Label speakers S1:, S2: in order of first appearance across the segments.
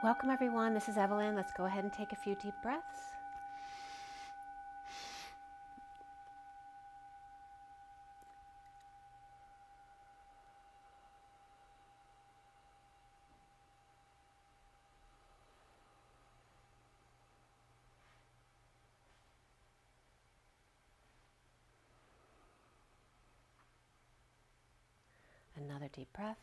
S1: Welcome everyone, this is Evelyn. Let's go ahead and take a few deep breaths. Another deep breath.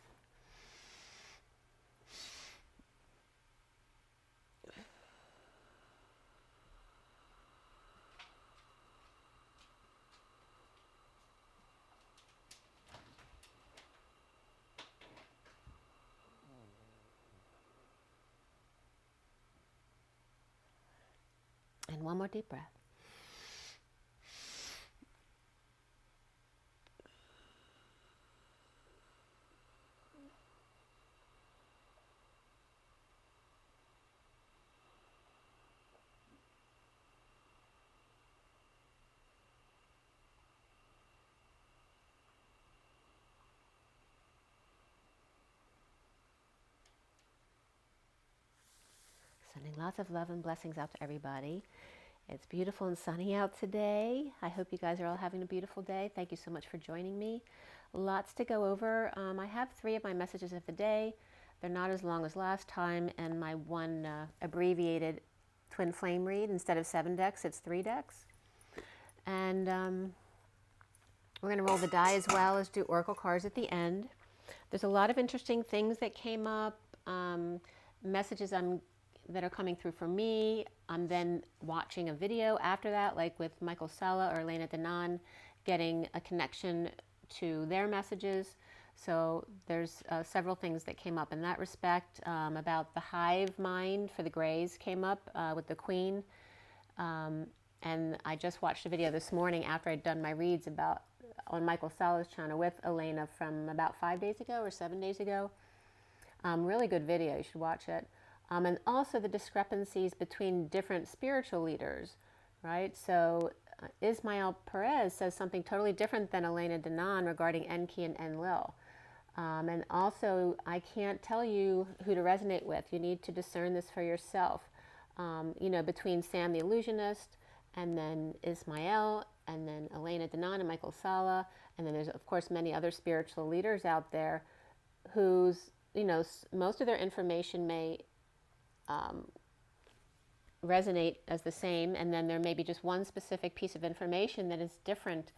S1: And one more deep breath. Sending lots of love and blessings out to everybody. It's beautiful and sunny out today. I hope you guys are all having a beautiful day. Thank you so much for joining me. Lots to go over. I have 3 of my messages of the day. They're not as long as last time, and my one abbreviated twin flame read, instead of 7 decks, it's 3 decks. And we're going to roll the die as well as do oracle cards at the end. There's a lot of interesting things that came up, messages that are coming through for me. I'm then watching a video after that, like with Michael Sala or Elena Danan, getting a connection to their messages. So there's several things that came up in that respect. About the hive mind for the Greys came up with the Queen. And I just watched a video this morning after I'd done my reads on Michael Sala's channel with Elena from about 5 days ago or 7 days ago. Really good video, you should watch it. And also the discrepancies between different spiritual leaders, right? So Ismael Perez says something totally different than Elena Danan regarding Enki and Enlil. And also, I can't tell you who to resonate with. You need to discern this for yourself. Between Sam the Illusionist, and then Ismael, and then Elena Danan and Michael Sala, and then there's, of course, many other spiritual leaders out there whose, most of their information may resonate as the same, and then there may be just one specific piece of information that is different.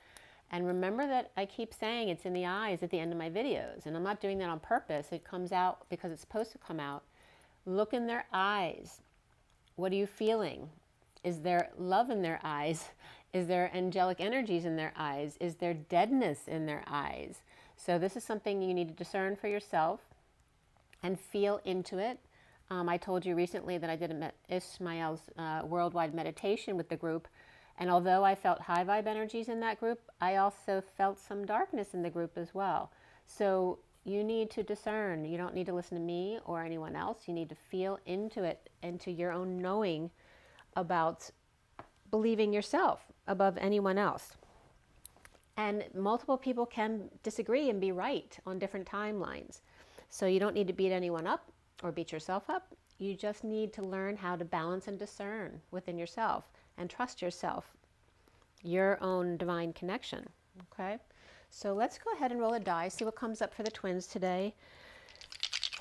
S1: And remember that I keep saying it's in the eyes at the end of my videos, and I'm not doing that on purpose. It comes out because it's supposed to come out. Look in their eyes. What are you feeling? Is there love in their eyes? Is there angelic energies in their eyes? Is there deadness in their eyes? So this is something you need to discern for yourself and feel into it. I told you recently that I did Ismael's worldwide meditation with the group, and although I felt high vibe energies in that group, I also felt some darkness in the group as well. So you need to discern. You don't need to listen to me or anyone else. You need to feel into it, into your own knowing about believing yourself above anyone else. And multiple people can disagree and be right on different timelines. So you don't need to beat anyone up or beat yourself up. You just need to learn how to balance and discern within yourself and trust yourself, your own divine connection. Okay, so let's go ahead and roll a die, see what comes up for the twins today.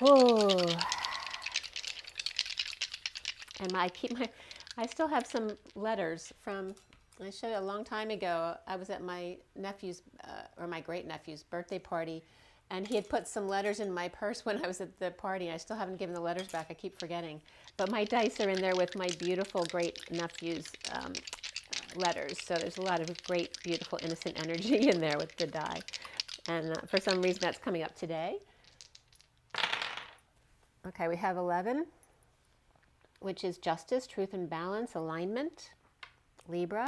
S1: Oh, and I still have some letters from, I showed you a long time ago. I was at my nephew's or my great nephew's birthday party, and he had put some letters in my purse when I was at the party. I still haven't given the letters back. I keep forgetting. But my dice are in there with my beautiful great nephew's letters. So there's a lot of great, beautiful, innocent energy in there with the die. And for some reason, that's coming up today. Okay, we have 11, which is justice, truth and balance, alignment, Libra.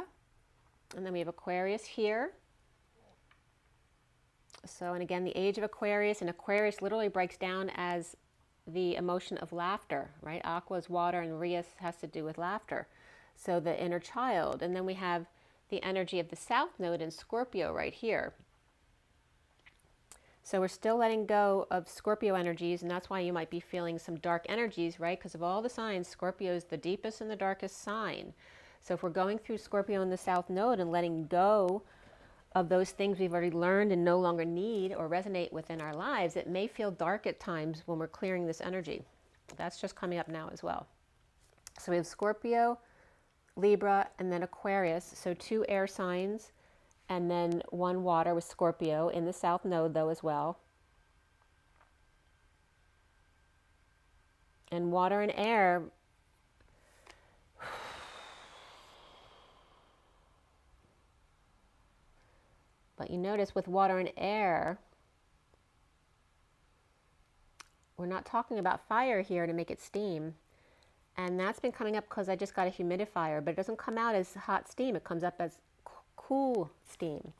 S1: And then we have Aquarius here. So, and again, the age of Aquarius, and Aquarius literally breaks down as the emotion of laughter, right? Aqua is water, and Rias has to do with laughter. So the inner child. And then we have the energy of the South Node in Scorpio right here. So we're still letting go of Scorpio energies, and that's why you might be feeling some dark energies, right? Because of all the signs, Scorpio is the deepest and the darkest sign. So if we're going through Scorpio in the South Node and letting go of those things we've already learned and no longer need or resonate within our lives, it may feel dark at times when we're clearing this energy. That's just coming up now as well. So we have Scorpio, Libra, and then Aquarius. So 2 air signs, and then 1 water with Scorpio in the South Node though as well. And water and air, but you notice with water and air, we're not talking about fire here to make it steam. And that's been coming up because I just got a humidifier, but it doesn't come out as hot steam. It comes up as cool steam.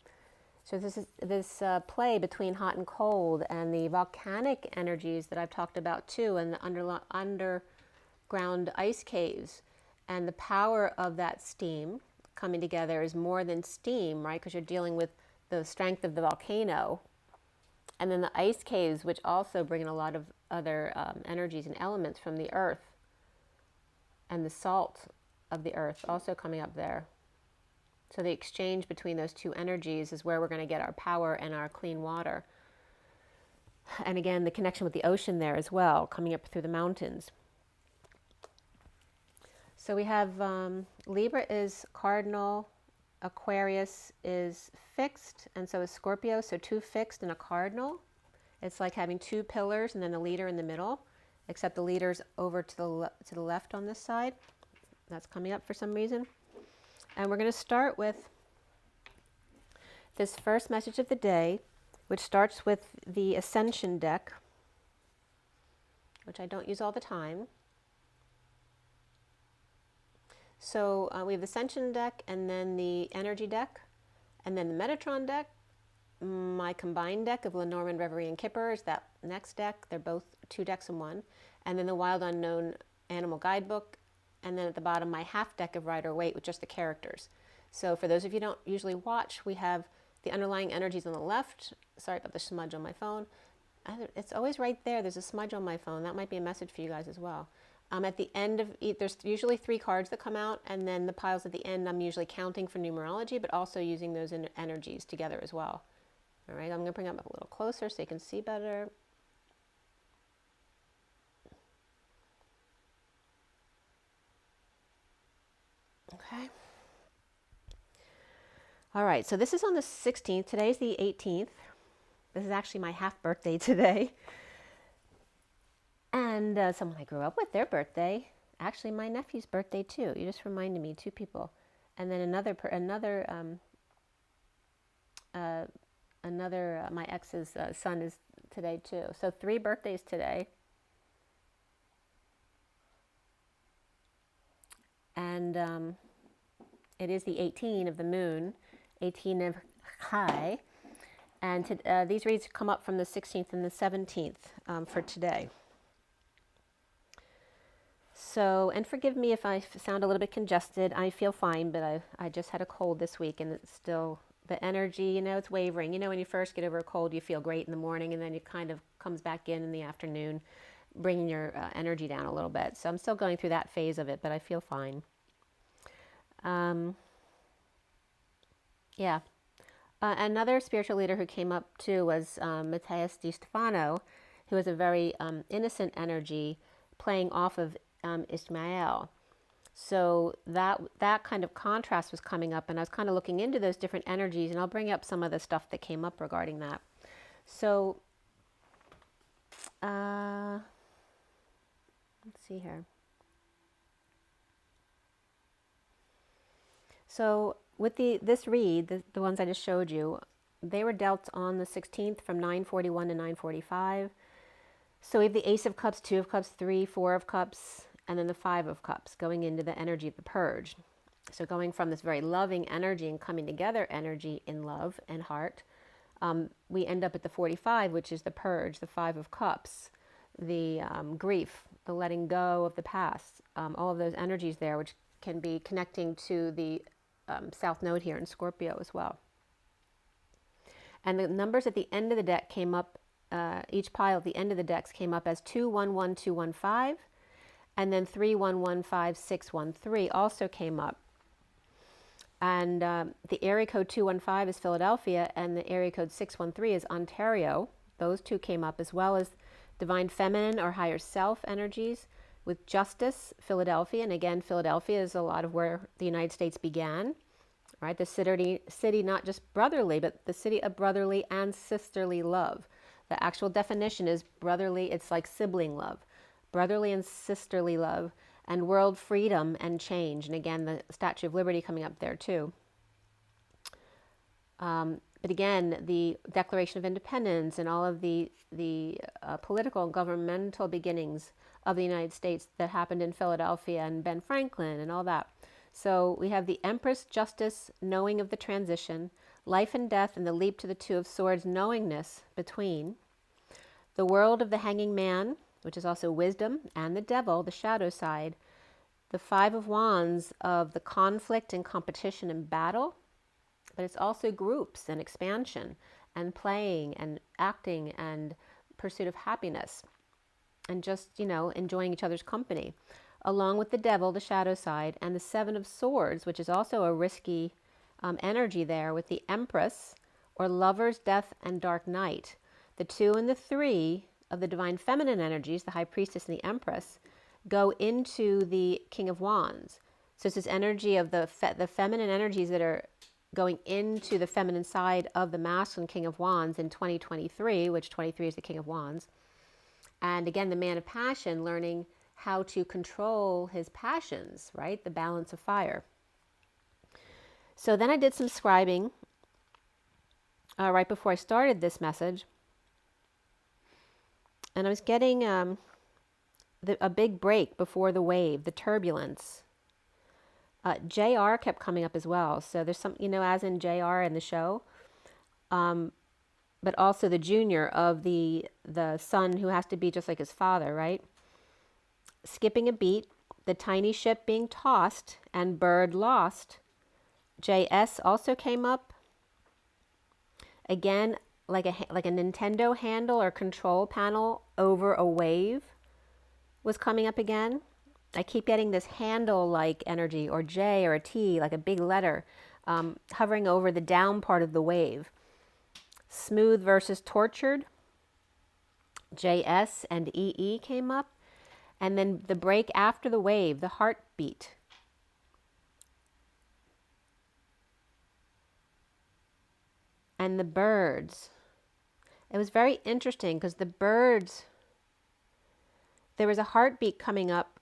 S1: So this is this play between hot and cold, and the volcanic energies that I've talked about too, and the underground ice caves, and the power of that steam coming together is more than steam, right? Because you're dealing with the strength of the volcano, and then the ice caves, which also bring in a lot of other energies and elements from the earth, and the salt of the earth also coming up there. So the exchange between those 2 energies is where we're going to get our power and our clean water. And again, the connection with the ocean there as well, coming up through the mountains. So we have Libra is cardinal, Aquarius is fixed, and so is Scorpio. So 2 fixed and a cardinal. It's like having 2 pillars and then the leader in the middle, except the leader's over to the left on this side. That's coming up for some reason. And we're going to start with this first message of the day, which starts with the Ascension deck, which I don't use all the time. So we have the Ascension deck, and then the Energy deck, and then the Metatron deck. My combined deck of Lenormand, Reverie, and Kipper is that next deck. They're both 2 decks in one. And then the Wild Unknown Animal Guidebook. And then at the bottom, my half deck of Rider Waite with just the characters. So for those of you who don't usually watch, we have the underlying energies on the left. Sorry about the smudge on my phone. It's always right there. There's a smudge on my phone. That might be a message for you guys as well. At the end of each, there's usually 3 cards that come out, and then the piles at the end, I'm usually counting for numerology, but also using those energies together as well. All right, I'm going to bring them up a little closer so you can see better. Okay. All right, so this is on the 16th. Today's the 18th. This is actually my half birthday today. And someone I grew up with, their birthday. Actually, my nephew's birthday too. You just reminded me, 2 people. And then my ex's son is today too. So 3 birthdays today. And it is the 18 of the moon, 18 of Hive. And these reads come up from the 16th and the 17th for today. So, and forgive me if I sound a little bit congested. I feel fine, but I just had a cold this week, and it's still, the energy, you know, it's wavering. You know, when you first get over a cold, you feel great in the morning, and then it kind of comes back in the afternoon, bringing your energy down a little bit. So I'm still going through that phase of it, but I feel fine. Yeah. Another spiritual leader who came up too was Matthias Di Stefano, who was a very innocent energy playing off of Ishmael. So that kind of contrast was coming up, and I was kind of looking into those different energies, and I'll bring up some of the stuff that came up regarding that. So let's see here. So with this read, the ones I just showed you, they were dealt on the 16th from 9:41 to 9:45. So we have the Ace of Cups, 2 of Cups, 3, 4 of Cups, and then the 5 of Cups, going into the energy of the purge. So going from this very loving energy and coming together energy in love and heart, we end up at the 45, which is the purge, the 5 of Cups, the grief, the letting go of the past, all of those energies there, which can be connecting to the South Node here in Scorpio as well. And the numbers at the end of the deck came up, each pile at the end of the decks came up as 211215, and then 3115 also came up. And the area code 215 is Philadelphia, and the area code 613 is Ontario. Those two came up, as well as divine feminine or higher self energies with justice, Philadelphia. And again, Philadelphia is a lot of where the United States began, right? The city not just brotherly, but the city of brotherly and sisterly love. The actual definition is brotherly, it's like sibling love, brotherly and sisterly love, and world freedom and change. And again, the Statue of Liberty coming up there too. But again, the Declaration of Independence and all of the political and governmental beginnings of the United States that happened in Philadelphia and Ben Franklin and all that. So we have the Empress, justice, knowing of the transition, life and death, and the leap to the Two of Swords, knowingness between. The world of the hanging man, which is also wisdom, and the devil, the shadow side. The Five of Wands of the conflict and competition and battle, but it's also groups and expansion and playing and acting and pursuit of happiness and just, enjoying each other's company, along with the devil, the shadow side, and the Seven of Swords, which is also a risky energy there with the Empress, or lovers, death, and dark night. The 2 and the 3 of the divine feminine energies, the High Priestess and the Empress, go into the King of Wands. So it's this energy of the feminine energies that are going into the feminine side of the masculine King of Wands in 2023, which 23 is the King of Wands. And again, the man of passion, learning how to control his passions, right? The balance of fire. So then I did some scribing right before I started this message. And I was getting a big break before the wave, the turbulence. JR kept coming up as well. So there's some, as in JR in the show, but also the junior of the son who has to be just like his father, right? Skipping a beat, the tiny ship being tossed, and bird lost. JS also came up. Again, like a Nintendo handle or control panel over a wave was coming up again. I keep getting this handle-like energy, or J or a T, like a big letter, hovering over the down part of the wave. Smooth versus tortured. JS and EE came up. And then the break after the wave, the heartbeat. And the birds. It was very interesting because the birds, there was a heartbeat coming up.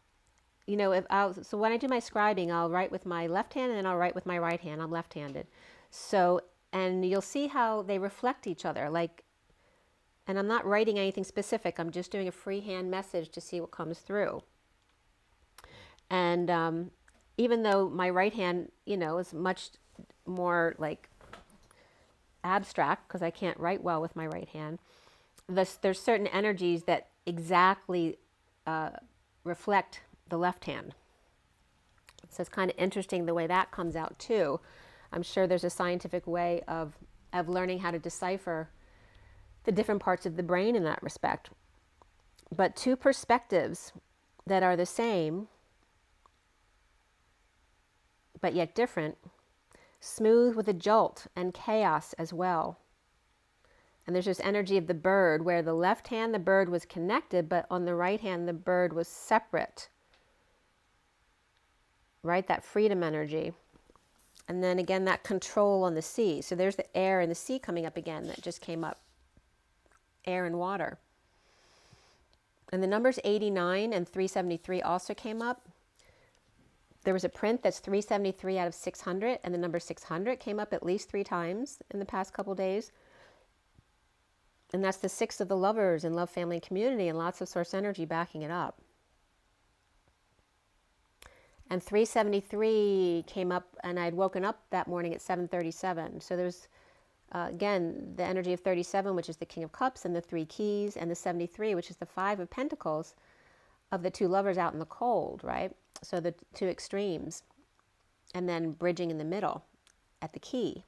S1: So when I do my scribing, I'll write with my left hand and then I'll write with my right hand. I'm left-handed. So, and you'll see how they reflect each other. And I'm not writing anything specific. I'm just doing a freehand message to see what comes through. And even though my right hand, is much more abstract because I can't write well with my right hand, there's certain energies that exactly reflect the left hand. So it's kind of interesting the way that comes out too. I'm sure there's a scientific way of learning how to decipher the different parts of the brain in that respect. But two perspectives that are the same, but yet different, smooth with a jolt and chaos as well. And there's this energy of the bird where the left hand, the bird was connected, but on the right hand, the bird was separate. Right? That freedom energy. And then again, that control on the sea. So there's the air and the sea coming up again that just came up. Air and water. And the numbers 89 and 373 also came up. There was a print that's 373 out of 600, and the number 600 came up at least 3 times in the past couple days. And that's the 6 of the lovers in love, family, and community, and lots of source energy backing it up. And 373 came up, and I'd woken up that morning at 7:37. So there's, again, the energy of 37, which is the King of Cups, and the 3 keys, and the 73, which is the 5 of Pentacles, of the 2 lovers out in the cold, right? So the 2 extremes, and then bridging in the middle at the key.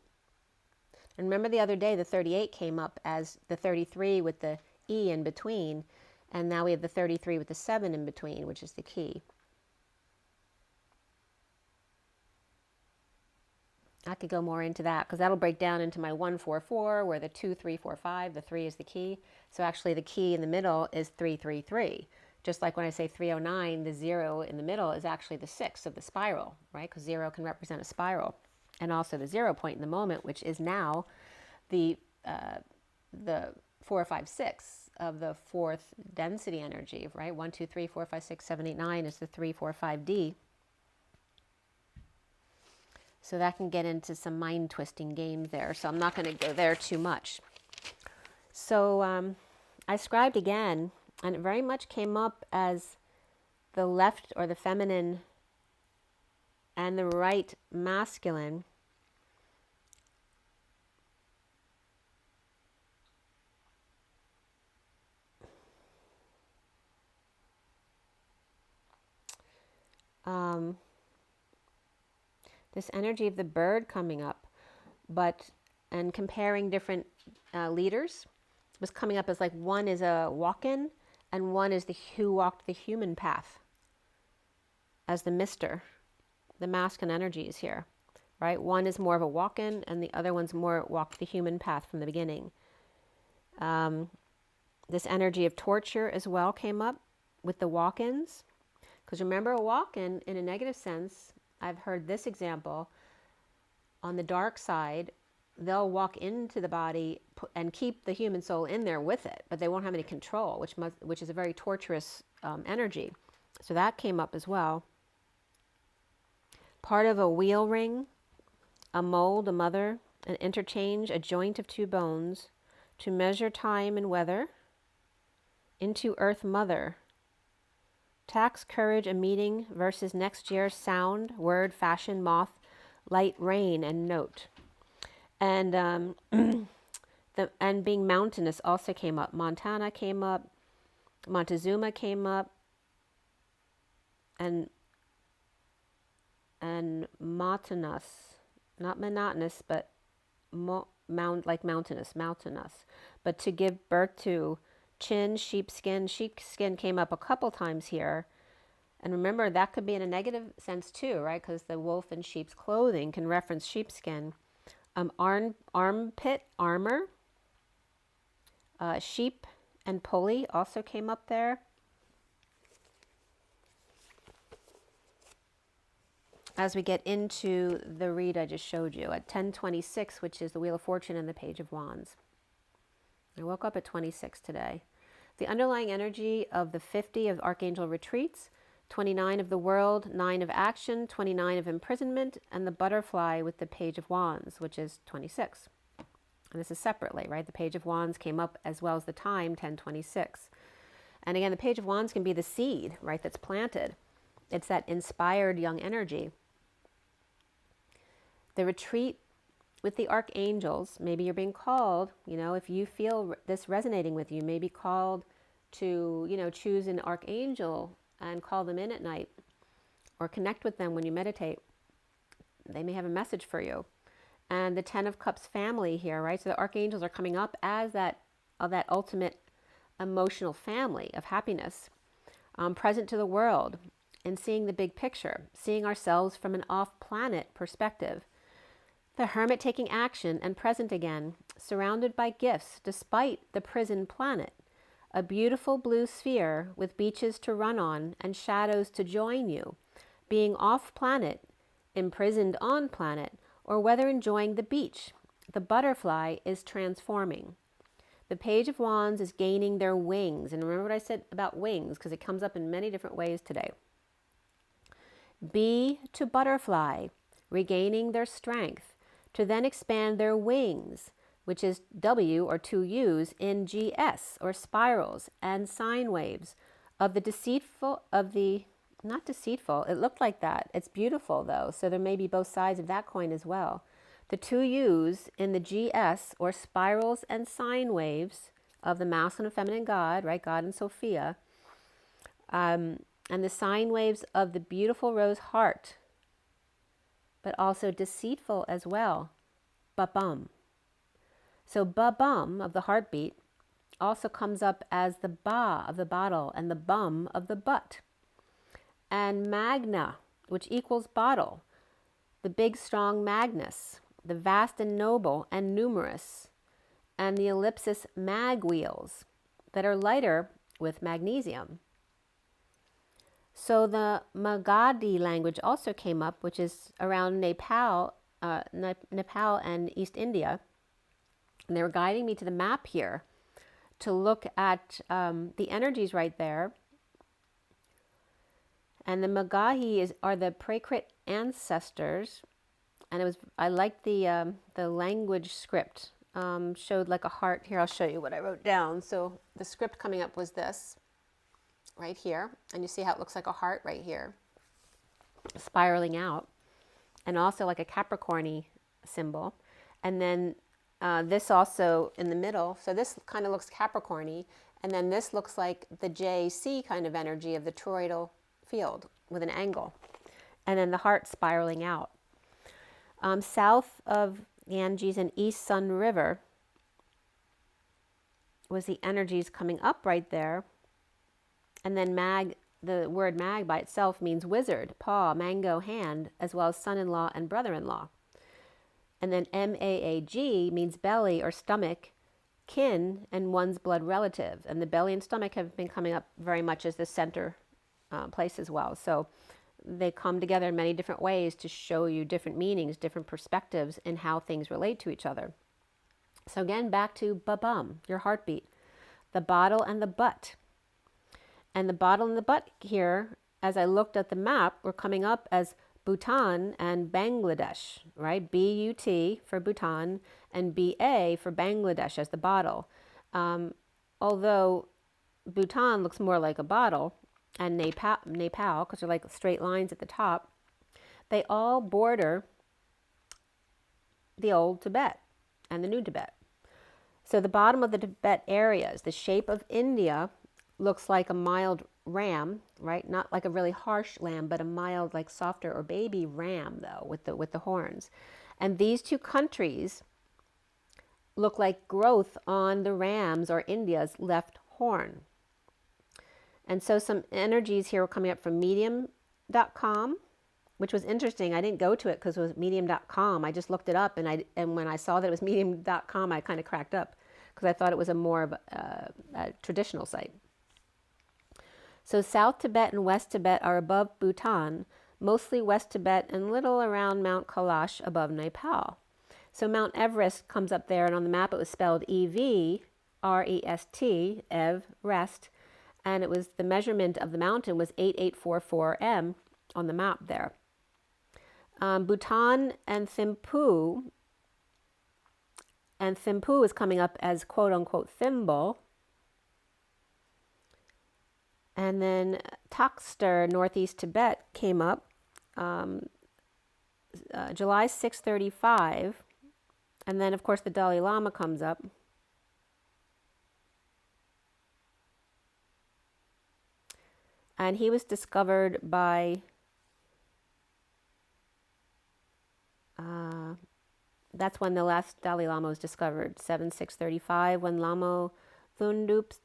S1: And remember the other day, the 38 came up as the 33 with the E in between. And now we have the 33 with the 7 in between, which is the key. I could go more into that because that'll break down into my 144, where the 2, 3, 4, 5, the 3 is the key. So actually the key in the middle is 333. Just like when I say 309, the 0 in the middle is actually the 6 of the spiral, right? Because 0 can represent a spiral. And also the 0 point in the moment, which is now the 4, 5, 6 of the fourth density energy, right? 1, 2, 3, 4, 5, 6, 7, 8, 9 is the 3, 4, 5D. So that can get into some mind-twisting games there. So I'm not going to go there too much. So I scribed again, and it very much came up as the left or the feminine and the right masculine. This energy of the bird coming up, and comparing different leaders was coming up as like one is a walk-in and one is who walked the human path as the mister. The masculine energy is here, right? One is more of a walk-in and the other one's more walked the human path from the beginning. This energy of torture as well came up with the walk-ins. Because remember, a walk-in in a negative sense, I've heard this example, on the dark side, they'll walk into the body and keep the human soul in there with it, but they won't have any control, which is a very torturous energy. So that came up as well. Part of a wheel ring, a mold, a mother, an interchange, a joint of two bones, to measure time and weather, into earth mother, tax, courage, a meeting versus next year, sound, word, fashion, moth, light, rain, and note. And and being mountainous also came up. Montana came up, Montezuma came up, and monotonous, not monotonous, but like mountainous, but to give birth to. Chin, sheepskin. Sheepskin came up a couple times here. And remember, that could be in a negative sense too, right? Because the wolf in sheep's clothing can reference sheepskin. Armpit, armor. Sheep and pulley also came up there. As we get into the read I just showed you at 1026, which is the Wheel of Fortune and the Page of Wands. I woke up at 26 today. The underlying energy of the 50 of Archangel Retreats, 29 of the World, 9 of Action, 29 of Imprisonment, and the Butterfly with the Page of Wands, which is 26. And this is separately, right? The Page of Wands came up as well as the time, 1026. And again, the Page of Wands can be the seed, right, that's planted. It's that inspired young energy. The retreat with the archangels, maybe you're being called, if you feel this resonating with you, maybe called to, choose an archangel and call them in at night or connect with them when you meditate. They may have a message for you. And the 10 of Cups family here, right? So the archangels are coming up as that ultimate emotional family of happiness, present to the world and seeing the big picture, seeing ourselves from an off-planet perspective. The hermit taking action and present again, surrounded by gifts despite the prison planet. A beautiful blue sphere with beaches to run on and shadows to join you. Being off planet, imprisoned on planet, or whether enjoying the beach. The butterfly is transforming. The Page of Wands is gaining their wings. And remember what I said about wings, because it comes up in many different ways today. Bee to butterfly, regaining their strength, to then expand their wings, which is W or 2 U's in GS or spirals and sine waves of the not deceitful, it looked like that. It's beautiful though, so there may be both sides of that coin as well. The 2 U's in the GS or spirals and sine waves of the masculine and feminine God, right? God and Sophia, and the sine waves of the beautiful rose heart, but also deceitful as well. Ba-bum. So ba-bum of the heartbeat also comes up as the ba of the bottle and the bum of the butt. And magna, which equals bottle, the big strong Magnus, the vast and noble and numerous, and the ellipsis mag wheels that are lighter with magnesium. So the Magadhi language also came up, which is around Nepal and East India. And they were guiding me to the map here to look at the energies right there. And the Magahi are the Prakrit ancestors. And I liked the language script. Showed like a heart. Here, I'll show you what I wrote down. So the script coming up was this right here. And you see how it looks like a heart right here, spiraling out. And also like a Capricorny symbol. And then this also in the middle. So this kind of looks Capricorny. And then this looks like the JC kind of energy of the toroidal field with an angle. And then the heart spiraling out. South of Ganges and East Sun River was the energies coming up right there. And then mag, the word mag by itself means wizard, paw, mango, hand, as well as son-in-law and brother-in-law. And then MAAG means belly or stomach, kin, and one's blood relative. And the belly and stomach have been coming up very much as the center place as well. So they come together in many different ways to show you different meanings, different perspectives in how things relate to each other. So again, back to ba-bum, your heartbeat, the bottle and the butt. And the bottle and the butt here, as I looked at the map, were coming up as Bhutan and Bangladesh, right? B-U-T for Bhutan and B-A for Bangladesh as the bottle. Although Bhutan looks more like a bottle, and Nepal, because they're like straight lines at the top, they all border the old Tibet and the new Tibet. So the bottom of the Tibet areas, the shape of India looks like a mild ram, right? Not like a really harsh lamb, but a mild, like softer or baby ram, though, with the horns. And these two countries look like growth on the ram's or India's left horn. And so some energies here were coming up from medium.com, which was interesting. I didn't go to it because it was medium.com. I just looked it up, and when I saw that it was medium.com, I kind of cracked up because I thought it was more of a traditional site. So South Tibet and West Tibet are above Bhutan, mostly West Tibet and little around Mount Kailash above Nepal. So Mount Everest comes up there, and on the map it was spelled E-V-R-E-S-T, Ev-Rest. And it was the measurement of the mountain was 8844 m on the map there. Bhutan and Thimphu is coming up as quote unquote thimble. And then Takster, northeast Tibet, came up July 635. And then of course the Dalai Lama comes up. And he was discovered by, that's when the last Dalai Lama was discovered, 7635, when Lama Thundup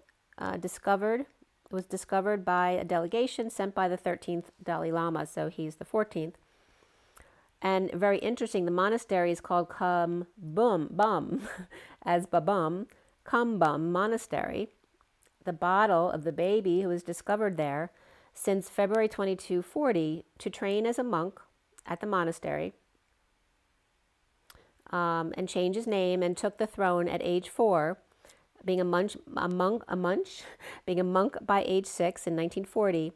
S1: was discovered by a delegation sent by the 13th Dalai Lama, so he's the 14th. And very interesting, the monastery is called Bum, as Babum, Kumbum Monastery. The bottle of the baby who was discovered there since February 2240 to train as a monk at the monastery, and changed his name and took the throne at age 4, being a monk by age 6 in 1940,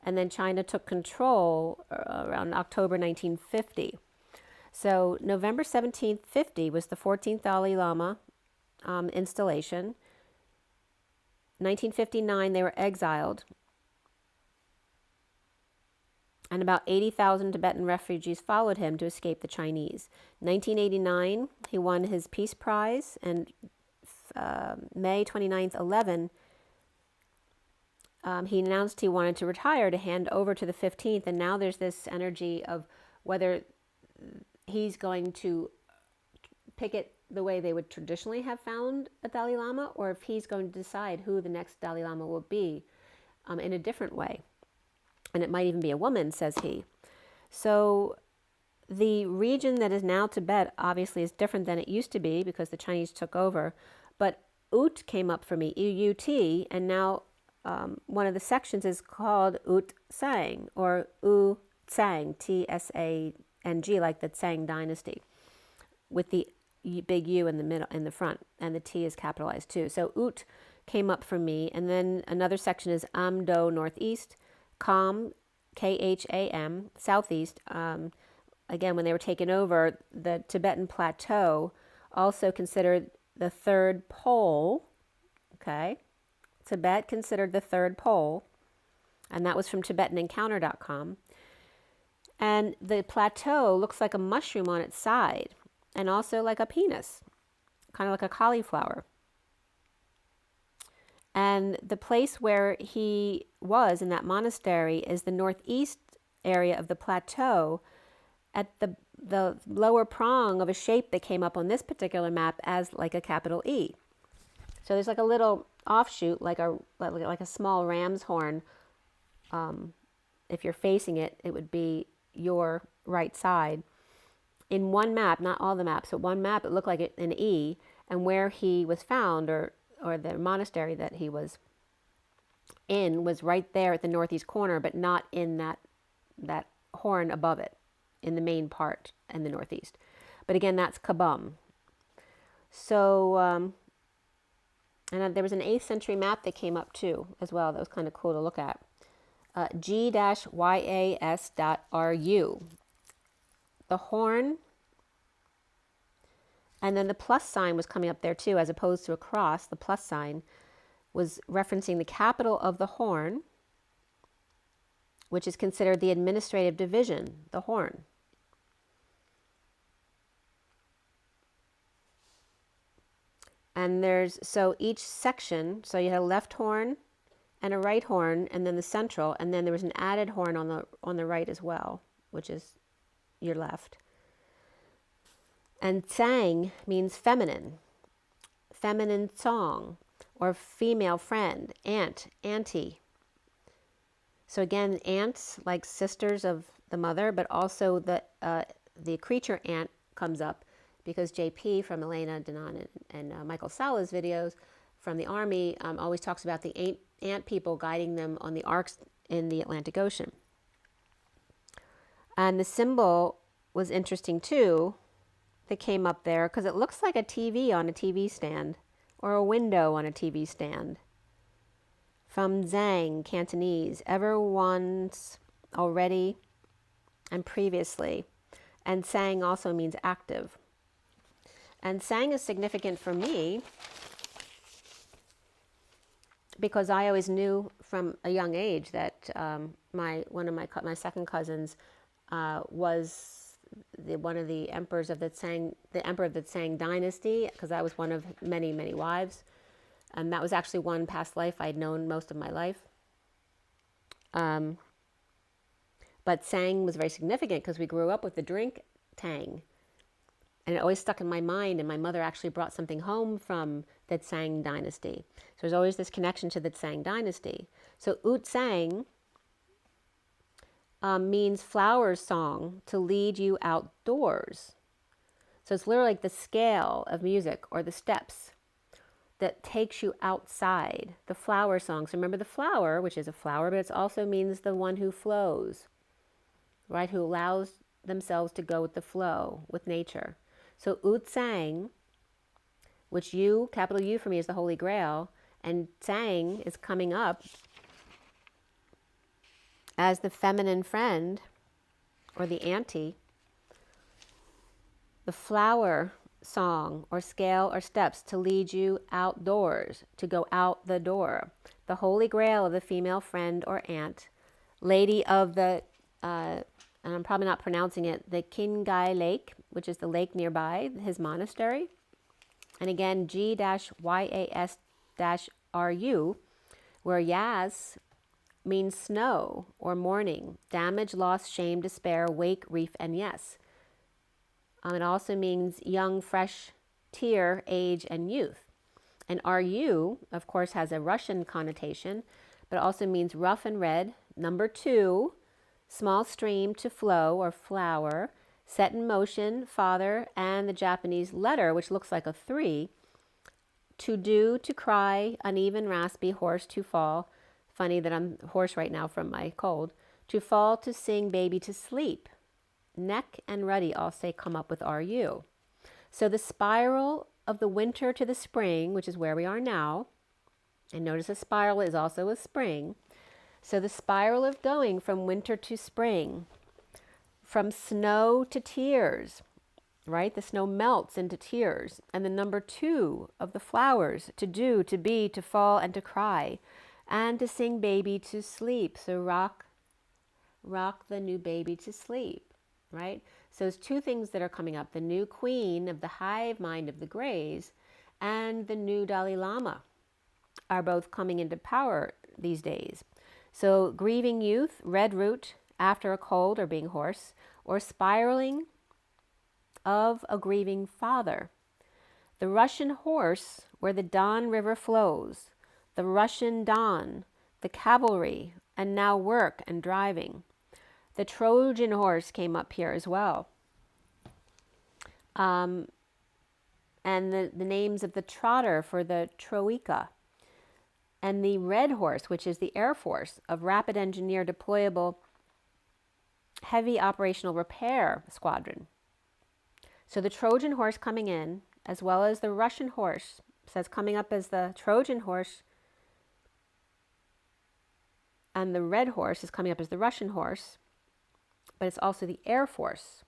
S1: and then China took control around October 1950. So November 1750 was the 14th Dalai Lama installation. 1959, they were exiled, and about 80,000 Tibetan refugees followed him to escape the Chinese. 1989, he won his Peace Prize, and May 29th, 11, he announced he wanted to retire to hand over to the 15th, and now there's this energy of whether he's going to picket the way they would traditionally have found a Dalai Lama, or if he's going to decide who the next Dalai Lama will be in a different way. And it might even be a woman, says he. So the region that is now Tibet obviously is different than it used to be because the Chinese took over. But Ut came up for me, U-U-T, and now one of the sections is called Ut Tsang, or U Tsang, T-S-A-N-G, like the Tsang dynasty, with the big U in the middle, in the front, and the T is capitalized too. So Ut came up for me, and then another section is Amdo northeast, Kham, K-H-A-M, southeast. Again, when they were taken over, the Tibetan plateau, also considered the third pole, okay? Tibet considered the third pole, and that was from TibetanEncounter.com. And the plateau looks like a mushroom on its side, and also like a penis, kind of like a cauliflower. And the place where he was in that monastery is the northeast area of the plateau, at the lower prong of a shape that came up on this particular map as like a capital E. So there's like a little offshoot, like a small ram's horn. If you're facing it, it would be your right side. In one map, not all the maps, but one map, it looked like an E, and where he was found, or the monastery that he was in, was right there at the northeast corner, but not in that horn above it, in the main part in the northeast. But again, that's Kabum. So, and there was an 8th century map that came up too, as well. That was kind of cool to look at. G-YAS.RU. The horn, and then the plus sign was coming up there too, as opposed to a cross. The plus sign was referencing the capital of the horn, which is considered the administrative division, the horn. And so each section, so you had a left horn and a right horn, and then the central, and then there was an added horn on the right as well, which is your left. And Tsang means feminine song, or female friend, aunt, auntie. So again, aunts, like sisters of the mother, but also the creature ant comes up, because JP from Elena Denon and Michael Sala's videos from the Army always talks about the ant people guiding them on the arks in the Atlantic Ocean. And the symbol was interesting too, that came up there, because it looks like a TV on a TV stand, or a window on a TV stand. From Zhang, Cantonese, ever, once, already, and previously. And Sang also means active. And Sang is significant for me because I always knew from a young age that one of my second cousins was one of the emperors of the emperor of the Tsang dynasty, because I was one of many, many wives. And that was actually one past life I'd known most of my life. But Tsang was very significant because we grew up with the drink Tang. And it always stuck in my mind, and my mother actually brought something home from the Tsang dynasty. So there's always this connection to the Tsang dynasty. So Ut Tsang means flower song, to lead you outdoors. So it's literally like the scale of music, or the steps that takes you outside. The flower song. So remember the flower, which is a flower, but it also means the one who flows, right? Who allows themselves to go with the flow, with nature. So Ut Tsang, which U, capital U for me, is the Holy Grail, and Tsang is coming up as the feminine friend, or the auntie. The flower song, or scale, or steps, to lead you outdoors, to go out the door. The Holy Grail of the female friend or aunt, lady of the, and I'm probably not pronouncing it, the Kingai Lake, which is the lake nearby, his monastery. And again, G-YAS-RU, where Yas means snow or morning, damage, loss, shame, despair, wake, reef, and yes. It also means young, fresh tear, age, and youth. And RU, of course, has a Russian connotation, but also means rough and red. Number 2, small stream to flow or flower, set in motion, father, and the Japanese letter, which looks like a 3, to do, to cry, uneven, raspy, hoarse, to fall. Funny that I'm hoarse right now from my cold. To fall, to sing, baby, to sleep. Neck and ruddy all say come up with RU. So the spiral of the winter to the spring, which is where we are now, and notice a spiral is also a spring. So the spiral of going from winter to spring, from snow to tears, right? The snow melts into tears. And the number 2 of the flowers, to do, to be, to fall, and to cry, and to sing baby to sleep. So rock the new baby to sleep, right? So there's 2 things that are coming up. The new queen of the hive mind of the Greys and the new Dalai Lama are both coming into power these days. So grieving youth, red root after a cold or being hoarse, or spiraling of a grieving father. The Russian horse where the Don River flows, the Russian Don, the cavalry, and now work and driving. The Trojan horse came up here as well. And the names of the trotter for the Troika. And the red horse, which is the Air Force of Rapid Engineer Deployable Heavy Operational Repair Squadron. So the Trojan horse coming in, as well as the Russian horse, says coming up as the Trojan horse, and the red horse is coming up as the Russian horse, but it's also the Air Force,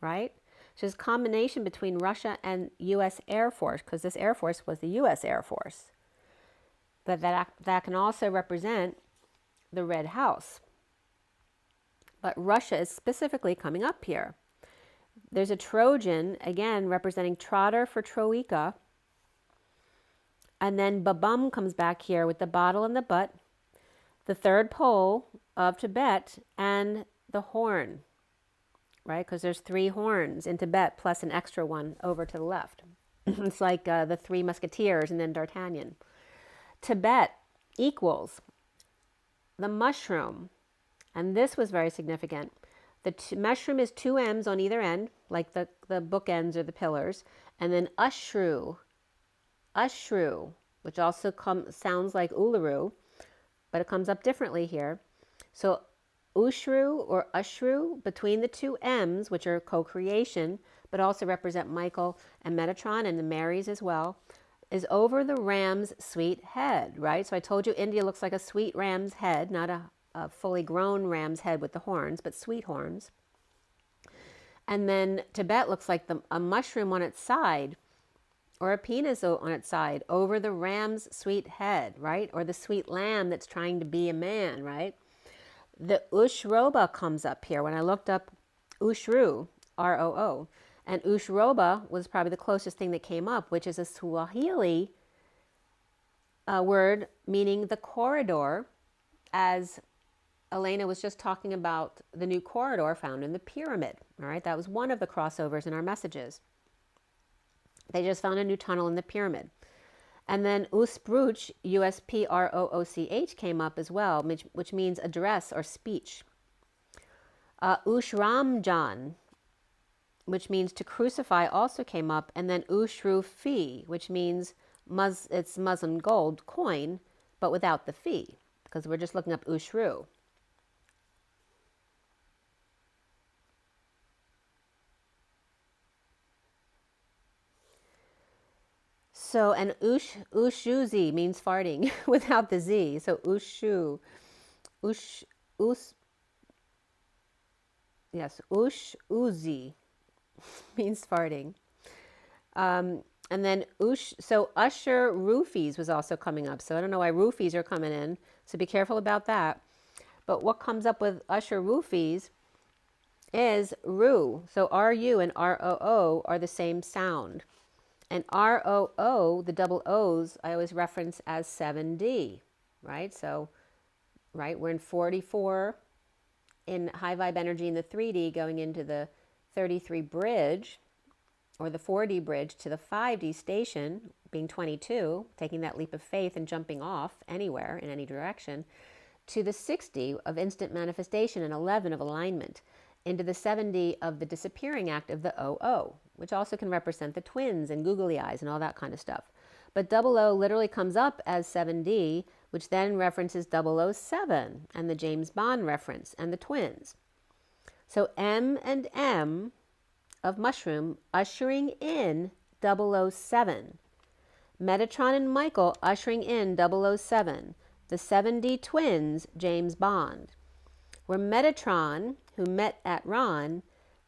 S1: right? So there's a combination between Russia and U.S. Air Force, because this Air Force was the U.S. Air Force. But that can also represent the Red House. But Russia is specifically coming up here. There's a Trojan, again, representing trotter for Troika. And then Babum comes back here with the bottle and the butt, the 3rd pole of Tibet, and the horn, right? Because there's 3 horns in Tibet plus an extra one over to the left. It's like the 3 Musketeers and then D'Artagnan. Tibet equals the mushroom, and this was very significant. The mushroom is 2 M's on either end, like the bookends or the pillars, and then Ushru, which also sounds like Uluru, but it comes up differently here. So Ushru or Ushru, between the 2 M's, which are co-creation, but also represent Michael and Metatron and the Marys as well, is over the ram's sweet head, right? So I told you India looks like a sweet ram's head, not a fully grown ram's head with the horns, but sweet horns. And then Tibet looks like a mushroom on its side, or a penis on its side, over the ram's sweet head, right? Or the sweet lamb that's trying to be a man, right? The Ushroba comes up here. When I looked up Ushru, R-O-O, and Ushroba was probably the closest thing that came up, which is a Swahili word meaning the corridor, as Elena was just talking about the new corridor found in the pyramid. All right, that was one of the crossovers in our messages. They just found a new tunnel in the pyramid. And then Usprooch, U-S-P-R-O-O-C-H, came up as well, which means address or speech. Ushramjan, which means to crucify, also came up. And then Ushrufi, which means it's Muslim gold coin, but without the fee, because we're just looking up Ushru. So, and ushuzi means farting without the Z. So ushuzi means farting. And then so usher roofies was also coming up. So I don't know why roofies are coming in. So be careful about that. But what comes up with usher roofies is ru. So R-U and R-O-O are the same sound. And R-O-O, the double O's, I always reference as 7D, right? So, right, we're in 44 in high vibe energy in the 3D going into the 33 bridge. or the 4D bridge to the 5D station, being 22, taking that leap of faith and jumping off anywhere in any direction, to the 6D of instant manifestation and 11 of alignment, into the 7D of the disappearing act of the 00, which also can represent the twins and googly eyes and all that kind of stuff. But 00 literally comes up as 7D, which then references 007 and the James Bond reference and the twins. So M and M of mushroom ushering in 007. Metatron and Michael ushering in 007. The 7D twins, James Bond. Where Metatron, who met at Ron,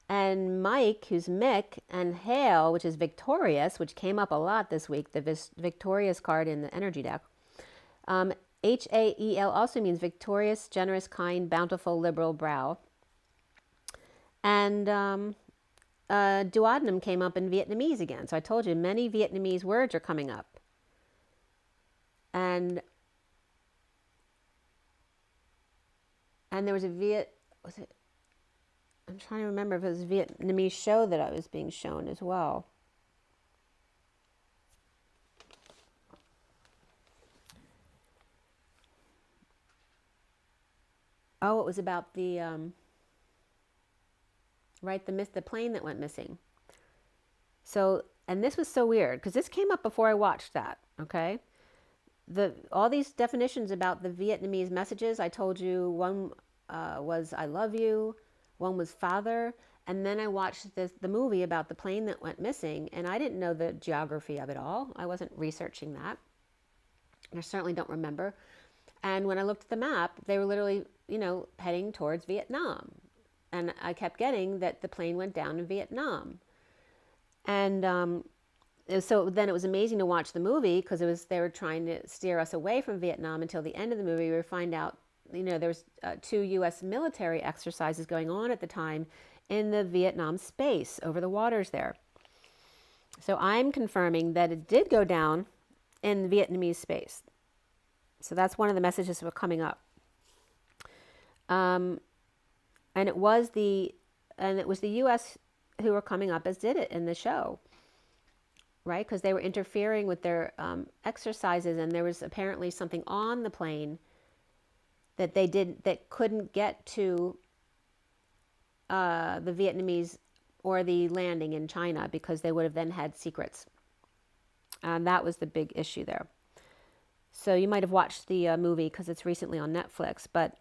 S1: and Mike, who's Mick, and Hale, which is victorious, which came up a lot this week, the victorious card in the energy deck. H-A-E-L also means victorious, generous, kind, bountiful, liberal, brow. And duodenum came up in Vietnamese again. So I told you, many Vietnamese words are coming up. And there was I'm trying to remember if it was a Vietnamese show that I was being shown as well. Oh, it was about the, the plane that went missing. So, and this was so weird, because this came up before I watched that, okay? All these definitions about the Vietnamese messages, I told you one was I love you, one was father, and then I watched the movie about the plane that went missing, and I didn't know the geography of it all. I wasn't researching that. I certainly don't remember. And when I looked at the map, they were literally, heading towards Vietnam. And I kept getting that the plane went down in Vietnam. And so then it was amazing to watch the movie, because they were trying to steer us away from Vietnam until the end of the movie. We find out, there was 2 U.S. military exercises going on at the time in the Vietnam space over the waters there. So I'm confirming that it did go down in Vietnamese space. So that's one of the messages that were coming up. And it was the U.S. who were coming up as did it in the show. Right, because they were interfering with their exercises, and there was apparently something on the plane that that couldn't get to the Vietnamese or the landing in China, because they would have then had secrets. And that was the big issue there. So you might have watched the movie, because it's recently on Netflix. But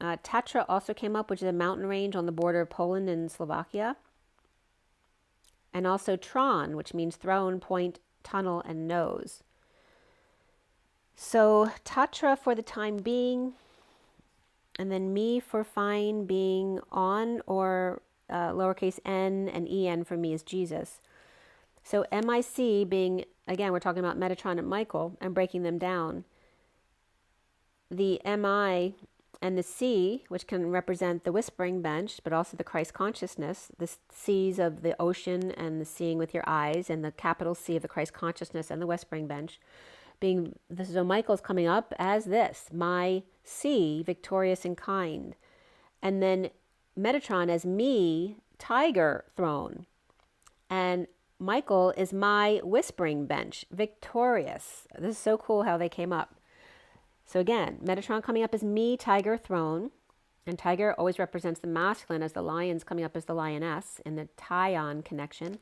S1: Tatra also came up, which is a mountain range on the border of Poland and Slovakia. And also Tron, which means throne, point, tunnel, and nose. So Tatra for the time being, and then me for fine being on, or lowercase n, and en for me is Jesus. So MIC being, again, we're talking about Metatron and Michael and breaking them down. The MI and the C, which can represent the whispering bench, but also the Christ consciousness, the C's of the ocean and the seeing with your eyes, and the capital C of the Christ consciousness and the whispering bench, so Michael's coming up as this, my C, victorious and kind. And then Metatron as me, tiger throne. And Michael is my whispering bench, victorious. This is so cool how they came up. So again, Metatron coming up as me, tiger throne. And tiger always represents the masculine, as the lion's coming up as the lioness in the Tyon connection.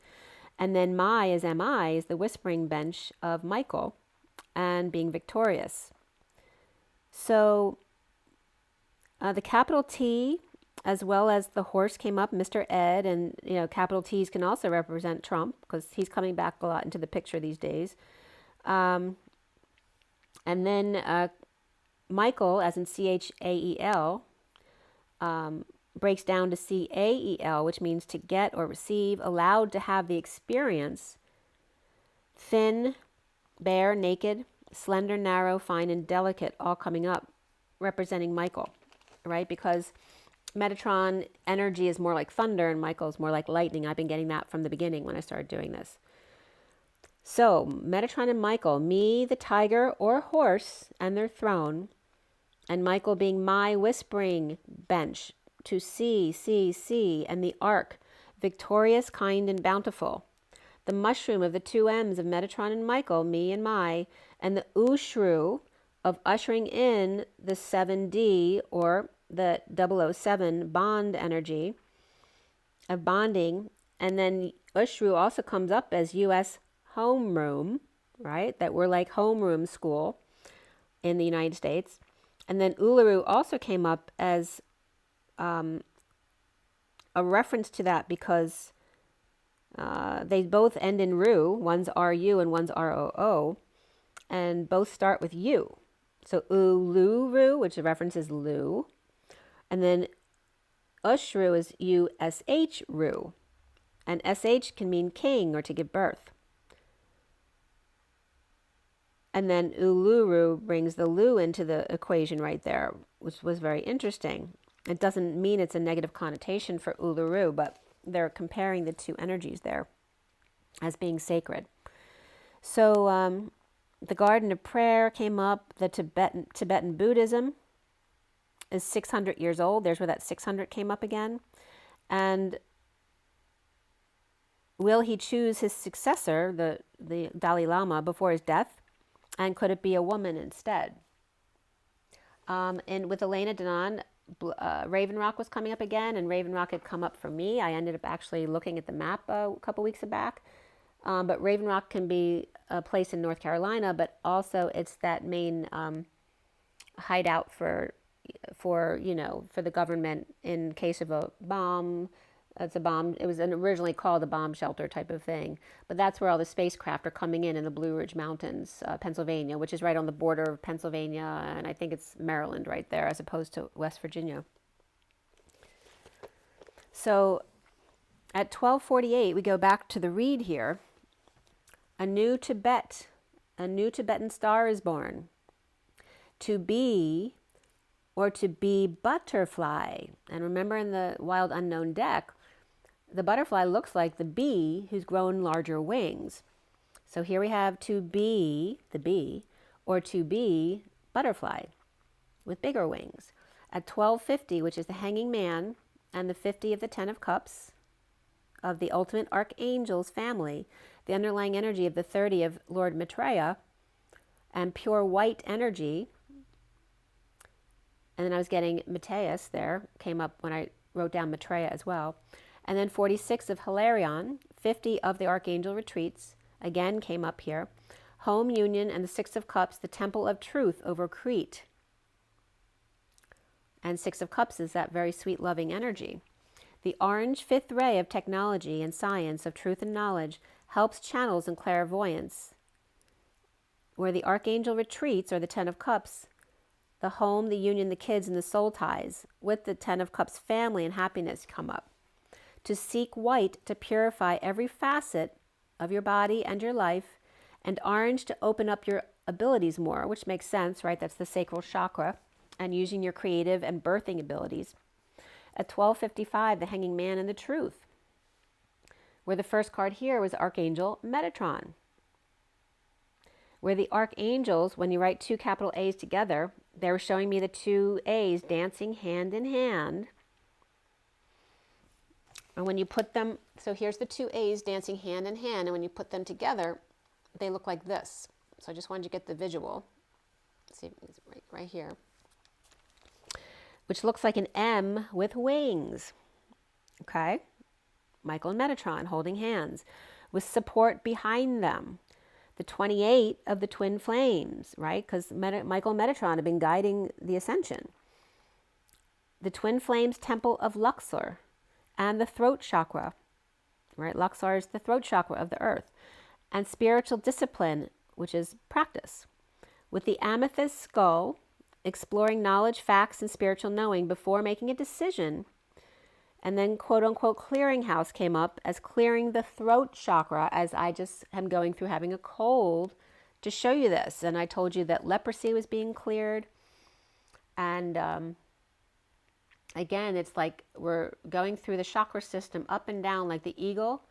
S1: And then my as MI is the whispering bench of Michael and being victorious. So the capital T, as well as the horse came up, Mr. Ed, and capital T's can also represent Trump, because he's coming back a lot into the picture these days. And then Michael, as in CHAEL, breaks down to CAEL, which means to get or receive, allowed to have the experience. Thin, bare, naked, slender, narrow, fine, and delicate, all coming up, representing Michael, right? Because Metatron energy is more like thunder, and Michael is more like lightning. I've been getting that from the beginning when I started doing this. So Metatron and Michael, me, the tiger or horse, and their throne, and Michael being my whispering bench to see, and the ark victorious, kind, and bountiful. The mushroom of the two M's of Metatron and Michael, me and my, and the Ushru of ushering in the 7D, or the 007 bond energy of bonding. And then Ushru also comes up as U.S. homeroom, right? That we're like homeroom school in the United States. And then Uluru also came up as a reference to that because they both end in Ru. One's RU and one's ROO. And both start with U. So Uluru, which the reference is Lu. And then Ushru is USH Ru. And SH can mean king or to give birth. And then Uluru brings the Lu into the equation right there, which was very interesting. It doesn't mean it's a negative connotation for Uluru, but they're comparing the two energies there as being sacred. So the Garden of Prayer came up. The Tibetan Buddhism is 600 years old. There's where that 600 came up again. And will he choose his successor, the Dalai Lama, before his death? And could it be a woman instead? And with Elena Denon, Raven Rock was coming up again, and Raven Rock had come up for me. I ended up actually looking at the map a couple weeks back. But Raven Rock can be a place in North Carolina, but also it's that main hideout for the government in case of a bomb. It's a bomb. It was originally called a bomb shelter type of thing. But that's where all the spacecraft are coming in the Blue Ridge Mountains, Pennsylvania, which is right on the border of Pennsylvania. And I think it's Maryland right there as opposed to West Virginia. So at 1248, we go back to the read here. A new Tibetan star is born. To be or to be butterfly. And remember in the Wild Unknown deck, the butterfly looks like the bee who's grown larger wings. So here we have to be the bee or to be butterfly with bigger wings. At 1250, which is the Hanging Man and the 50 of the 10 of Cups of the ultimate archangel's family, the underlying energy of the 30 of Lord Maitreya and pure white energy. And then I was getting Matthias there, came up when I wrote down Maitreya as well. And then 46 of Hilarion, 50 of the Archangel Retreats, again came up here. Home Union and the 6 of Cups, the Temple of Truth over Crete. And 6 of Cups is that very sweet, loving energy. The orange fifth ray of technology and science, of truth and knowledge, helps channels and clairvoyance. Where the Archangel Retreats, or the 10 of Cups, the home, the union, the kids, and the soul ties with the 10 of Cups family and happiness come up. To seek white to purify every facet of your body and your life, and orange to open up your abilities more, which makes sense, right? That's the sacral chakra, and using your creative and birthing abilities. At 1255, the Hanging Man and the Truth, where the first card here was Archangel Metatron. Where the archangels, when you write two capital A's together, they were showing me the two A's dancing hand in hand. And when you put them, so here's the two A's dancing hand in hand, and when you put them together, they look like this. So I just wanted you to get the visual. Let's see, it's right here. Which looks like an M with wings. Okay? Michael and Metatron holding hands with support behind them. The 28 of the twin flames, right? Because Michael and Metatron have been guiding the ascension. The twin flames temple of Luxor and the throat chakra, right? Luxor is the throat chakra of the earth. And spiritual discipline, which is practice. With the amethyst skull, exploring knowledge, facts, and spiritual knowing before making a decision. And then quote-unquote clearinghouse came up as clearing the throat chakra, as I just am going through having a cold to show you this. And I told you that leprosy was being cleared. And again, it's like we're going through the chakra system up and down like the eagle,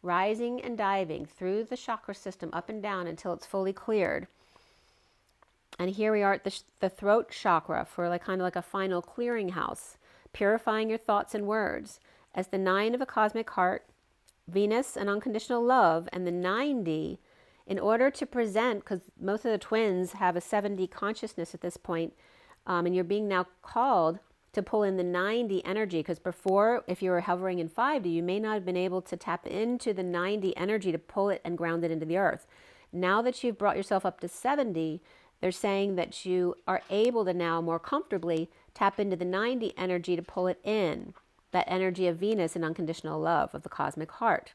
S1: rising and diving through the chakra system up and down until it's fully cleared. And here we are at the throat chakra for kind of like a final clearinghouse, purifying your thoughts and words. as the 9 of a cosmic heart, Venus and unconditional love, and the 90 in order to present, because most of the twins have a 7D consciousness at this point, and you're being now called to pull in the 90 energy, because before, if you were hovering in 5D, you may not have been able to tap into the 90 energy to pull it and ground it into the earth. Now that you've brought yourself up to 70, they're saying that you are able to now more comfortably tap into the 90 energy to pull it in, that energy of Venus and unconditional love of the cosmic heart.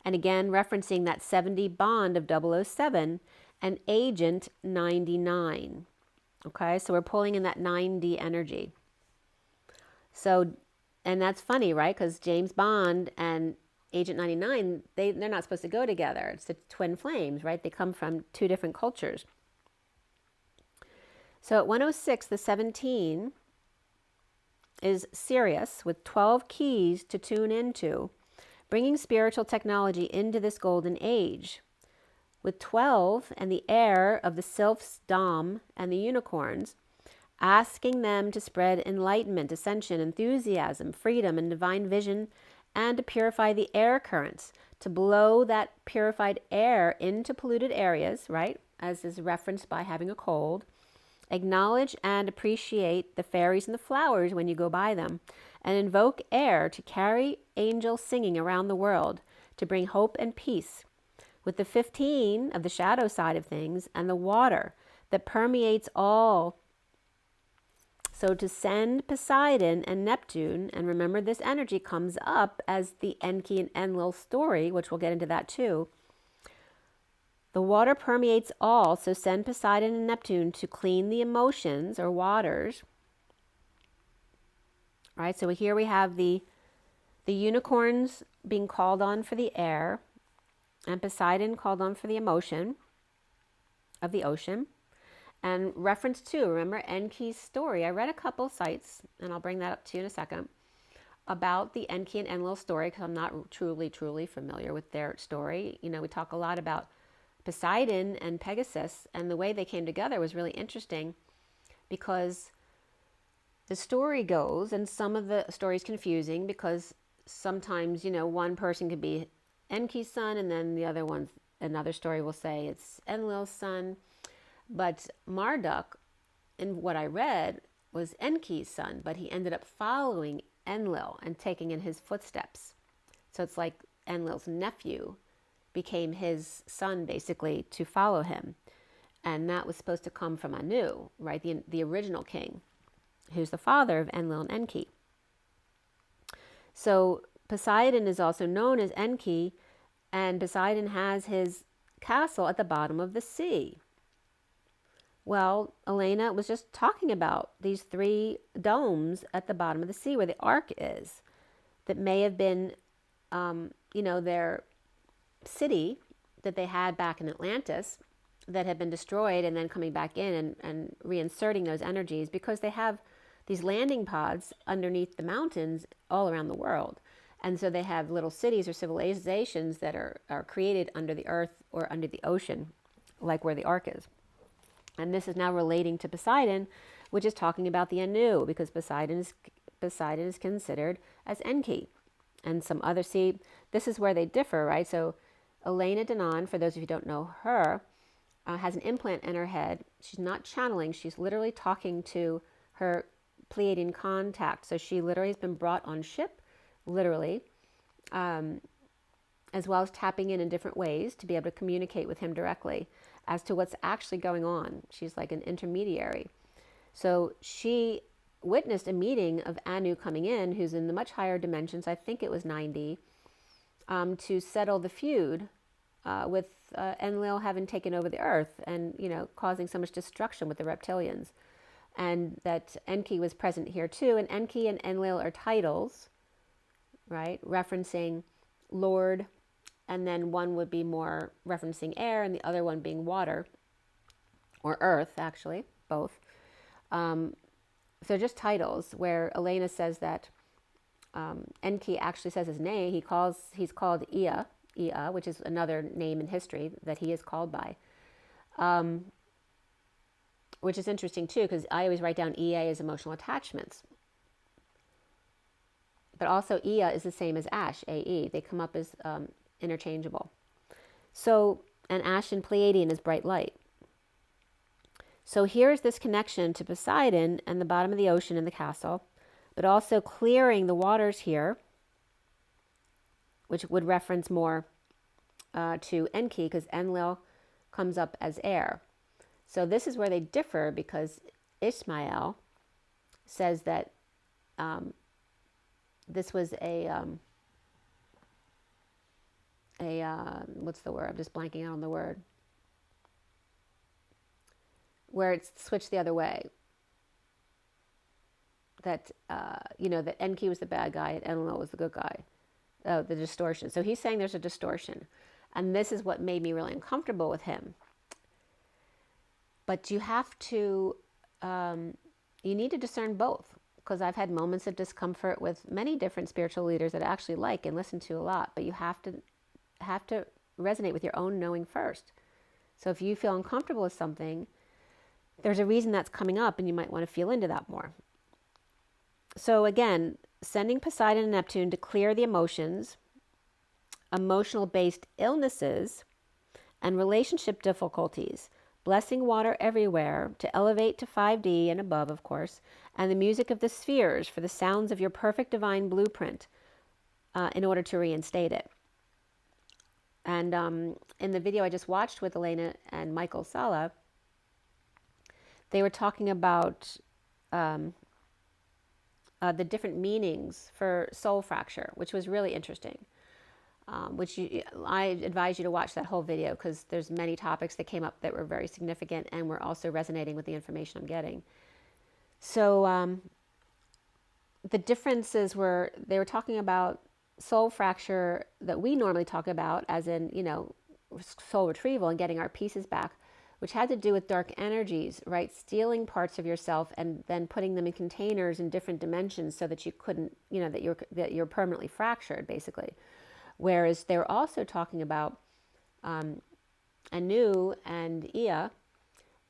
S1: And again, referencing that 70 bond of 007 and Agent 99. Okay, so we're pulling in that 9D energy. So, and that's funny, right? Because James Bond and Agent 99, they're not supposed to go together. It's the twin flames, right? They come from two different cultures. So at 106, the 17 is Sirius with 12 keys to tune into, bringing spiritual technology into this golden age. With 12 and the heir of the sylphs, Dom, and the unicorns, asking them to spread enlightenment, ascension, enthusiasm, freedom, and divine vision, and to purify the air currents, to blow that purified air into polluted areas, right, as is referenced by having a cold. Acknowledge and appreciate the fairies and the flowers when you go by them, and invoke air to carry angel singing around the world, to bring hope and peace. With the 15 of the shadow side of things and the water that permeates all. So to send Poseidon and Neptune, and remember this energy comes up as the Enki and Enlil story, which we'll get into that too. The water permeates all, so send Poseidon and Neptune to clean the emotions or waters. Right, so here we have the unicorns being called on for the air, and Poseidon called on for the emotion of the ocean. And reference to, remember Enki's story. I read a couple sites, and I'll bring that up to you in a second, about the Enki and Enlil story, because I'm not truly familiar with their story. You know, we talk a lot about Poseidon and Pegasus, and the way they came together was really interesting, because the story goes, and some of the story is confusing, because sometimes, you know, one person could be Enki's son, and then the other one, another story will say it's Enlil's son. But Marduk, in what I read, was Enki's son, but he ended up following Enlil and taking in his footsteps. So it's like Enlil's nephew became his son, basically, to follow him. And that was supposed to come from Anu, right? The original king, who's the father of Enlil and Enki. So Poseidon is also known as Enki, and Poseidon has his castle at the bottom of the sea. Well, Elena was just talking about these 3 domes at the bottom of the sea where the ark is, that may have been, you know, their city that they had back in Atlantis that had been destroyed, and then coming back in and reinserting those energies, because they have these landing pods underneath the mountains all around the world. And so they have little cities or civilizations that are created under the earth or under the ocean, like where the ark is. And this is now relating to Poseidon, which is talking about the Anu, because Poseidon is considered as Enki. And some other, see, this is where they differ, right? So Elena Denon, for those of you who don't know her, has an implant in her head. She's not channeling. She's literally talking to her Pleiadian contact. So she literally has been brought on ship, literally, as well as tapping in different ways to be able to communicate with him directly as to what's actually going on. She's like an intermediary. So she witnessed a meeting of Anu coming in, who's in the much higher dimensions, I think it was 90, to settle the feud with Enlil having taken over the earth and, you know, causing so much destruction with the reptilians. And that Enki was present here too. And Enki and Enlil are titles, right, referencing Lord, and then one would be more referencing air, and the other one being water, or earth, actually, both. So just titles, where Elena says that Enki actually says his name. He's called Ea, which is another name in history that he is called by. Which is interesting too, because I always write down EA as emotional attachments. But also Ea is the same as Ash, A-E. They come up as interchangeable. So, and Ash in Pleiadian is bright light. So here's this connection to Poseidon and the bottom of the ocean in the castle, but also clearing the waters here, which would reference more to Enki, because Enlil comes up as air. So this is where they differ, because Ishmael says that this was what's the word? I'm just blanking out on the word. Where it's switched the other way. That, that Enki was the bad guy and Enlil was the good guy. Oh, the distortion. So he's saying there's a distortion. And this is what made me really uncomfortable with him. But you have to, you need to discern both. Because I've had moments of discomfort with many different spiritual leaders that I actually like and listen to a lot. But you have to resonate with your own knowing first. So if you feel uncomfortable with something, there's a reason that's coming up, and you might want to feel into that more. So again, sending Poseidon and Neptune to clear the emotions, emotional-based illnesses, and relationship difficulties, blessing water everywhere to elevate to 5D and above, of course, and the music of the spheres for the sounds of your perfect divine blueprint in order to reinstate it. And in the video I just watched with Elena and Michael Sala, they were talking about the different meanings for soul fracture, which was really interesting. I advise you to watch that whole video, because there's many topics that came up that were very significant and were also resonating with the information I'm getting. So the differences were, they were talking about soul fracture that we normally talk about, as in, soul retrieval and getting our pieces back, which had to do with dark energies, right? Stealing parts of yourself and then putting them in containers in different dimensions so that you couldn't, that you're permanently fractured, basically. Whereas they're also talking about Anu and Ea,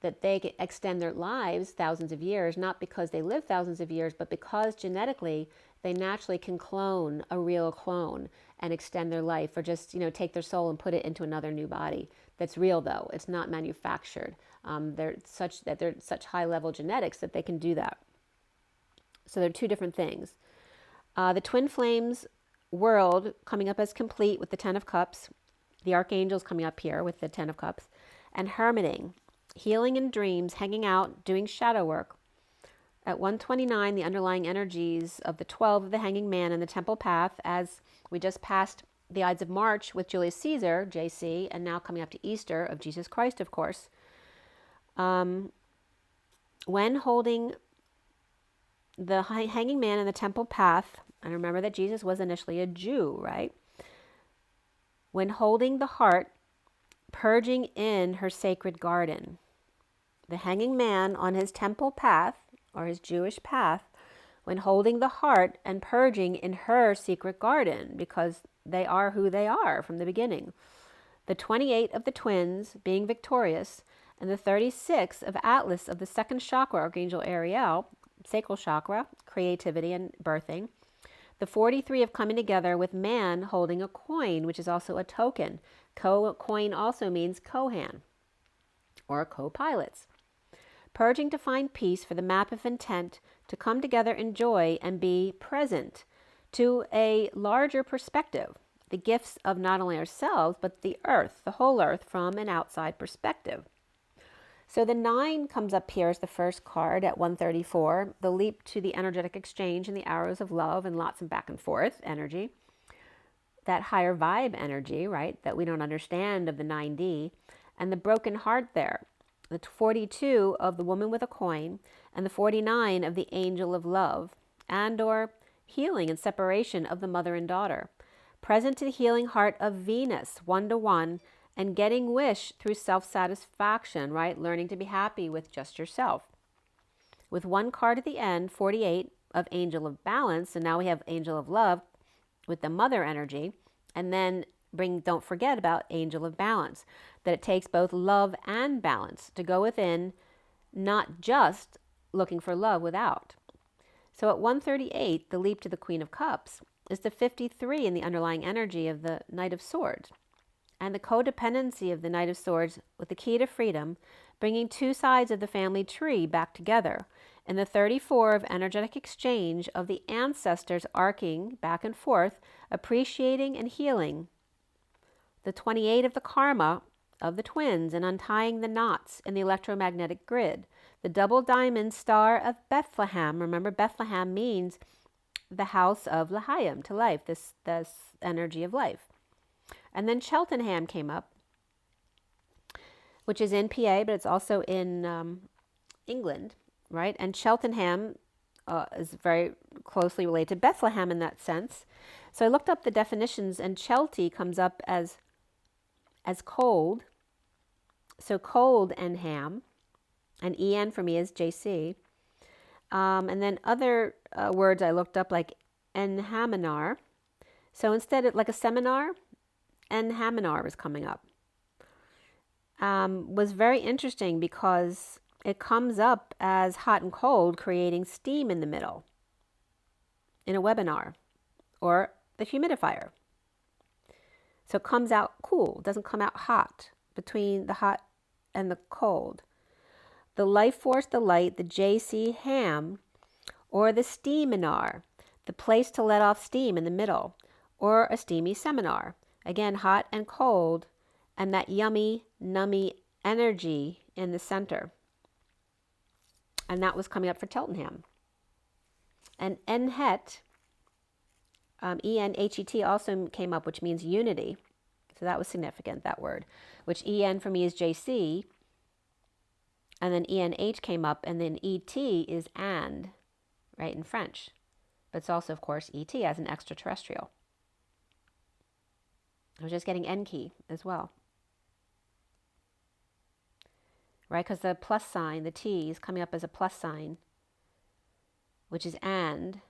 S1: that they extend their lives thousands of years, not because they live thousands of years, but because genetically they naturally can clone a real clone and extend their life, or just, take their soul and put it into another new body. That's real, though. It's not manufactured. They're such high level genetics that they can do that. So they're two different things. The twin flames world coming up as complete with the 10 of Cups, the archangels coming up here with the 10 of Cups, and hermiting, healing in dreams, hanging out, doing shadow work. At 129, the underlying energies of the 12 of the hanging man and the temple path, as we just passed the Ides of March with Julius Caesar, JC, and now coming up to Easter of Jesus Christ, of course. When holding the hanging man in the temple path, and remember that Jesus was initially a Jew, right? When holding the heart, purging in her sacred garden. The hanging man on his temple path, or his Jewish path, when holding the heart and purging in her secret garden, because they are who they are from the beginning. The 28 of the twins being victorious, and the 36 of Atlas of the second chakra, Archangel Ariel, sacral chakra, creativity and birthing. The 43 of coming together with man holding a coin, which is also a token. Coin also means Kohan, or co-pilots. Purging to find peace for the map of intent, to come together in joy and be present to a larger perspective, the gifts of not only ourselves, but the earth, the whole earth, from an outside perspective. So the 9 comes up here as the first card at 134, the leap to the energetic exchange and the arrows of love and lots of back and forth energy. That higher vibe energy, right, that we don't understand of the 9D, and the broken heart there. The 42 of the woman with a coin, and the 49 of the angel of love, and or healing and separation of the mother and daughter. Present to the healing heart of Venus, 1-to-1, and getting wish through self-satisfaction, right? Learning to be happy with just yourself. With one card at the end, 48 of angel of balance, and now we have angel of love with the mother energy, and then don't forget about angel of balance, that it takes both love and balance to go within, not just looking for love without. So at 138, the leap to the Queen of Cups is the 53 in the underlying energy of the Knight of Swords. And the codependency of the Knight of Swords with the key to freedom, bringing two sides of the family tree back together. And the 34 of energetic exchange of the ancestors arcing back and forth, appreciating and healing. The 28 of the karma of the twins and untying the knots in the electromagnetic grid. The double diamond star of Bethlehem. Remember, Bethlehem means the house of L'Chaim, to life, this energy of life. And then Cheltenham came up, which is in PA, but it's also in England, right? And Cheltenham is very closely related to Bethlehem in that sense. So I looked up the definitions, and Chelty comes up as cold. So cold and ham, and En for me is JC. And then other words I looked up, like enhaminar. So instead of like a seminar, enhaminar was coming up. Was very interesting because it comes up as hot and cold, creating steam in the middle in a webinar, or the humidifier. So it comes out cool, doesn't come out hot, between the hot and the cold. The life force, the light, the JC ham, or the steaminar, the place to let off steam in the middle, or a steamy seminar. Again, hot and cold, and that yummy, nummy energy in the center. And that was coming up for Cheltenham. And Enhet, E-N-H-E-T also came up, which means unity. So that was significant, that word. Which E-N for me is JC. And then E-N-H came up, and then E-T is and, right, in French. But it's also, of course, E-T as an extraterrestrial. I was just getting Enki as well. Right, because the plus sign, the T, is coming up as a plus sign, which is and,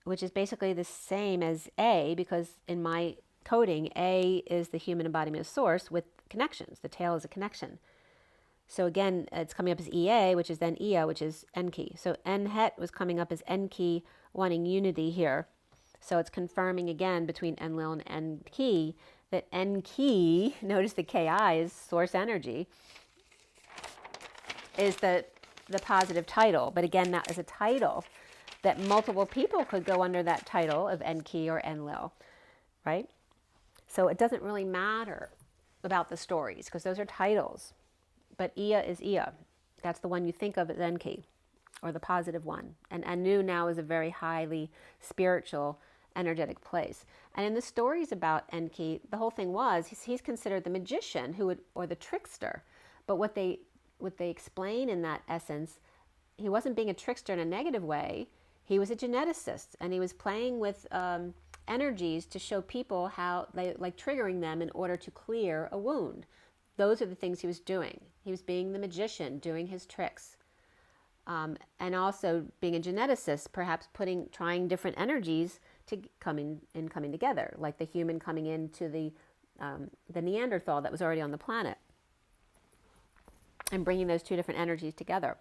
S1: which is basically the same as A, because in my coding, A is the human embodiment of source with connections. The tail is a connection. So again, it's coming up as EA, which is then Ea, which is Enki. So Enhet was coming up as Enki, wanting unity here. So it's confirming again between Enlil and Enki that Enki, notice the Ki is source energy, is the positive title. But again, that is a title that multiple people could go under that title of Enki or Enlil, right? So it doesn't really matter about the stories because those are titles. But Ea is Ea. That's the one you think of as Enki, or the positive one. And Anu now is a very highly spiritual, energetic place. And in the stories about Enki, the whole thing was he's considered the magician or the trickster. But what they explain in that essence, he wasn't being a trickster in a negative way. He was a geneticist, and he was playing with energies to show people how, like triggering them in order to clear a wound. Those are the things he was doing. He was being the magician, doing his tricks. And also being a geneticist, perhaps trying different energies to coming together, like the human coming into the Neanderthal that was already on the planet, and bringing those two different energies together.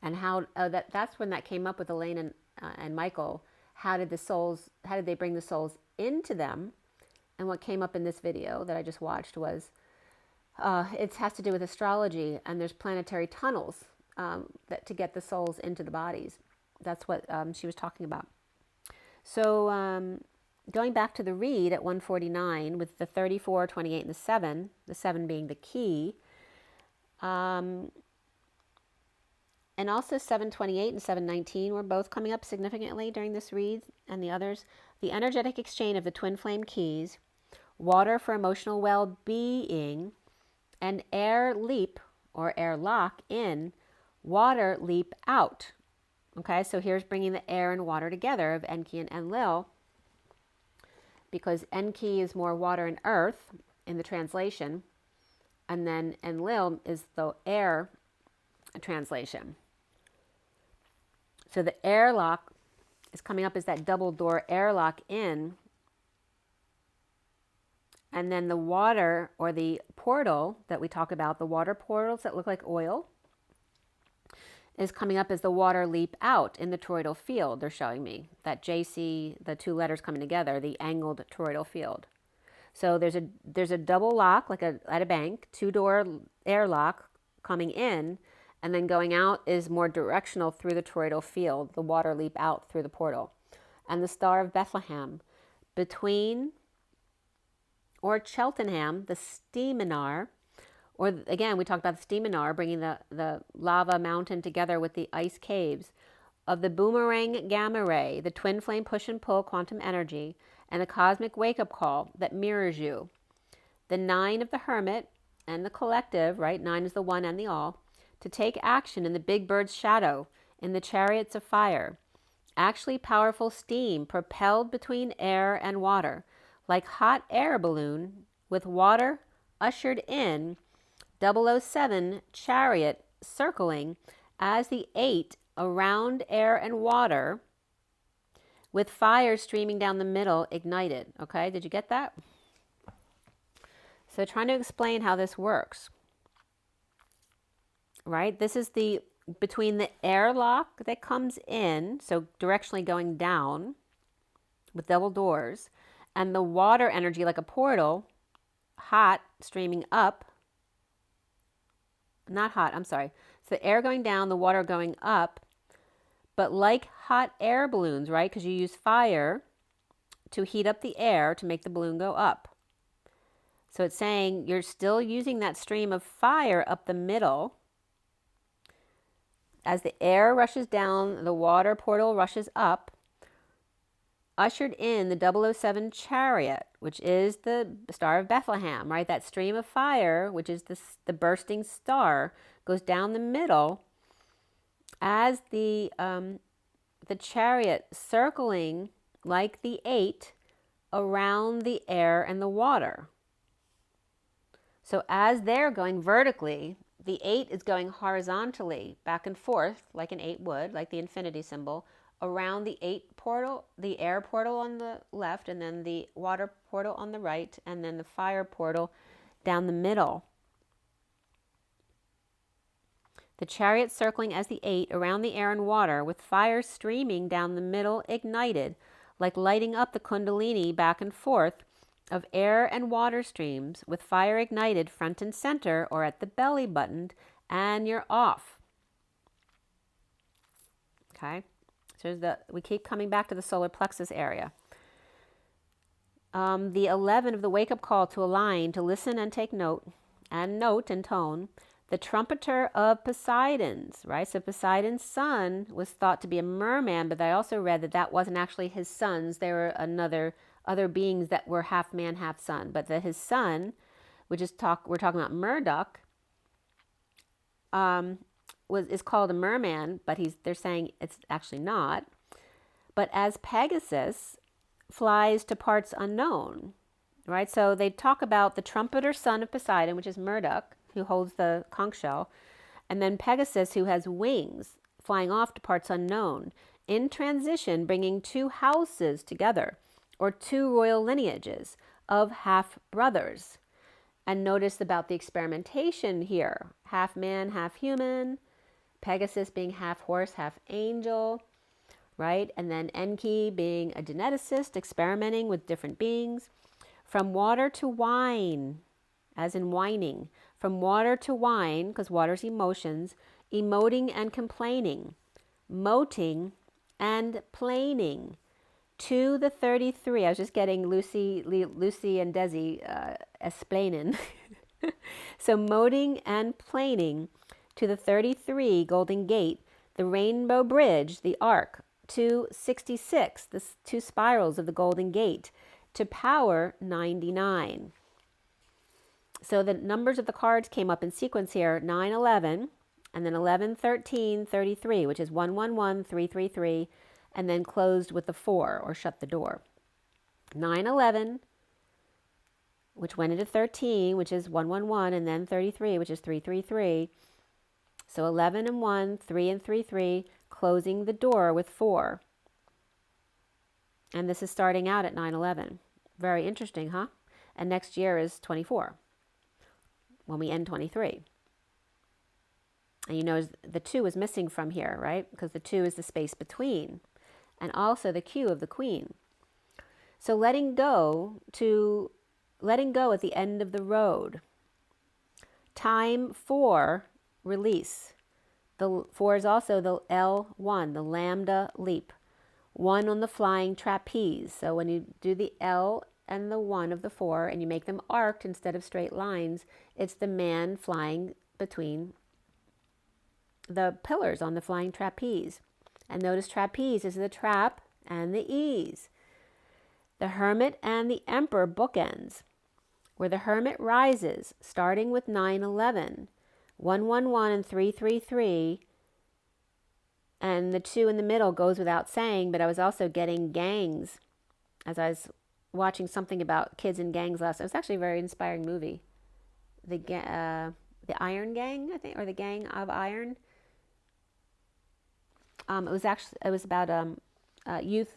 S1: And how that's when that came up with Elaine and Michael. How did they bring the souls into them? And what came up in this video that I just watched was it has to do with astrology, and there's planetary tunnels that to get the souls into the bodies. That's what she was talking about. So going back to the read at 149 with the 34, 28, and the 7 being the key, and also 728 and 719 were both coming up significantly during this read, and the others. The energetic exchange of the twin flame keys, water for emotional well-being, and air leap or air lock in, water leap out. Okay, so here's bringing the air and water together of Enki and Enlil, because Enki is more water and earth in the translation, and then Enlil is the air translation. So the airlock is coming up as that double door airlock in, and then the water or the portal that we talk about, the water portals that look like oil, is coming up as the water leap out in the toroidal field. They're showing me that JC, the two letters coming together, the angled toroidal field. So there's a double lock, like at a bank, 2-door airlock coming in, and then going out is more directional through the toroidal field, the water leap out through the portal. And the Star of Bethlehem, between, or Cheltenham, the Steaminar, or again, we talked about the Steaminar, bringing the lava mountain together with the ice caves, of the boomerang gamma ray, the twin flame push and pull quantum energy, and the cosmic wake-up call that mirrors you. The 9 of the hermit and the collective, right? 9 is the one and the all, to take action in the big bird's shadow, in the chariots of fire. Actually powerful steam propelled between air and water, like hot air balloon with water ushered in, 007 chariot circling as the 8 around air and water, with fire streaming down the middle, ignited. Okay, did you get that? So trying to explain how this works, right? This is the between the airlock that comes in, so directionally going down with double doors, and the water energy like a portal, hot, streaming up. Not hot, I'm sorry. So the air going down, the water going up, but like hot air balloons, right? Because you use fire to heat up the air to make the balloon go up. So it's saying you're still using that stream of fire up the middle. As the air rushes down, the water portal rushes up, ushered in the 007 chariot, which is the Star of Bethlehem, right? That stream of fire, which is the bursting star, goes down the middle as the chariot circling like the 8 around the air and the water. So as they're going vertically, the 8 is going horizontally back and forth like an 8 would, like the infinity symbol, around the 8 portal, the air portal on the left, and then the water portal on the right, and then the fire portal down the middle. The chariot circling as the 8 around the air and water, with fire streaming down the middle, ignited, like lighting up the kundalini back and forth of air and water streams, with fire ignited front and center or at the belly button, and you're off. Okay, so we keep coming back to the solar plexus area. The 11 of the wake-up call to align, to listen and take note, and tone. The trumpeter of Poseidon's, right? So Poseidon's son was thought to be a merman, but I also read that that wasn't actually his sons. They were other beings that were half man, half son. But his son, we're talking about Murdoch, is called a merman, but they're saying it's actually not. But as Pegasus flies to parts unknown, right? So they talk about the trumpeter son of Poseidon, which is Murdoch, who holds the conch shell, and then Pegasus, who has wings, flying off to parts unknown, in transition, bringing 2 houses together, or 2 royal lineages of half-brothers. And notice about the experimentation here, half man, half human, Pegasus being half horse, half angel, right? And then Enki being a geneticist, experimenting with different beings. From water to wine, as in whining, from water to wine, because water's emotions, emoting and complaining, moting and planing, to the 33. I was just getting Lucy and Desi explaining. So moting and planing to the 33 Golden Gate, the Rainbow Bridge, the Arc, to 66, the 2 spirals of the Golden Gate, to power 99. So the numbers of the cards came up in sequence here, 9, 11, and then 11, 13, 33, which is 1, 1, 1, 3, 3, 3, and then closed with the 4, or shut the door. 9, 11, which went into 13, which is 1, 1, 1, and then 33, which is 3, 3, 3. So 11 and 1, 3 and 3, 3, closing the door with 4. And this is starting out at 9, 11. Very interesting, huh? And next year is 24. When we end 23. And you know the 2 is missing from here, right? Because the 2 is the space between. And also the Q of the Queen. So letting go at the end of the road. Time for release. The 4 is also the L1, the lambda leap. 1 on the flying trapeze. So when you do the L and the 1 of the 4 and you make them arced instead of straight lines, it's the man flying between the pillars on the flying trapeze. And notice trapeze is the trap and the ease. The hermit and the emperor bookends, where the hermit rises, starting with 911, 111 and 333, and the 2 in the middle goes without saying, but I was also getting gangs as I was watching something about kids in gangs last. It was actually a very inspiring movie. The Iron Gang, I think, or the Gang of Iron. It was about youth,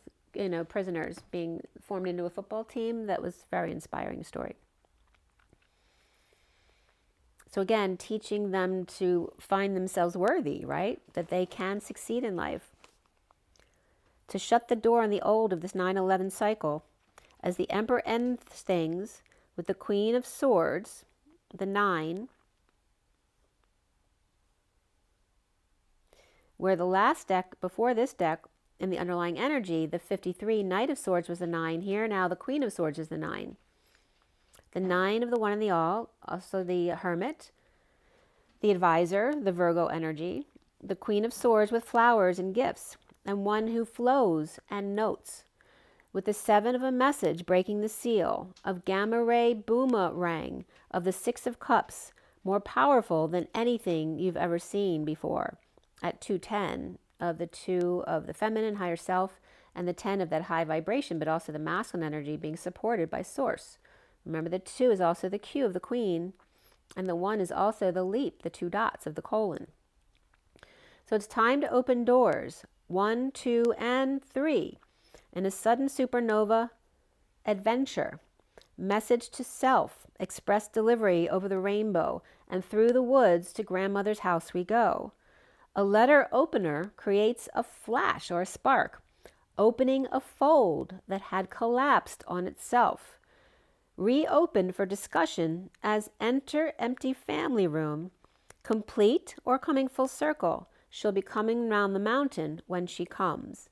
S1: prisoners being formed into a football team. That was a very inspiring story. So again, teaching them to find themselves worthy, right? That they can succeed in life. To shut the door on the old of this 9/11 cycle, as the Emperor ends things with the Queen of Swords, the 9, where the last deck before this deck in the underlying energy, the 53 Knight of Swords was the 9. Here now the Queen of Swords is the 9. The 9 of the 1 and the all, also the Hermit, the Advisor, the Virgo energy, the Queen of Swords with flowers and gifts, and one who flows and notes, with the 7 of a message breaking the seal, of gamma ray boomerang, of the 6 of cups, more powerful than anything you've ever seen before, at 210, of the 2 of the feminine higher self, and the 10 of that high vibration, but also the masculine energy being supported by source. Remember, the 2 is also the Q of the Queen, and the 1 is also the leap, the 2 dots of the colon. So it's time to open doors, 1, 2, and 3, in a sudden supernova adventure. Message to self, express delivery over the rainbow, and through the woods to grandmother's house we go. A letter opener creates a flash or a spark, opening a fold that had collapsed on itself. Reopened for discussion as enter empty family room, complete or coming full circle. She'll be coming round the mountain when she comes.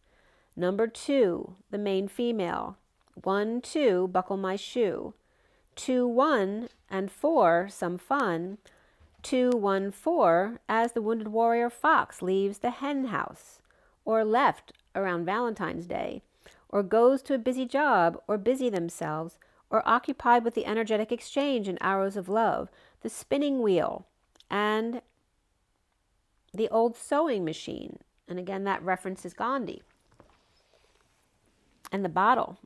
S1: Number 2, the main female. 1, 2, buckle my shoe. 2, 1, and 4, some fun. 2, 1, 4, as the wounded warrior fox leaves the hen house, or left around Valentine's Day, or goes to a busy job, or busy themselves, or occupied with the energetic exchange and arrows of love, the spinning wheel, and the old sewing machine. And again, that references Gandhi. And the bottle.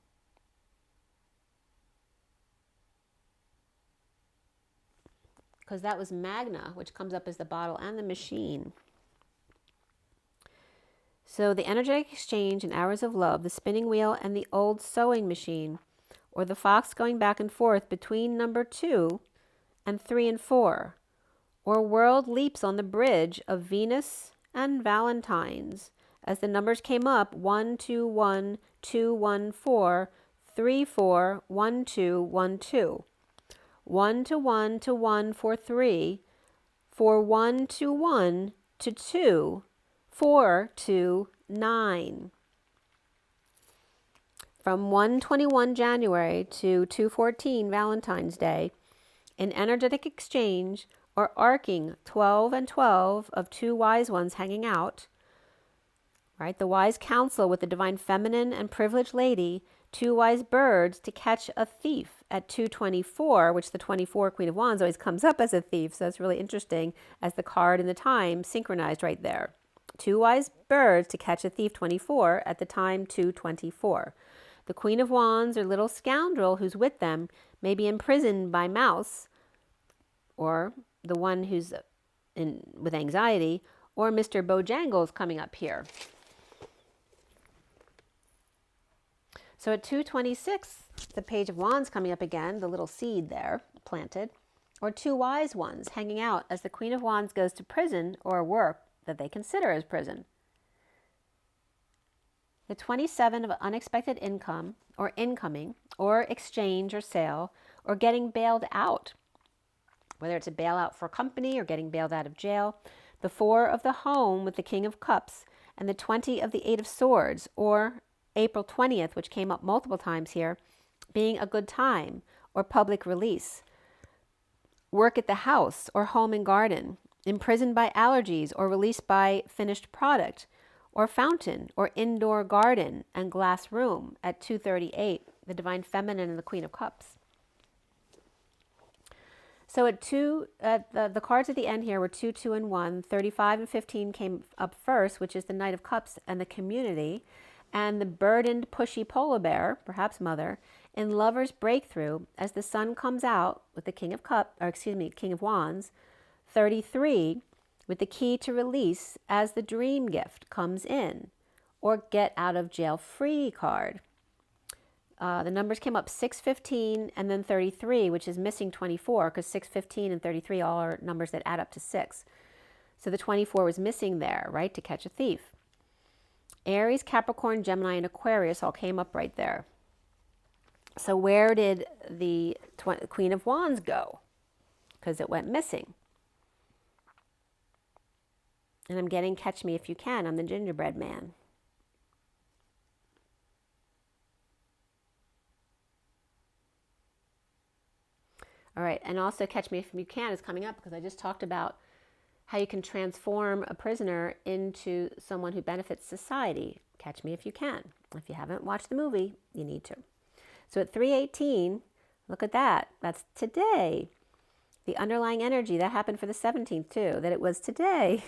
S1: Because that was Magna, which comes up as the bottle and the machine. So the energetic exchange and arrows of love, the spinning wheel, and the old sewing machine, or the fox going back and forth between number 2 and 3 and 4, or world leaps on the bridge of Venus and Valentine's, as the numbers came up, 1, 2, 1, 2, 1, 4, 3, 4, 1, 2, 1, 2. 1 to 1 to 1 for 3, for 1 to 1 to 2, 4 to 9. From 1/21 January to 2/14 Valentine's Day, in energetic exchange or arcing 12 and 12 of 2 wise ones hanging out, right? The wise counsel with the divine feminine and privileged lady, 2 wise birds to catch a thief at 2/24, which the 24 Queen of Wands always comes up as a thief. So it's really interesting as the card and the time synchronized right there. 2 wise birds to catch a thief 24 at the time 2/24. The Queen of Wands or little scoundrel who's with them may be imprisoned by mouse, or the one who's with anxiety, or Mr. Bojangles coming up here. So at 2/26, the Page of Wands coming up again, the little seed there planted, or two wise ones hanging out as the Queen of Wands goes to prison or work that they consider as prison. The 27 of unexpected income or incoming or exchange or sale or getting bailed out, whether it's a bailout for a company or getting bailed out of jail. The 4 of the home with the King of Cups and the 20 of the 8 of Swords, or April 20th, which came up multiple times here, being a good time or public release. Work at the house or home and garden, imprisoned by allergies or released by finished product, or fountain or indoor garden and glass room at 238, the Divine Feminine and the Queen of Cups. So at the cards at the end here were 2, 2, and 1. 35 and 15 came up first, which is the Knight of Cups and the community, and the burdened, pushy polar bear, perhaps mother, in Lover's Breakthrough as the sun comes out with the King of Wands. 33 with the key to release as the dream gift comes in, or get out of jail free card. The numbers came up 6, 15, and then 33, which is missing 24 because 6, 15, and 33 all are numbers that add up to 6. So the 24 was missing there, right, to catch a thief. Aries, Capricorn, Gemini, and Aquarius all came up right there. So where did the Queen of Wands go? Because it went missing. And I'm getting Catch Me If You Can. I'm the gingerbread man. All right, and also Catch Me If You Can is coming up because I just talked about how you can transform a prisoner into someone who benefits society. Catch Me If You Can. If you haven't watched the movie, you need to. So at 3:18, look at that. That's today. The underlying energy, that happened for the 17th too, that it was today.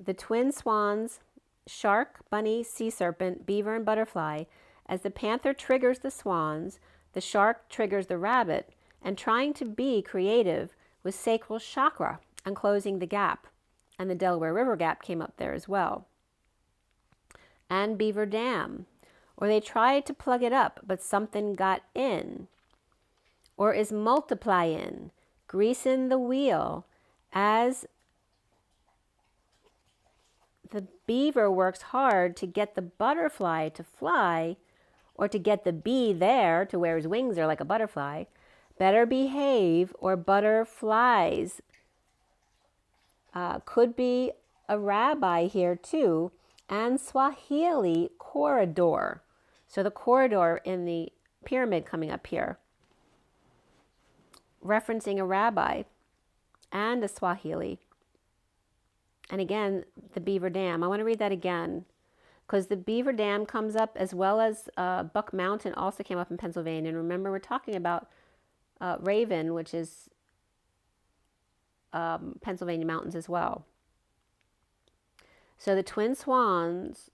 S1: The twin swans, shark, bunny, sea serpent, beaver, and butterfly. As the panther triggers the swans, the shark triggers the rabbit, and trying to be creative with sacral chakra and closing the gap. And the Delaware River gap came up there as well. And Beaver Dam, or they tried to plug it up, but something got in. Or is multiplying, greasing the wheel as the beaver works hard to get the butterfly to fly, or to get the bee there to where his wings are like a butterfly. Better behave, or butterflies. Could be a rabbi here too, and Swahili corridor. So the corridor in the pyramid coming up here, referencing a rabbi and a Swahili. And again, the Beaver Dam. I want to read that again because the Beaver Dam comes up, as well as Buck Mountain also came up in Pennsylvania. And remember, we're talking about Raven, which is Pennsylvania mountains as well. So the twin swans,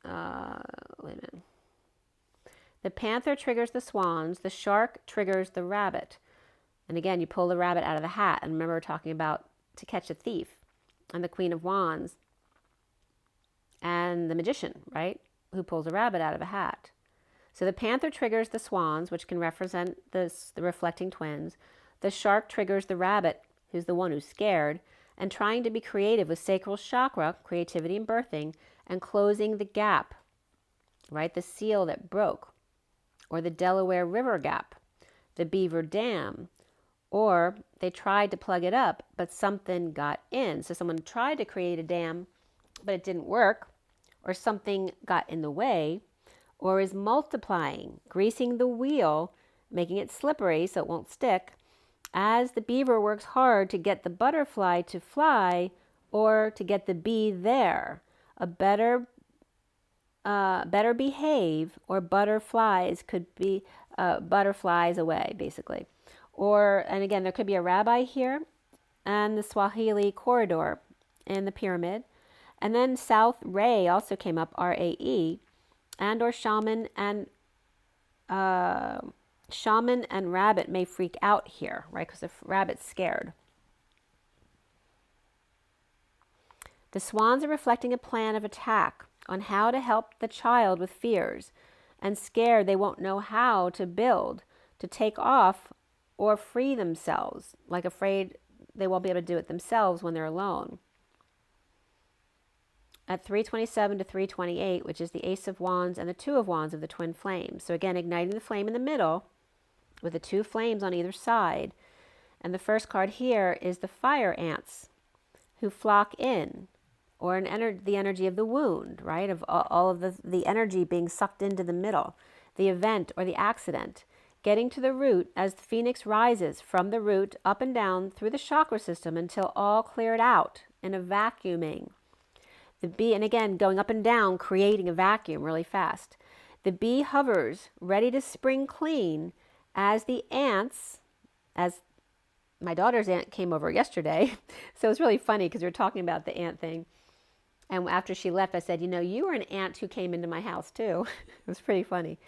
S1: wait a minute. The panther triggers the swans, the shark triggers the rabbit. And again, you pull the rabbit out of the hat. And remember, we're talking about to catch a thief, and the Queen of Wands, and the magician, right, who pulls a rabbit out of a hat. So the panther triggers the swans, which can represent the reflecting twins. The shark triggers the rabbit, who's the one who's scared, and trying to be creative with sacral chakra, creativity and birthing, and closing the gap, right, the seal that broke, or the Delaware River gap, the Beaver Dam, or they tried to plug it up, but something got in. So someone tried to create a dam, but it didn't work, or something got in the way, or is multiplying, greasing the wheel, making it slippery so it won't stick, as the beaver works hard to get the butterfly to fly, or to get the bee there. A better behave, or butterflies could be butterflies away, basically. Or, and again, there could be a rabbi here, and the Swahili corridor in the pyramid. And then South Ray also came up, R-A-E, and or shaman and rabbit may freak out here, right? Because the rabbit's scared. The swans are reflecting a plan of attack on how to help the child with fears, and scared they won't know how to build, to take off or free themselves, like afraid they won't be able to do it themselves when they're alone. At 327 to 328, which is the Ace of Wands and the Two of Wands of the twin flames. So again, igniting the flame in the middle with the two flames on either side. And the first card here is the fire ants who flock in, or the energy of the wound, right? Of all of the energy being sucked into the middle, the event or the accident. Getting to the root as the phoenix rises from the root up and down through the chakra system until all cleared out in a vacuuming. The bee, and again, going up and down, creating a vacuum really fast. The bee hovers, ready to spring clean as the ants, as my daughter's aunt came over yesterday. So it's really funny because we were talking about the ant thing. And after she left, I said, you know, you were an ant who came into my house too. It was pretty funny.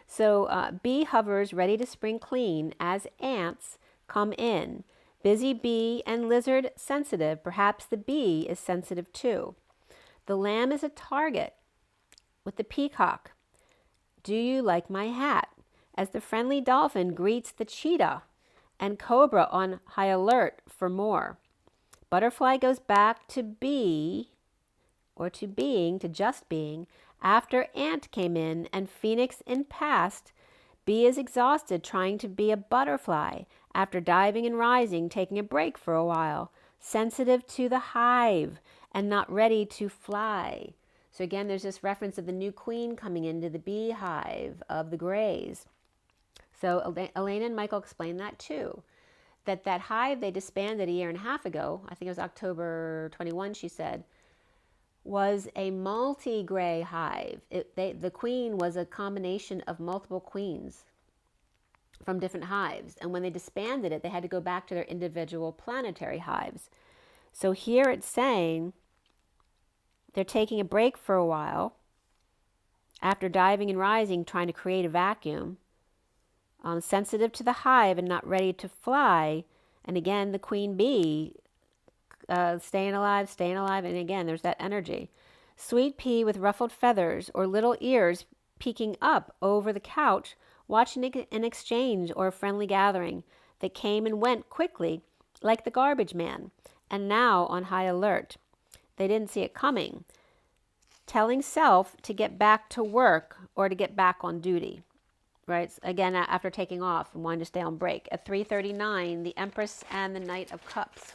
S1: So bee hovers, ready to spring clean as ants come in. Busy bee and lizard sensitive. Perhaps the bee is sensitive too. The lamb is a target with the peacock. Do you like my hat? As the friendly dolphin greets the cheetah and cobra on high alert for more. Butterfly goes back to be, or to being, to just being, after ant came in and phoenix in past. Bee is exhausted trying to be a butterfly after diving and rising, taking a break for a while. Sensitive to the hive and not ready to fly. So again, there's this reference of the new queen coming into the beehive of the Greys. So Elena and Michael explained that too. That hive they disbanded a year and a half ago, I think it was October 21, she said, was a multi-gray hive. The queen was a combination of multiple queens from different hives. And when they disbanded it, they had to go back to their individual planetary hives. So here it's saying they're taking a break for a while after diving and rising, trying to create a vacuum. Sensitive to the hive and not ready to fly. And again, the queen bee, staying alive. And again, there's that energy. Sweet pea with ruffled feathers or little ears peeking up over the couch, watching an exchange or a friendly gathering that came and went quickly like the garbage man, and now on high alert. They didn't see it coming. Telling self to get back to work or to get back on duty. Right? Again, after taking off and wanting to stay on break. At 3:39, the Empress and the Knight of Cups.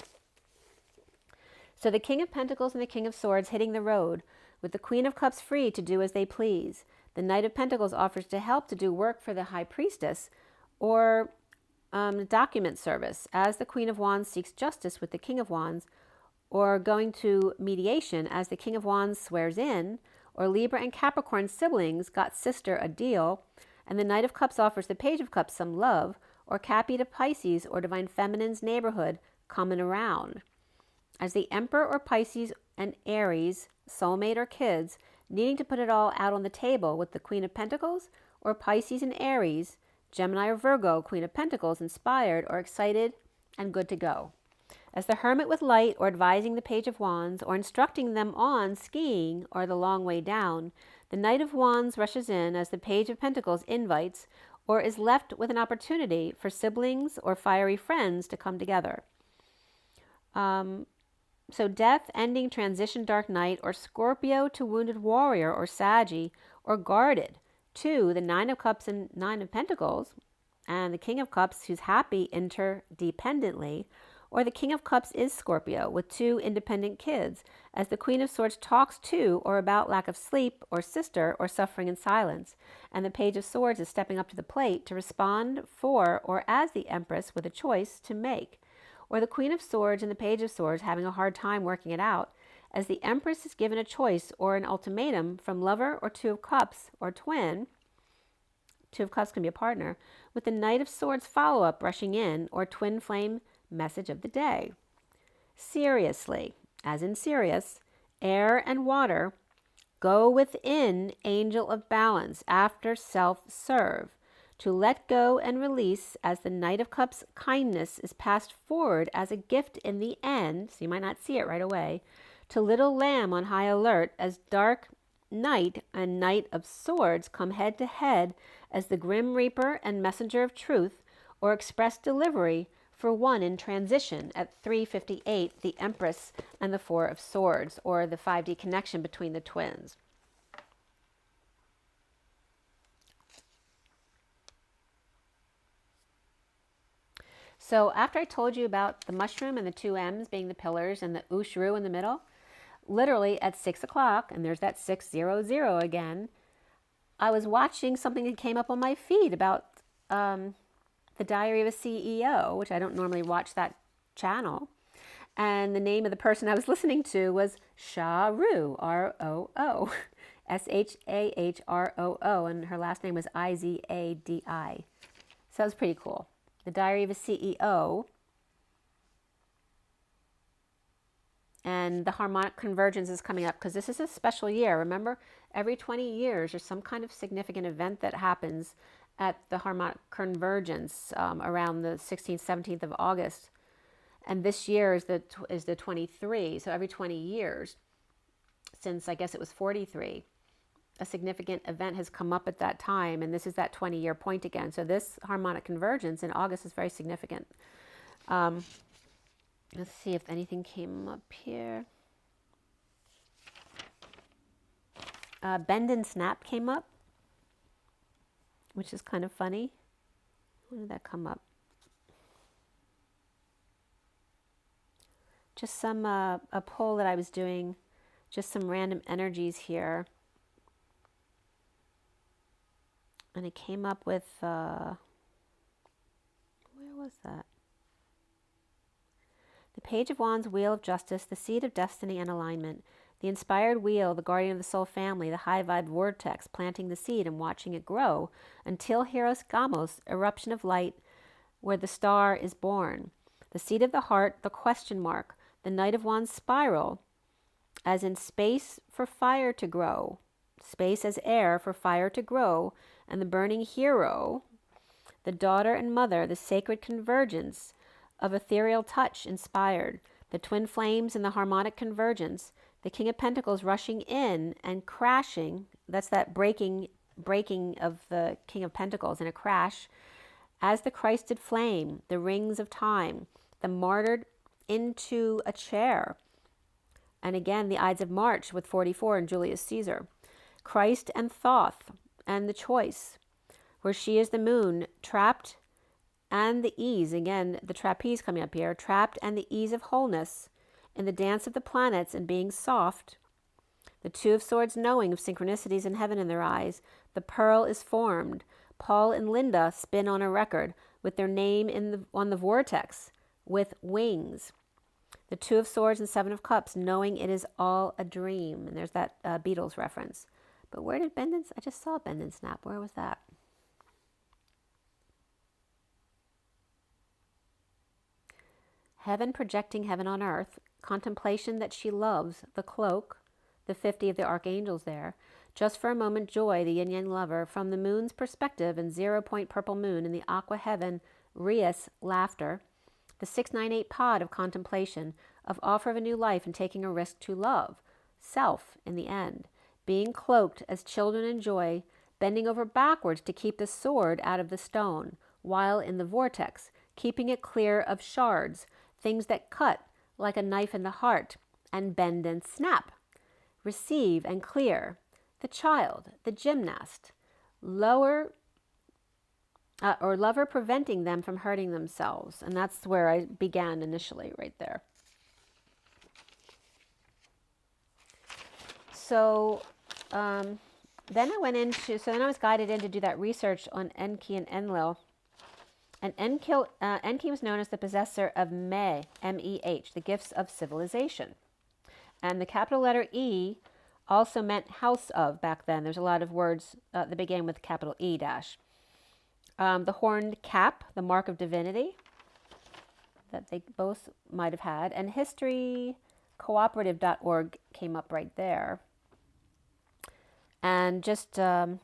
S1: So the King of Pentacles and the King of Swords hitting the road, with the Queen of Cups free to do as they please. The Knight of Pentacles offers to help to do work for the High Priestess or document service, as the Queen of Wands seeks justice with the King of Wands, or going to mediation as the King of Wands swears in, or Libra and Capricorn siblings got sister a deal, and the Knight of Cups offers the Page of Cups some love, or Cappy to Pisces or Divine Feminine's neighborhood coming around. As the Emperor or Pisces and Aries, soulmate or kids, needing to put it all out on the table with the Queen of Pentacles, or Pisces and Aries, Gemini or Virgo, Queen of Pentacles, inspired or excited and good to go. As the Hermit with light, or advising the Page of Wands, or instructing them on skiing or the long way down, the Knight of Wands rushes in as the Page of Pentacles invites, or is left with an opportunity for siblings or fiery friends to come together. So death, ending, transition, dark night, or Scorpio to wounded warrior, or Saggy, or guarded to the Nine of Cups and Nine of Pentacles, and the King of Cups who's happy interdependently, or the King of Cups is Scorpio with two independent kids, as the Queen of Swords talks to or about lack of sleep, or sister, or suffering in silence, and the Page of Swords is stepping up to the plate to respond for or as the Empress with a choice to make, or the Queen of Swords and the Page of Swords having a hard time working it out, as the Empress is given a choice or an ultimatum from lover or Two of Cups or twin. Two of Cups can be a partner, with the Knight of Swords follow-up rushing in, or twin flame message of the day. Seriously, as in serious, air and water, go within, angel of balance, after self-serve, to let go and release as the Knight of Cups kindness is passed forward as a gift in the end, so you might not see it right away, to little lamb on high alert as dark night and Knight of Swords come head to head as the Grim Reaper and Messenger of Truth, or express delivery for one in transition at 358, the Empress and the Four of Swords, or the 5D connection between the twins. So after I told you about the mushroom and the two M's being the pillars and the Ushru in the middle, literally at 6 o'clock, and there's that 600 again, I was watching something that came up on my feed about the Diary of a CEO, which I don't normally watch that channel. And the name of the person I was listening to was Shahro, R-O-O, Shahro, and her last name was I-Z-A-D-I. So that was pretty cool. The Diary of a CEO. And the harmonic convergence is coming up because this is a special year. Remember, every 20 years there's some kind of significant event that happens at the harmonic convergence around the 16th, 17th of August. And this year is the 23. So every 20 years, since I guess it was 43, a significant event has come up at that time, and this is that 20-year point again. So this harmonic convergence in August is very significant. Let's see if anything came up here. Bend and snap came up, which is kind of funny. When did that come up? Just some, a poll that I was doing, just some random energies here. And it came up with, where was that? The Page of Wands, Wheel of Justice, the Seed of Destiny and Alignment. The inspired wheel, the guardian of the soul family, the high vibe vortex, planting the seed and watching it grow until Hieros Gamos, eruption of light, where the star is born. The seed of the heart, the question mark, the Knight of Wands spiral, as in space for fire to grow, space as air for fire to grow, and the burning hero, the daughter and mother, the sacred convergence of ethereal touch inspired, the twin flames in the harmonic convergence, the King of Pentacles rushing in and crashing, that's that breaking of the King of Pentacles in a crash, as the Christed flame, the rings of time, the martyred into a chair, and again the Ides of March with 44 and Julius Caesar, Christ and Thoth, and the choice, where she is the moon, trapped, and the ease, again, the trapeze coming up here, trapped and the ease of wholeness in the dance of the planets and being soft, the Two of Swords knowing of synchronicities in heaven in their eyes, the pearl is formed, Paul and Linda spin on a record with their name on the vortex with wings, the Two of Swords and Seven of Cups knowing it is all a dream, and there's that Beatles reference. But where did Bend and, I just saw Bend and Snap. Where was that? Heaven projecting heaven on earth. Contemplation that she loves. The cloak. The 50 of the archangels there. Just for a moment joy, the yin-yang lover. From the moon's perspective and 0-point purple moon in the aqua heaven. Rias laughter. The 698 pod of contemplation. Of offer of a new life and taking a risk to love. Self in the end. Being cloaked as children enjoy, bending over backwards to keep the sword out of the stone, while in the vortex, keeping it clear of shards, things that cut like a knife in the heart, and bend and snap. Receive and clear. The child, the gymnast, lower or lover preventing them from hurting themselves. And that's where I began initially, right there. So then I went into, so then I was guided in to do that research on Enki and Enlil. And Enki was known as the possessor of Meh, M-E-H, the gifts of civilization. And the capital letter E also meant house of back then. There's a lot of words that began with capital E dash. The horned cap, the mark of divinity, that they both might have had. And historycooperative.org came up right there. And just, and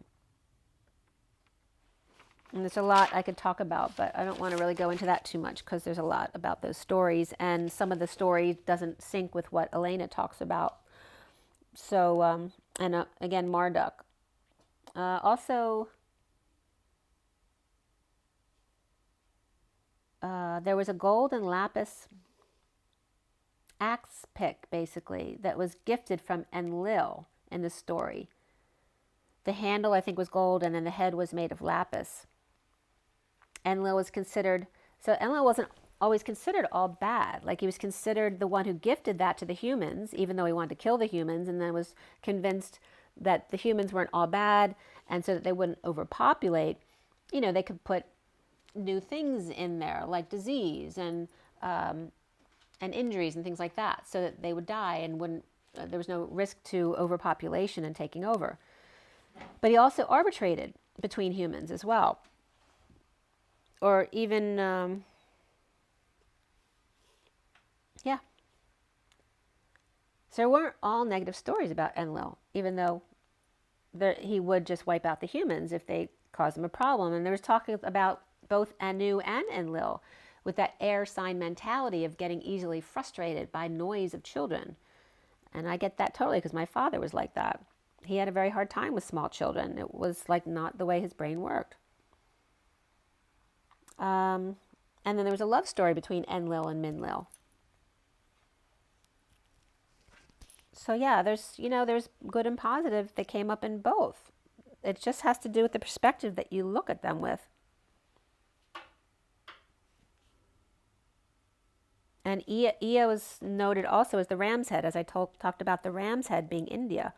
S1: there's a lot I could talk about, but I don't want to really go into that too much because there's a lot about those stories, and some of the story doesn't sync with what Elena talks about. So, and again, Marduk. Also, there was a gold and lapis axe pick, basically, that was gifted from Enlil in the story. The handle, I think, was gold, and then the head was made of lapis. Enlil was considered, so Enlil wasn't always considered all bad. Like, he was considered the one who gifted that to the humans, even though he wanted to kill the humans, and then was convinced that the humans weren't all bad, and so that they wouldn't overpopulate, you know, they could put new things in there, like disease and injuries and things like that, so that they would die and wouldn't, there was no risk to overpopulation and taking over. But he also arbitrated between humans as well. Or even, yeah. So there weren't all negative stories about Enlil, even though he would just wipe out the humans if they caused them a problem. And there was talking about both Anu and Enlil with that air sign mentality of getting easily frustrated by noise of children. And I get that totally, because my father was like that. He had a very hard time with small children. It was like not the way his brain worked. And then there was a love story between Enlil and Minlil. So yeah, there's good and positive that came up in both. It just has to do with the perspective that you look at them with. And Ea was noted also as the ram's head, as I talked about the ram's head being India.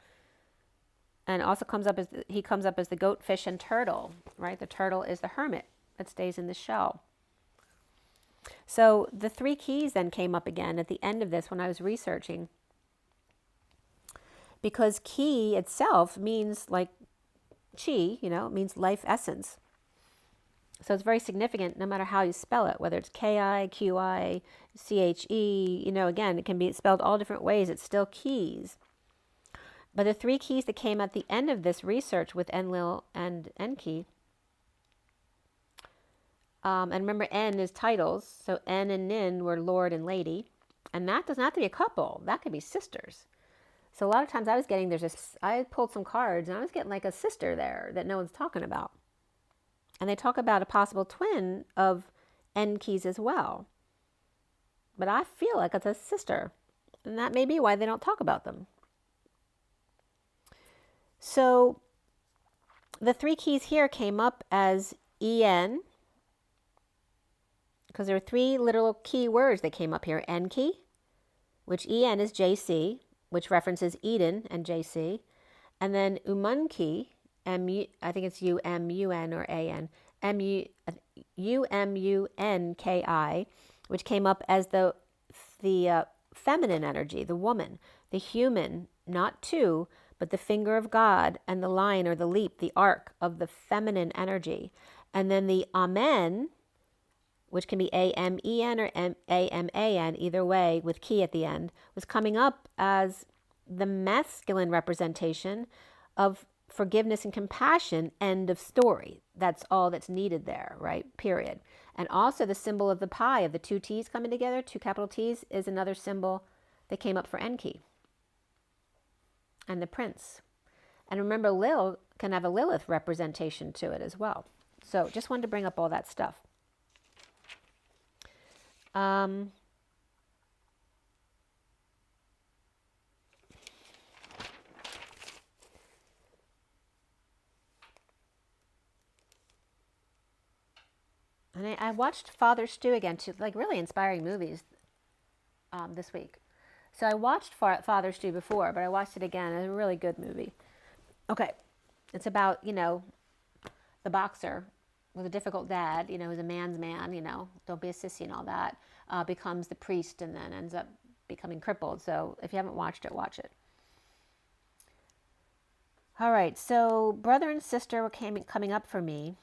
S1: And also comes up as the goat, fish, and turtle, right? The turtle is the hermit that stays in the shell. So the 3 keys then came up again at the end of this when I was researching. Because ki itself means like chi, it means life essence. So it's very significant no matter how you spell it, whether it's Ki, Qi, Che, again, it can be spelled all different ways. It's still keys. But the 3 keys that came at the end of this research with Enlil and Enki, and remember En is titles, so En and Nin were Lord and Lady, and that doesn't have to be a couple, that could be sisters. So a lot of times I was getting, I pulled some cards and I was getting like a sister there that no one's talking about. And they talk about a possible twin of Enki's as well. But I feel like it's a sister, and that may be why they don't talk about them. So the 3 keys here came up as En, because there were 3 literal key words that came up here. Enki, which En is JC, which references Eden and JC. And then Umunki, I think it's U-M-U-N or A-N, U-M-U-N-K-I, which came up as the feminine energy, the woman, the human, not 2, but the finger of God, and the line or the leap, the arc of the feminine energy. And then the Amen, which can be A-M-E-N or A-M-A-N, either way, with ki at the end, was coming up as the masculine representation of forgiveness and compassion, end of story. That's all that's needed there, right? Period. And also the symbol of the pi, of the 2 T's coming together, 2 capital T's, is another symbol that came up for Enki. And the prince. And remember, Lil can have a Lilith representation to it as well. So just wanted to bring up all that stuff. And I watched Father Stu again, too, like really inspiring movies this week. So I watched Father Stu before, but I watched it again. It's a really good movie. Okay, it's about, the boxer with a difficult dad, who's a man's man, don't be a sissy and all that, becomes the priest and then ends up becoming crippled. So if you haven't watched it, watch it. All right, so brother and sister were coming up for me.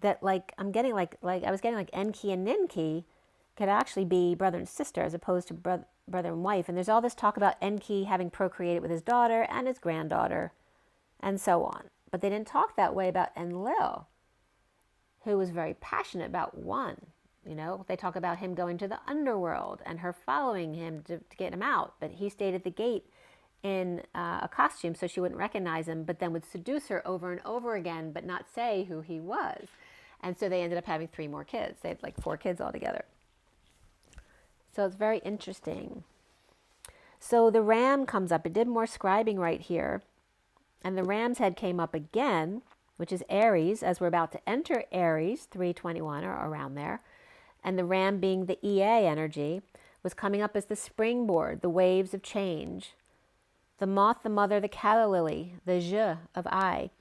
S1: That I'm getting I was getting like Enki and Ninki could actually be brother and sister as opposed to brother and wife. And there's all this talk about Enki having procreated with his daughter and his granddaughter and so on. But they didn't talk that way about Enlil, who was very passionate about one. They talk about him going to the underworld and her following him to get him out. But he stayed at the gate in a costume so she wouldn't recognize him, but then would seduce her over and over again, but not say who he was. And so they ended up having 3 more kids. They had like 4 kids altogether. So it's very interesting. So the ram comes up. It did more scribing right here. And the ram's head came up again, which is Aries, as we're about to enter Aries, 321 or around there. And the ram, being the EA energy, was coming up as the springboard, the waves of change. The moth, the mother, the calla lily, the je of I,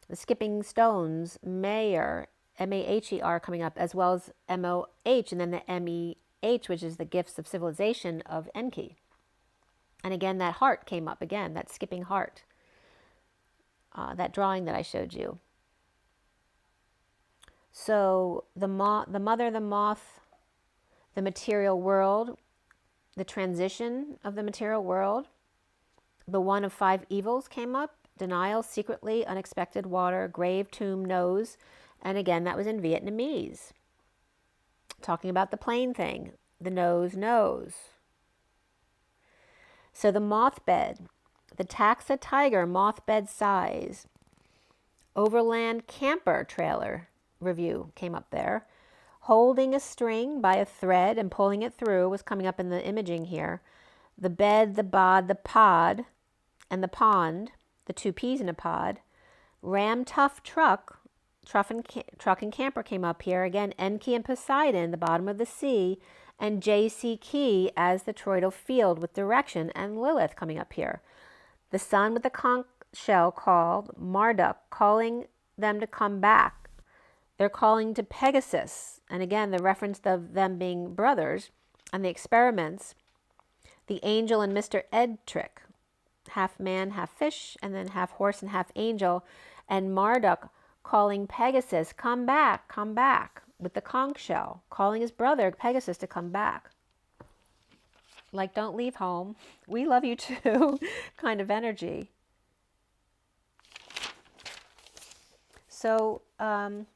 S1: the skipping stones, Maher, M-A-H-E-R coming up, as well as M-O-H, and then the M-E-H, which is the gifts of civilization of Enki. And again, that heart came up again, that skipping heart, that drawing that I showed you. So the mother, the moth, the material world, the transition of the material world, the one of 5 evils came up, denial, secretly, unexpected, water, grave, tomb, nose, and again, that was in Vietnamese. Talking about the plain thing, the nose. So the moth bed, the taxa tiger, moth bed size, overland camper trailer review came up there. Holding a string by a thread and pulling it through was coming up in the imaging here. The bed, the bod, the pod, and the pond, the 2 peas in a pod. Ram tough truck and camper came up here. Again, Enki and Poseidon, the bottom of the sea, and JC key as the toroidal field with direction, and Lilith coming up here. The sun with the conch shell called Marduk, calling them to come back. They're calling to Pegasus, and again, the reference of them being brothers, and the experiments, the angel and Mr. Ed trick, half man, half fish, and then half horse and half angel, and Marduk calling Pegasus, come back, with the conch shell, calling his brother Pegasus to come back. Like, don't leave home. We love you too, kind of energy. So, MEH,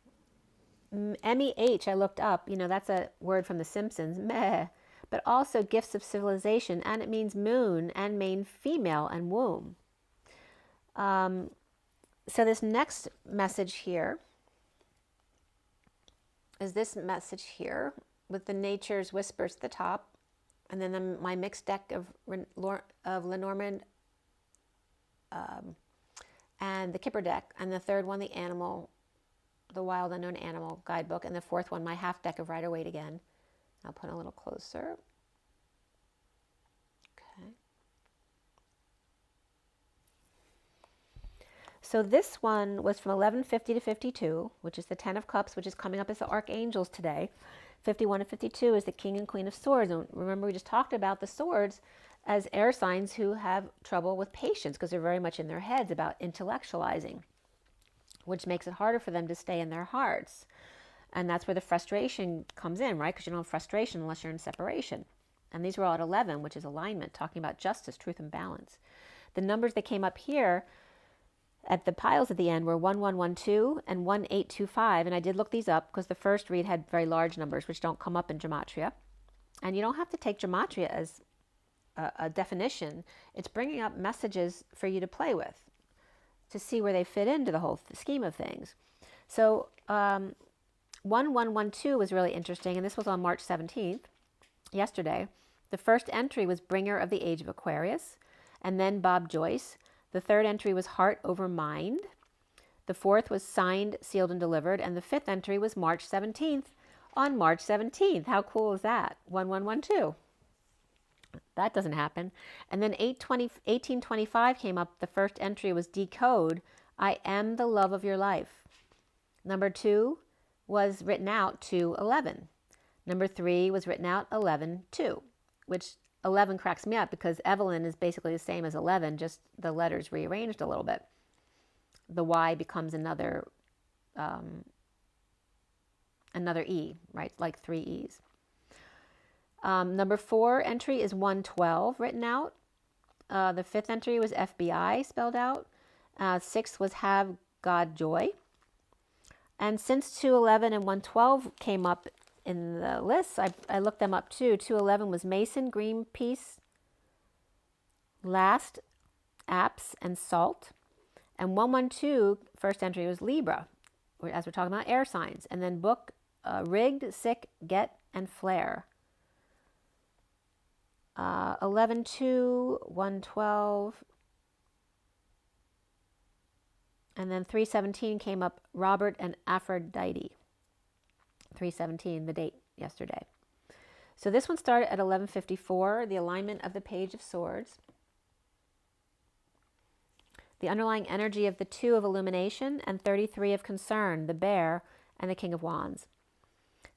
S1: I looked up, that's a word from The Simpsons, meh, but also gifts of civilization, and it means moon and main female and womb. So this next message here is this message here with the Nature's Whispers at the top, and then my mixed deck of Lenormand and the Kipper deck, and the third one, the animal, the Wild Unknown Animal Guidebook, and the fourth one, my half deck of Rider-Waite again. I'll put a little closer. Okay. So this one was from 1150 to 52, which is the 10 of Cups, which is coming up as the Archangels today. 51 and 52 is the King and Queen of Swords. And remember, we just talked about the swords as air signs who have trouble with patience because they're very much in their heads about intellectualizing, which makes it harder for them to stay in their hearts. And that's where the frustration comes in, right? Because you don't have frustration unless you're in separation. And these were all at 11, which is alignment, talking about justice, truth, and balance. The numbers that came up here at the piles at the end were 1112 and 1825. And I did look these up because the first read had very large numbers, which don't come up in Gematria. And you don't have to take Gematria as a definition. It's bringing up messages for you to play with, to see where they fit into the whole scheme of things. So 1112 was really interesting, and this was on March 17th, yesterday. The first entry was Bringer of the Age of Aquarius, and then Bob Joyce. The third entry was Heart Over Mind. The fourth was Signed, Sealed, and Delivered, and the fifth entry was March 17th on March 17th. How cool is that? 1112. That doesn't happen. And then 1825 came up. The first entry was Decode, I Am the Love of Your Life. Number 2 was written out 211. Number 3 was written out 11-2, which 11 cracks me up because Evelyn is basically the same as 11, just the letters rearranged a little bit. The Y becomes another E, right? Like 3 E's. Number 4 entry is 112 written out. The fifth entry was FBI spelled out. Sixth was Have God Joy. And since 211 and 112 came up in the list, I looked them up too. 211 was Mason, Greenpeace, Last, Apps, and Salt. And 112, first entry, was Libra. as we're talking about air signs. And then book, rigged, sick, get, and flare. 11:2, 112, and then 3:17 came up, Robert and Aphrodite. 3:17, the date yesterday. So this one started at 11:54, the alignment of the Page of Swords. The underlying energy of the 2 of illumination and 33 of concern, the bear and the King of Wands.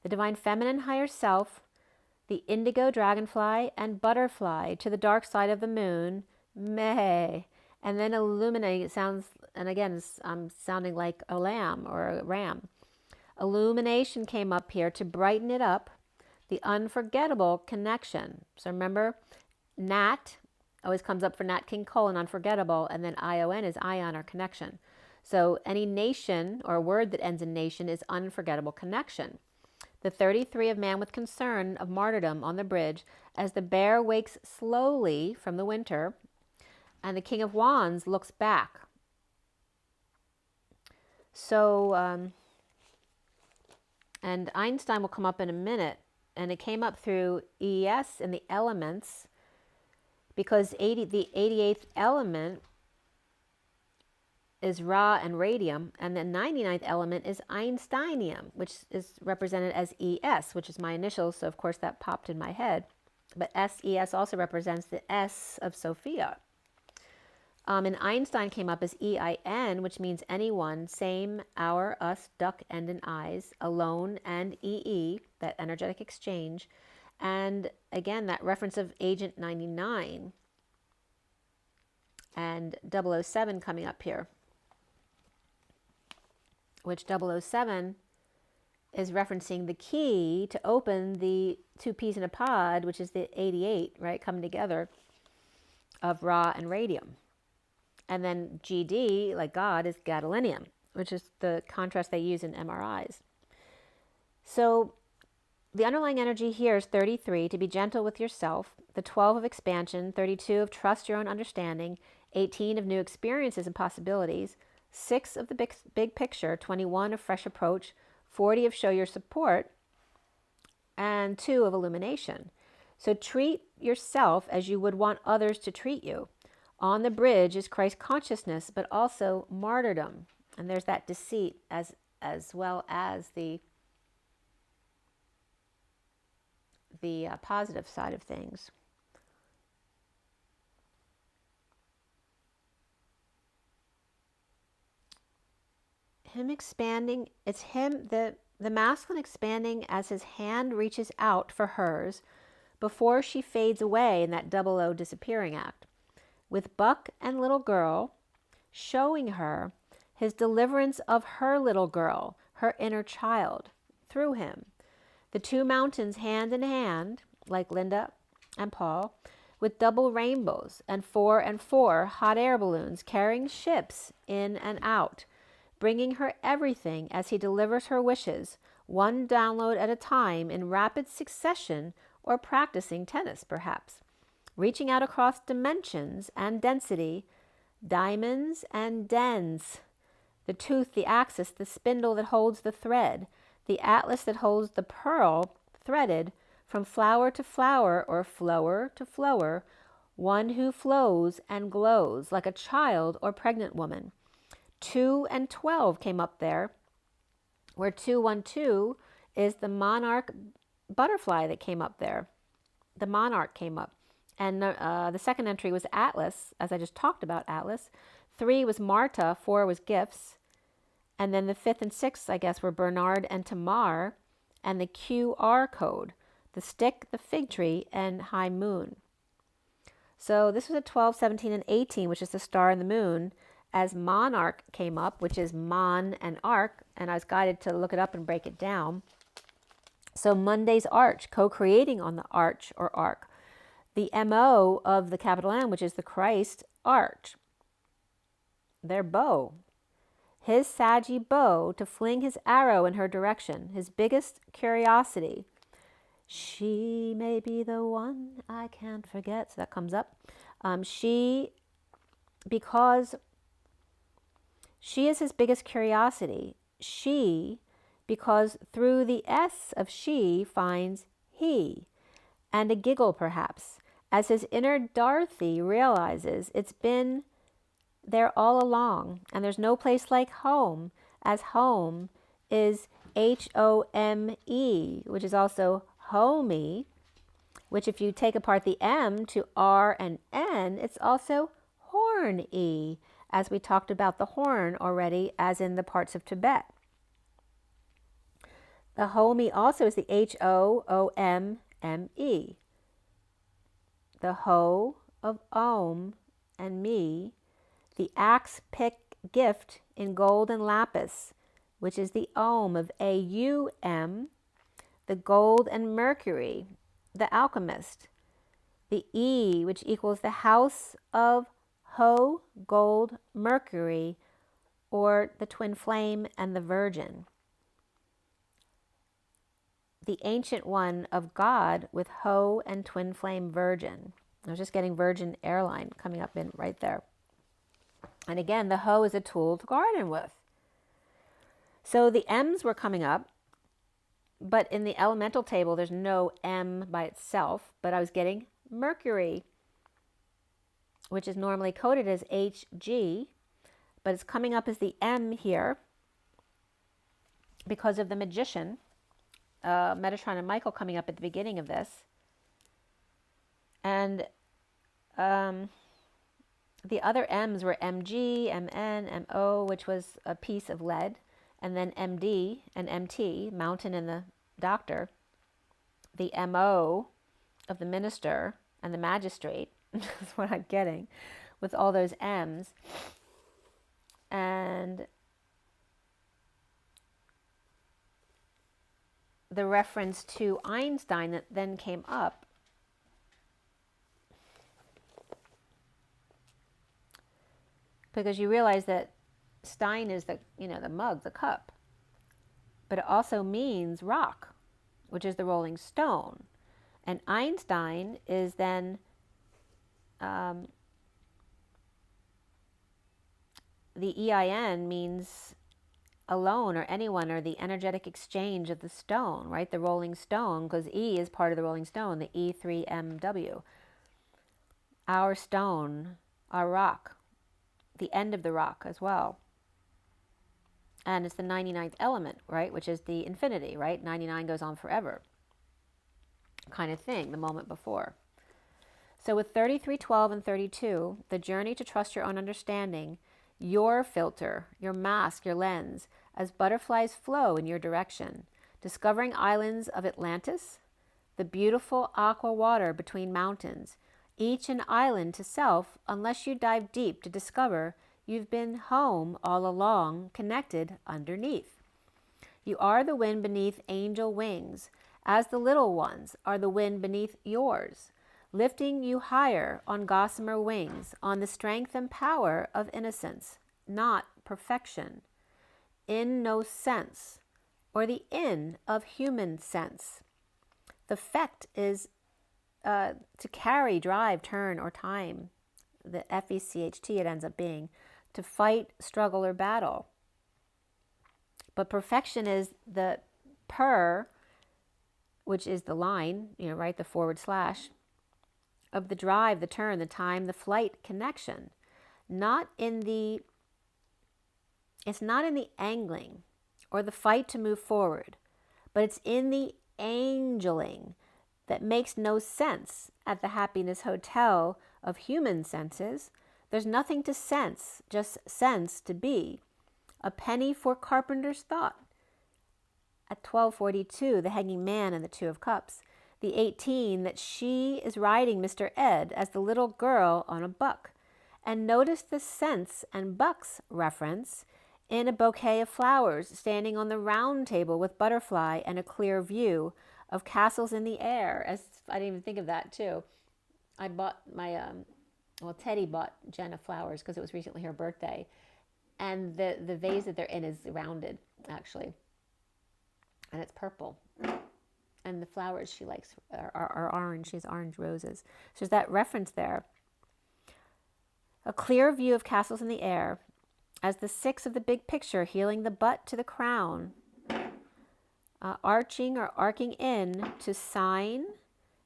S1: The divine feminine higher self, the indigo dragonfly and butterfly to the dark side of the moon, meh, and then illuminate. It sounds, and again, I'm sounding like a lamb or a ram. Illumination came up here to brighten it up, the unforgettable connection. So remember, Nat always comes up for Nat King Cole and unforgettable, and then ION is ion or connection. So any nation or word that ends in nation is unforgettable connection. The 33 of man with concern of martyrdom on the bridge as the bear wakes slowly from the winter and the King of Wands looks back. So, and Einstein will come up in a minute, and it came up through ES in the elements because the 88th element is Ra and radium, and the 99th element is Einsteinium, which is represented as ES, which is my initials, so of course that popped in my head. But SES also represents the S of Sophia. And Einstein came up as EIN, which means anyone, same, our, us, duck, end in eyes, alone, and EE, that energetic exchange. And again, that reference of Agent 99 and 007 coming up here, which 007 is referencing the key to open the 2 peas in a pod, which is the 88, right, coming together of Ra and radium. And then GD, like God, is gadolinium, which is the contrast they use in MRIs. So the underlying energy here is 33, to be gentle with yourself, the 12 of expansion, 32 of trust your own understanding, 18 of new experiences and possibilities, 6 of the big picture, 21 of fresh approach, 40 of show your support, and 2 of illumination. So treat yourself as you would want others to treat you. On the bridge is Christ consciousness, but also martyrdom. And there's that deceit as well as the positive side of things. Him expanding, it's him, the masculine expanding as his hand reaches out for hers before she fades away in that 00 disappearing act. With Buck and little girl showing her his deliverance of her little girl, her inner child, through him. The 2 mountains hand in hand, like Linda and Paul, with double rainbows and 4 and 4 hot air balloons carrying ships in and out, bringing her everything as he delivers her wishes, one download at a time in rapid succession, or practicing tennis, perhaps. Reaching out across dimensions and density, diamonds and dens, the tooth, the axis, the spindle that holds the thread, the atlas that holds the pearl threaded from flower to flower or flower to flower, one who flows and glows like a child or pregnant woman. 2 and 12 came up there, where 212 is the monarch butterfly that came up there. The monarch came up. And the second entry was Atlas, as I just talked about Atlas. 3 was Marta, 4 was gifts. And then the 5th and 6th, I guess, were Bernard and Tamar, and the QR code, the stick, the fig tree, and high moon. So this was a 12, 17, and 18, which is the star and the moon, as Monarch came up, which is Mon and Arc, and I was guided to look it up and break it down. So Monday's arch, co-creating on the arch or arc. The MO of the capital M, which is the Christ arch. Their bow. His saggy bow to fling his arrow in her direction. His biggest curiosity. She may be the one I can't forget. So that comes up. Because she is his biggest curiosity. she, because through the S of she finds he, and a giggle perhaps, as his inner Dorothy realizes it's been there all along, and there's no place like home, as home is HOME, which is also homey, which if you take apart the M to R and N, it's also horny, as we talked about the horn already, as in the parts of Tibet. The homey also is the HOOMME. The ho of Om and me, the axe pick gift in gold and lapis, which is the Om of AUM, the gold and mercury, the alchemist, the E, which equals the house of Ho, gold, mercury, or the twin flame and the virgin. The ancient one of God with Ho and twin flame virgin. I was just getting Virgin Airline coming up in right there. And again, the Ho is a tool to garden with. So the M's were coming up, but in the elemental table, there's no M by itself, but I was getting Mercury, which is normally coded as HG, but it's coming up as the M here because of the magician, Metatron and Michael coming up at the beginning of this. And the other M's were MG, MN, MO, which was a piece of lead, and then MD and MT, mountain and the doctor, the MO of the minister and the magistrate, is what I'm getting with all those M's. And the reference to Einstein that then came up because you realize that Stein is the mug, the cup, but it also means rock, which is the rolling stone. And Einstein is then the EIN means alone or anyone, or the energetic exchange of the stone, right? The rolling stone, because E is part of the rolling stone, the E3MW. Our stone, our rock, the end of the rock as well. And it's the 99th element, right? Which is the infinity, right? 99 goes on forever kind of thing, the moment before. So with 33, 12, and 32, the journey to trust your own understanding, your filter, your mask, your lens, as butterflies flow in your direction, discovering islands of Atlantis, the beautiful aqua water between mountains, each an island to self, unless you dive deep to discover you've been home all along, connected underneath. You are the wind beneath angel wings, as the little ones are the wind beneath yours, lifting you higher on gossamer wings, on the strength and power of innocence, not perfection. In no sense, or the in of human sense. The fect is to carry, drive, turn, or time. The FECHT it ends up being, to fight, struggle, or battle. But perfection is the per, which is the line, right, the forward slash, of the drive, the turn, the time, the flight connection. It's not in the angling or the fight to move forward, but it's in the angeling that makes no sense at the happiness hotel of human senses. There's nothing to sense, just sense to be. A penny for carpenter's thought. At 12:42, the hanging man and the 2 of cups. The 18, that she is riding Mr. Ed as the little girl on a buck. And notice the sense and bucks reference in a bouquet of flowers standing on the round table with butterfly and a clear view of castles in the air. As I didn't even think of that too. I bought my, Teddy bought Jenna flowers because it was recently her birthday. And the vase that they're in is rounded, actually. And it's purple. And the flowers she likes are orange. She has orange roses. So there's that reference there. A clear view of castles in the air as the 6 of the big picture, healing the butt to the crown. Arching or arcing in to sign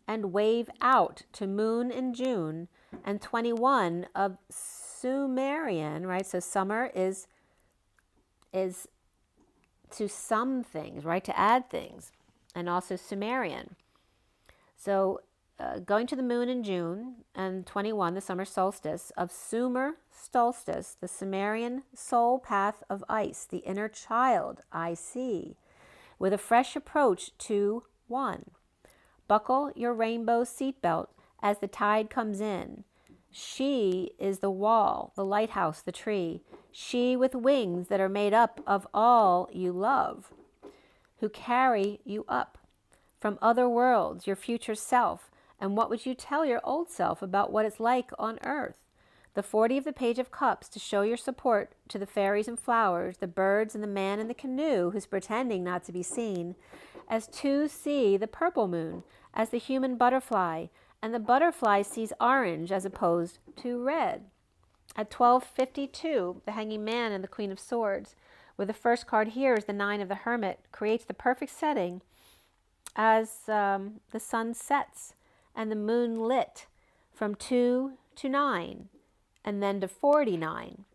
S1: and wave out to moon in June. And 21 of Sumerian, right? So summer is to sum things, right? To add things. And also Sumerian. So going to the moon in June, and 21, the summer solstice, of Sumer solstice, the Sumerian soul path of ice, the inner child I see, with a fresh approach to 1. Buckle your rainbow seatbelt as the tide comes in. She is the wall, the lighthouse, the tree. She with wings that are made up of all you love, who carry you up from other worlds, your future self. And what would you tell your old self about what it's like on earth? The 40 of the Page of Cups to show your support to the fairies and flowers, the birds and the man in the canoe who's pretending not to be seen, as 2 see the purple moon as the human butterfly, and the butterfly sees orange as opposed to red. At 12:52, the Hanging Man and the Queen of Swords, where the first card here is the 9 of the Hermit, creates the perfect setting as the sun sets and the moon lit from 2 to 9 and then to 49,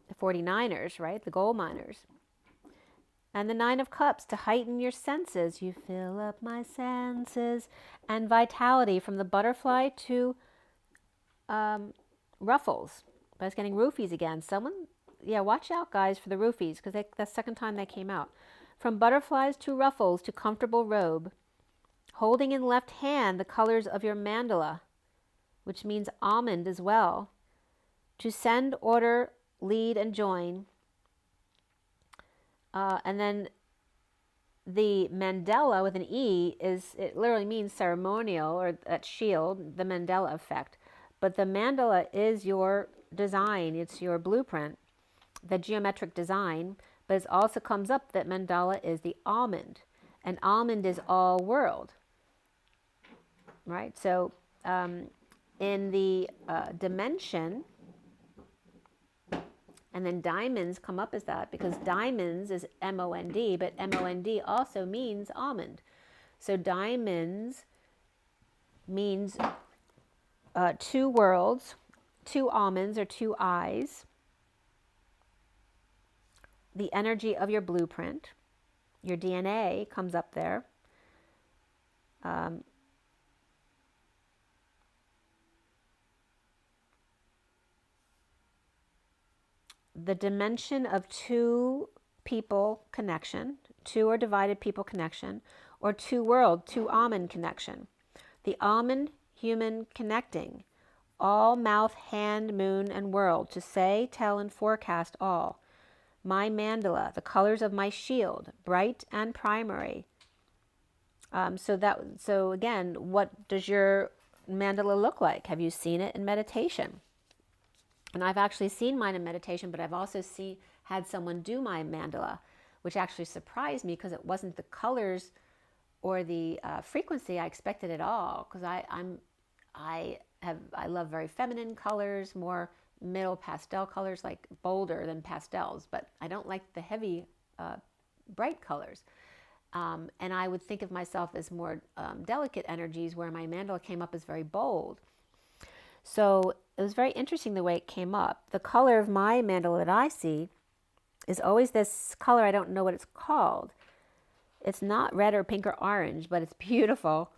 S1: the 49ers, right, the gold miners. And the 9 of Cups to heighten your senses. You fill up my senses. And vitality from the butterfly to ruffles. But it's getting roofies again. Someone, yeah, watch out, guys, for the roofies, because that's the second time they came out. From butterflies to ruffles to comfortable robe. Holding in left hand the colors of your mandala, which means almond as well. To send, order, lead, and join. And then the mandala with an E it literally means ceremonial, or that shield, the Mandela effect. But the mandala is your design, it's your blueprint, the geometric design. But it also comes up that mandala is the almond, and almond is all world, right? So in the dimension, and then diamonds come up as that, because diamonds is M-O-N-D, but M-O-N-D also means almond. So diamonds means 2 worlds, 2 almonds or 2 eyes, the energy of your blueprint, your DNA comes up there. The dimension of 2 people connection, 2 or divided people connection, or 2 world, 2 almond connection. The almond human connecting, all mouth, hand, moon, and world, to say, tell, and forecast all. My mandala, the colors of my shield, bright and primary. So again, what does your mandala look like? Have you seen it in meditation? And I've actually seen mine in meditation, but I've also had someone do my mandala, which actually surprised me, because it wasn't the colors or the frequency I expected at all. Because I love very feminine colors, more middle pastel colors, like bolder than pastels. But I don't like the heavy, bright colors. And I would think of myself as more delicate energies, where my mandala came up as very bold. So it was very interesting the way it came up. The color of my mandala that I see is always this color. I don't know what it's called. It's not red or pink or orange, but it's beautiful.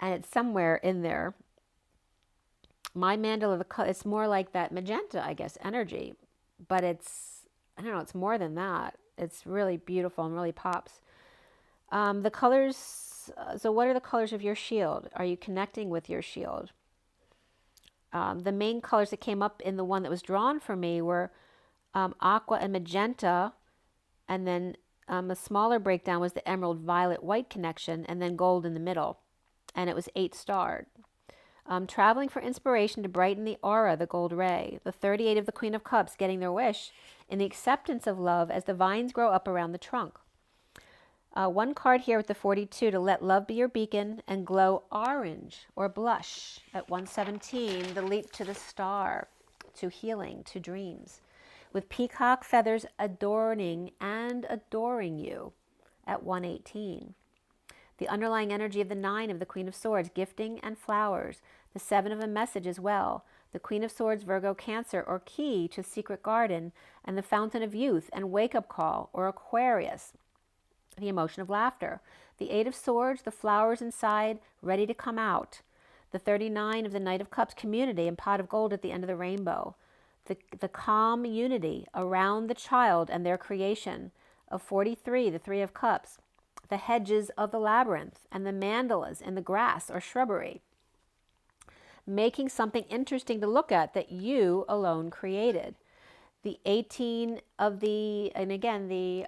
S1: And it's somewhere in there. My mandala, it's more like that magenta, I guess, energy. But it's, I don't know, it's more than that. It's really beautiful and really pops. The colors, so what are the colors of your shield? Are you connecting with your shield? The main colors that came up in the one that was drawn for me were aqua and magenta, and then a smaller breakdown was the emerald, violet, white connection, and then gold in the middle, and it was 8-starred. Traveling for inspiration to brighten the aura, the gold ray. The 38 of the Queen of Cups, getting their wish in the acceptance of love as the vines grow up around the trunk. One card here with the 42, to let love be your beacon and glow orange or blush. At 117, the leap to the star, to healing, to dreams. with peacock feathers adorning and adoring you at 118. The underlying energy of the 9 of the Queen of Swords, gifting and flowers. The 7 of a message as well. The Queen of Swords, Virgo, Cancer, or key to secret garden, and the fountain of youth and wake-up call, or Aquarius, the emotion of laughter. The 8 of Swords, the flowers inside, ready to come out. The 39 of the Knight of Cups, community and pot of gold at the end of the rainbow. The calm unity around the child and their creation. Of 43, the 3 of Cups, the hedges of the labyrinth and the mandalas in the grass or shrubbery, making something interesting to look at that you alone created. The 18 of the, and again, the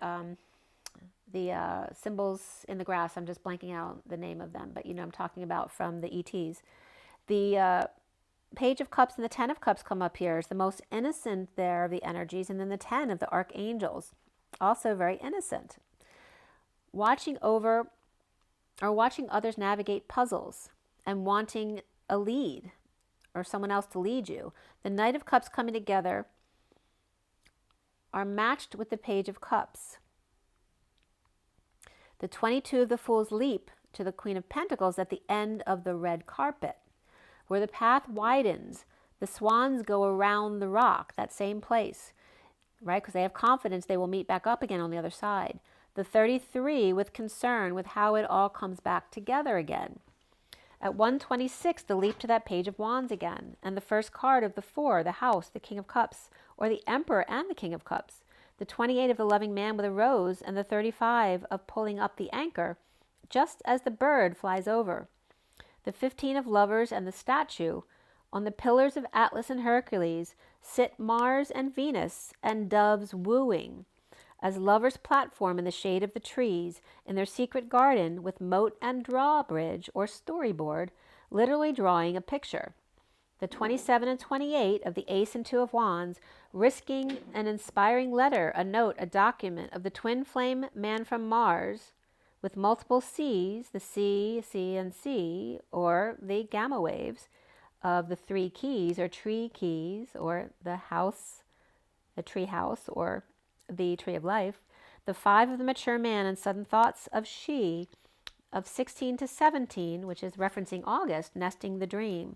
S1: symbols in the grass, I'm just blanking out the name of them, but you know I'm talking about from the ETs. The Page of Cups and the 10 of Cups come up here as the most innocent there of the energies, and then the 10 of the archangels, also very innocent. Watching over or watching others navigate puzzles and wanting a lead or someone else to lead you. The Knight of Cups coming together are matched with the Page of Cups. The 22 of the Fool's leap to the Queen of Pentacles at the end of the red carpet. Where the path widens, the swans go around the rock, that same place, right? Because they have confidence they will meet back up again on the other side. The 33 with concern with how it all comes back together again. At 126, the leap to that Page of Wands again. And the first card of the 4, the House, the King of Cups, or the Emperor and the King of Cups. The 28 of the Loving Man with a rose, and the 35 of pulling up the anchor, just as the bird flies over. The 15 of Lovers and the statue. On the pillars of Atlas and Hercules sit Mars and Venus and doves wooing, as lovers platform in the shade of the trees in their secret garden with moat and drawbridge or storyboard, literally drawing a picture. The 27 and 28 of the Ace and 2 of Wands, risking an inspiring letter, a note, a document of the twin flame man from Mars, with multiple C's, the C, C, and C, or the gamma waves of the 3 keys or tree keys, or the house, the tree house, or the tree of life. The 5 of the mature man and sudden thoughts of she, of 16 to 17, which is referencing August, nesting the dream.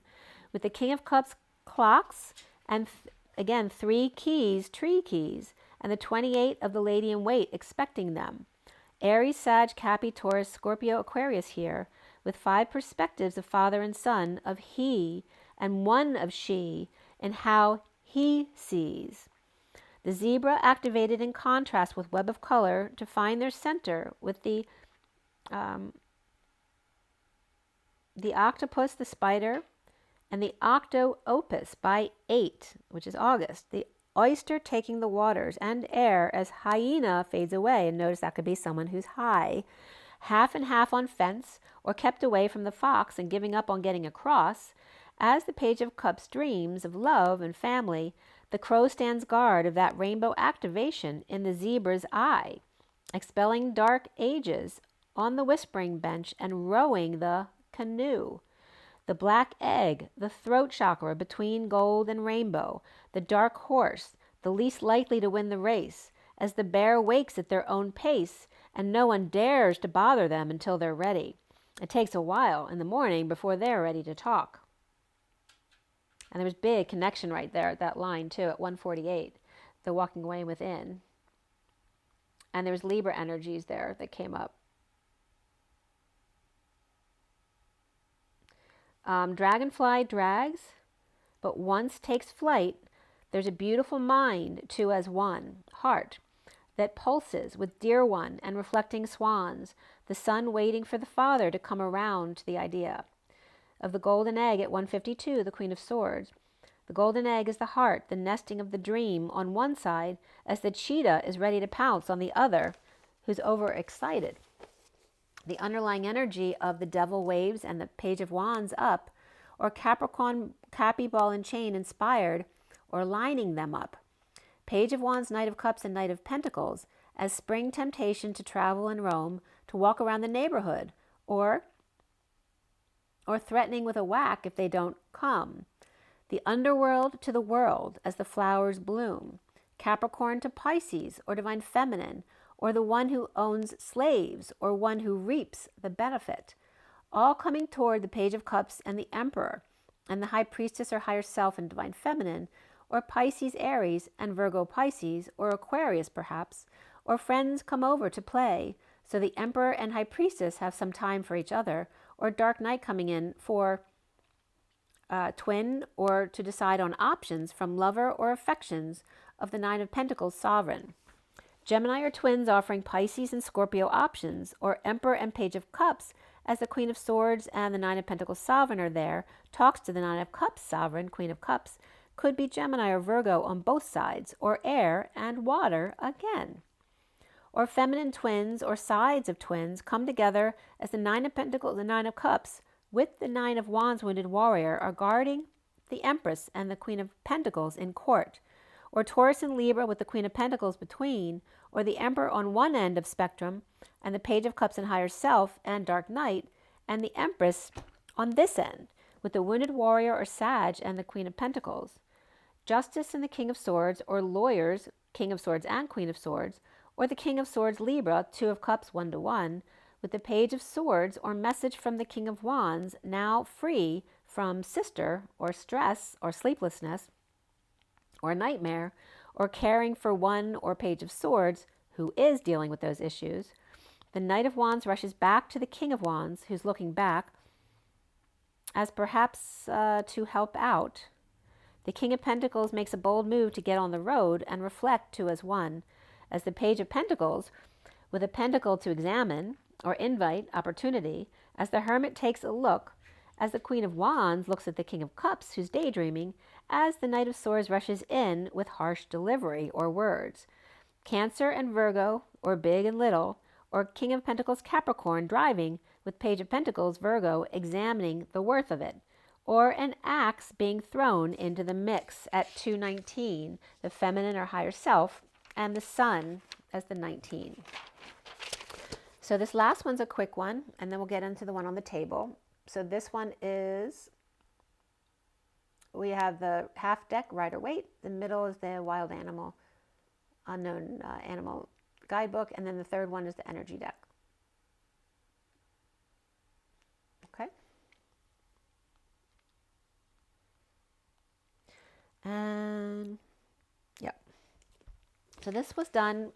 S1: With the King of Cups clocks, and again, 3 keys, tree keys, and the 28 of the Lady in Wait, expecting them. Aries, Sag, Capri, Taurus, Scorpio, Aquarius here, with 5 perspectives of father and son, of he, and 1 of she, and how he sees. The zebra activated in contrast with web of color to find their center with the octopus, the spider, and the octo opus by 8, which is August. The oyster taking the waters and air as hyena fades away. And notice that could be someone who's high. Half and half on fence or kept away from the fox and giving up on getting across. As the Page of Cups dreams of love and family, the crow stands guard of that rainbow activation in the zebra's eye, expelling dark ages on the whispering bench and rowing the canoe. The black egg, the throat chakra between gold and rainbow, the dark horse, the least likely to win the race, as the bear wakes at their own pace, and no one dares to bother them until they're ready. It takes a while in the morning before they're ready to talk. And there was big connection right there at that line too, at 148, the walking away within. And there was Libra energies there that came up. Dragonfly drags, but once takes flight, there's a beautiful mind, 2 as 1, heart, that pulses with dear one and reflecting swans, the son waiting for the father to come around to the idea. Of the golden egg at 152, the Queen of Swords. The golden egg is the heart, the nesting of the dream on one side, as the cheetah is ready to pounce on the other, who's overexcited. The underlying energy of the devil waves and the Page of Wands up, or Capricorn, Cappy, Ball and Chain inspired, or lining them up. Page of Wands, Knight of Cups, and Knight of Pentacles as spring temptation to travel and roam, to walk around the neighborhood, or threatening with a whack if they don't come. The underworld to the world as the flowers bloom. Capricorn to Pisces, or divine feminine, or the one who owns slaves, or one who reaps the benefit, all coming toward the Page of Cups and the Emperor, and the High Priestess or higher self and divine feminine, or Pisces Aries and Virgo Pisces, or Aquarius perhaps, or friends come over to play, so the Emperor and High Priestess have some time for each other, or Dark Night coming in for twin, or to decide on options from lover or affections of the Nine of Pentacles sovereign. Gemini or twins offering Pisces and Scorpio options, or Emperor and Page of Cups as the Queen of Swords and the Nine of Pentacles sovereign are there, talks to the Nine of Cups sovereign, Queen of Cups, could be Gemini or Virgo on both sides, or air and water again. Or feminine twins or sides of twins come together as the Nine of Pentacles, the Nine of Cups, with the Nine of Wands wounded warrior are guarding the Empress and the Queen of Pentacles in court, or Taurus and Libra with the Queen of Pentacles between, or the Emperor on one end of spectrum and the Page of Cups and higher self and Dark Night, and the Empress on this end with the wounded warrior or Sag and the Queen of Pentacles. Justice and the King of Swords, or lawyers, King of Swords and Queen of Swords, or the King of Swords Libra, Two of Cups 1-1, with the Page of Swords or message from the King of Wands, now free from sister or stress or sleeplessness or nightmare, or caring for one or Page of Swords who is dealing with those issues. The Knight of Wands rushes back to the King of Wands, who's looking back as perhaps to help out. The King of Pentacles makes a bold move to get on the road and reflect two as one, as the Page of Pentacles, with a pentacle to examine or invite opportunity, as the Hermit takes a look, as the Queen of Wands looks at the King of Cups, who's daydreaming, as the Knight of Swords rushes in with harsh delivery or words. Cancer and Virgo, or big and little, or King of Pentacles Capricorn driving, with Page of Pentacles Virgo examining the worth of it, or an axe being thrown into the mix at 219, the feminine or higher self, and the Sun as the 19. So this last one's a quick one, and then we'll get into the one on the table. So this one is, we have the half deck, Rider Waite. The middle is the Wild Animal, Unknown Animal Guidebook. And then the third one is the Energy deck. Okay. And, yep. So this was done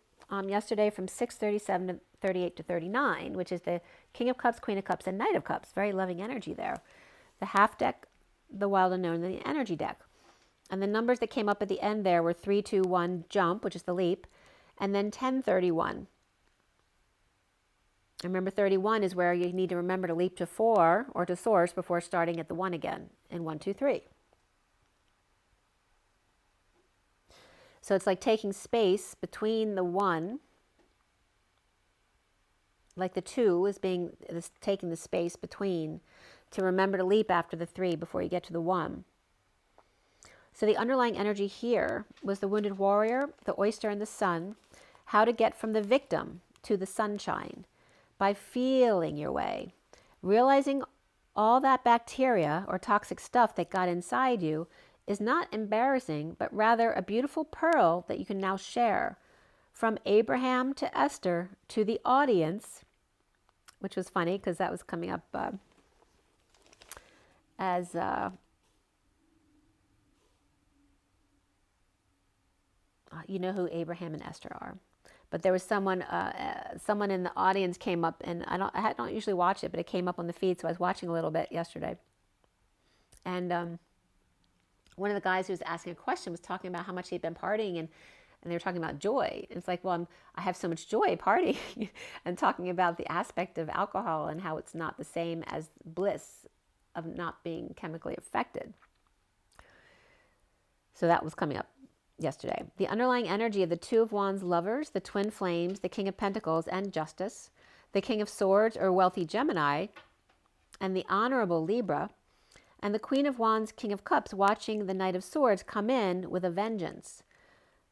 S1: yesterday from 6:37 to 38 to 39, which is the King of Cups, Queen of Cups, and Knight of Cups. Very loving energy there. The half deck, the Wild Unknown, and the Energy deck. And the numbers that came up at the end there were 3, 2, 1, jump, which is the leap, and then 10, 31. Remember, 31 is where you need to remember to leap to 4 or to source before starting at the 1 again in 1, 2, 3. So it's like taking space between the 1, like the 2 is taking the space between, to remember to leap after the 3 before you get to the 1. So the underlying energy here was the Wounded Warrior, the Oyster, and the Sun. How to get from the victim to the sunshine by feeling your way, realizing all that bacteria or toxic stuff that got inside you is not embarrassing, but rather a beautiful pearl that you can now share. From Abraham to Esther to the audience, which was funny because that was coming up as you know who Abraham and Esther are. But there was someone in the audience came up, and I don't usually watch it, but it came up on the feed, so I was watching a little bit yesterday. And one of the guys who was asking a question was talking about how much he'd been partying, and they were talking about joy. And it's like, well, I have so much joy partying, and talking about the aspect of alcohol and how it's not the same as bliss of not being chemically affected. So that was coming up yesterday. The underlying energy of the Two of Wands lovers, the Twin Flames, the King of Pentacles, and Justice, the King of Swords or wealthy Gemini, and the Honorable Libra, and the Queen of Wands, King of Cups, watching the Knight of Swords come in with a vengeance.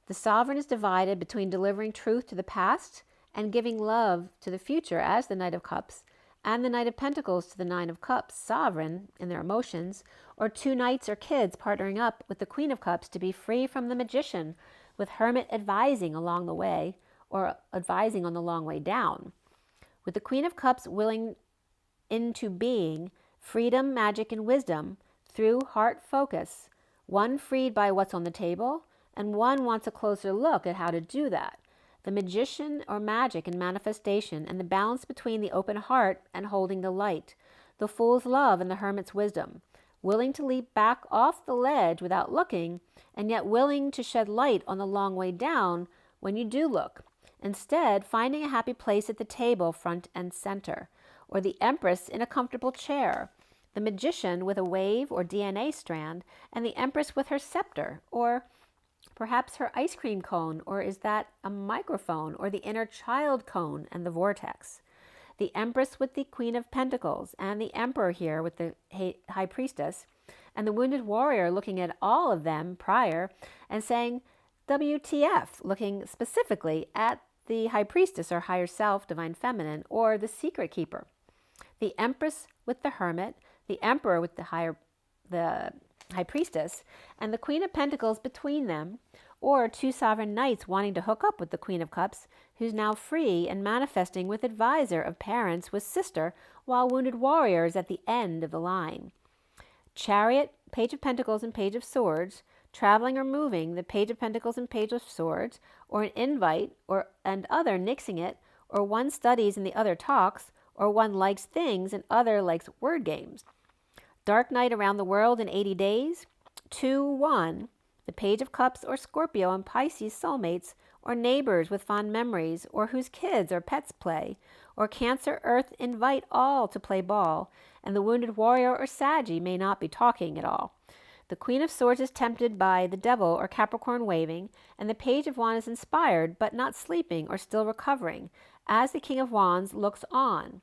S1: The Sovereign is divided between delivering truth to the past and giving love to the future as the Knight of Cups, and the Knight of Pentacles to the Nine of Cups, sovereign in their emotions, or two knights or kids partnering up with the Queen of Cups to be free from the Magician with hermit advising along the way, or advising on the long way down. With the Queen of Cups willing into being freedom, magic, and wisdom through heart focus, one freed by what's on the table, and one wants a closer look at how to do that. The magician or magic and manifestation, and the balance between the open heart and holding the light, the fool's love and the hermit's wisdom, willing to leap back off the ledge without looking, and yet willing to shed light on the long way down when you do look. Instead, finding a happy place at the table, front and center, or the empress in a comfortable chair, the magician with a wave or DNA strand, and the empress with her scepter, or perhaps her ice cream cone, or is that a microphone, or the inner child cone and the vortex. The empress with the Queen of Pentacles, and the emperor here with the high priestess, and the wounded warrior looking at all of them prior and saying, WTF, looking specifically at the high priestess or higher self, divine feminine, or the secret keeper. The empress with the hermit, the emperor with the high priestess, and the Queen of Pentacles between them, or two sovereign knights wanting to hook up with the Queen of Cups, who's now free and manifesting with advisor of parents with sister, while wounded warriors at the end of the line. Chariot, Page of Pentacles and Page of Swords, traveling or moving, the Page of Pentacles and Page of Swords, or an invite, and other nixing it, or one studies and the other talks, or one likes things and other likes word games. Dark night around the world in 80 days, 2-1, the Page of Cups or Scorpio and Pisces soulmates, or neighbors with fond memories, or whose kids or pets play, or Cancer, Earth invite all to play ball, and the wounded warrior or Saggy may not be talking at all. The Queen of Swords is tempted by the devil or Capricorn waving, and the Page of Wands is inspired but not sleeping or still recovering, as the King of Wands looks on.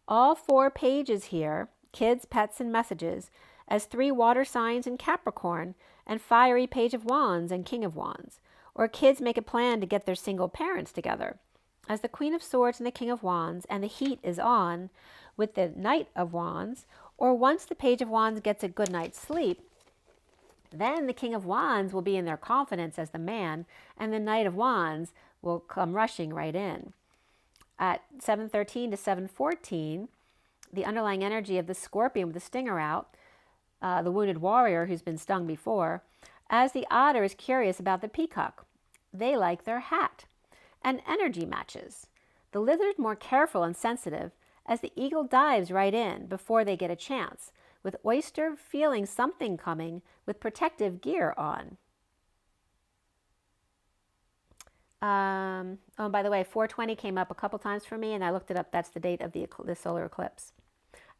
S1: All four pages here, kids, pets, and messages, as 3 water signs in Capricorn, and fiery Page of Wands and King of Wands, or kids make a plan to get their single parents together. As the Queen of Swords and the King of Wands, and the heat is on with the Knight of Wands, or once the Page of Wands gets a good night's sleep, then the King of Wands will be in their confidence as the man, and the Knight of Wands will come rushing right in. At 7:13 to 7:14, the underlying energy of the Scorpion with the stinger out, the wounded warrior who's been stung before, as the otter is curious about the peacock. They like their hat. And energy matches. The lizard more careful and sensitive, as the eagle dives right in before they get a chance, with oyster feeling something coming with protective gear on. Oh, by the way, 420 came up a couple times for me, and I looked it up. That's the date of the solar eclipse.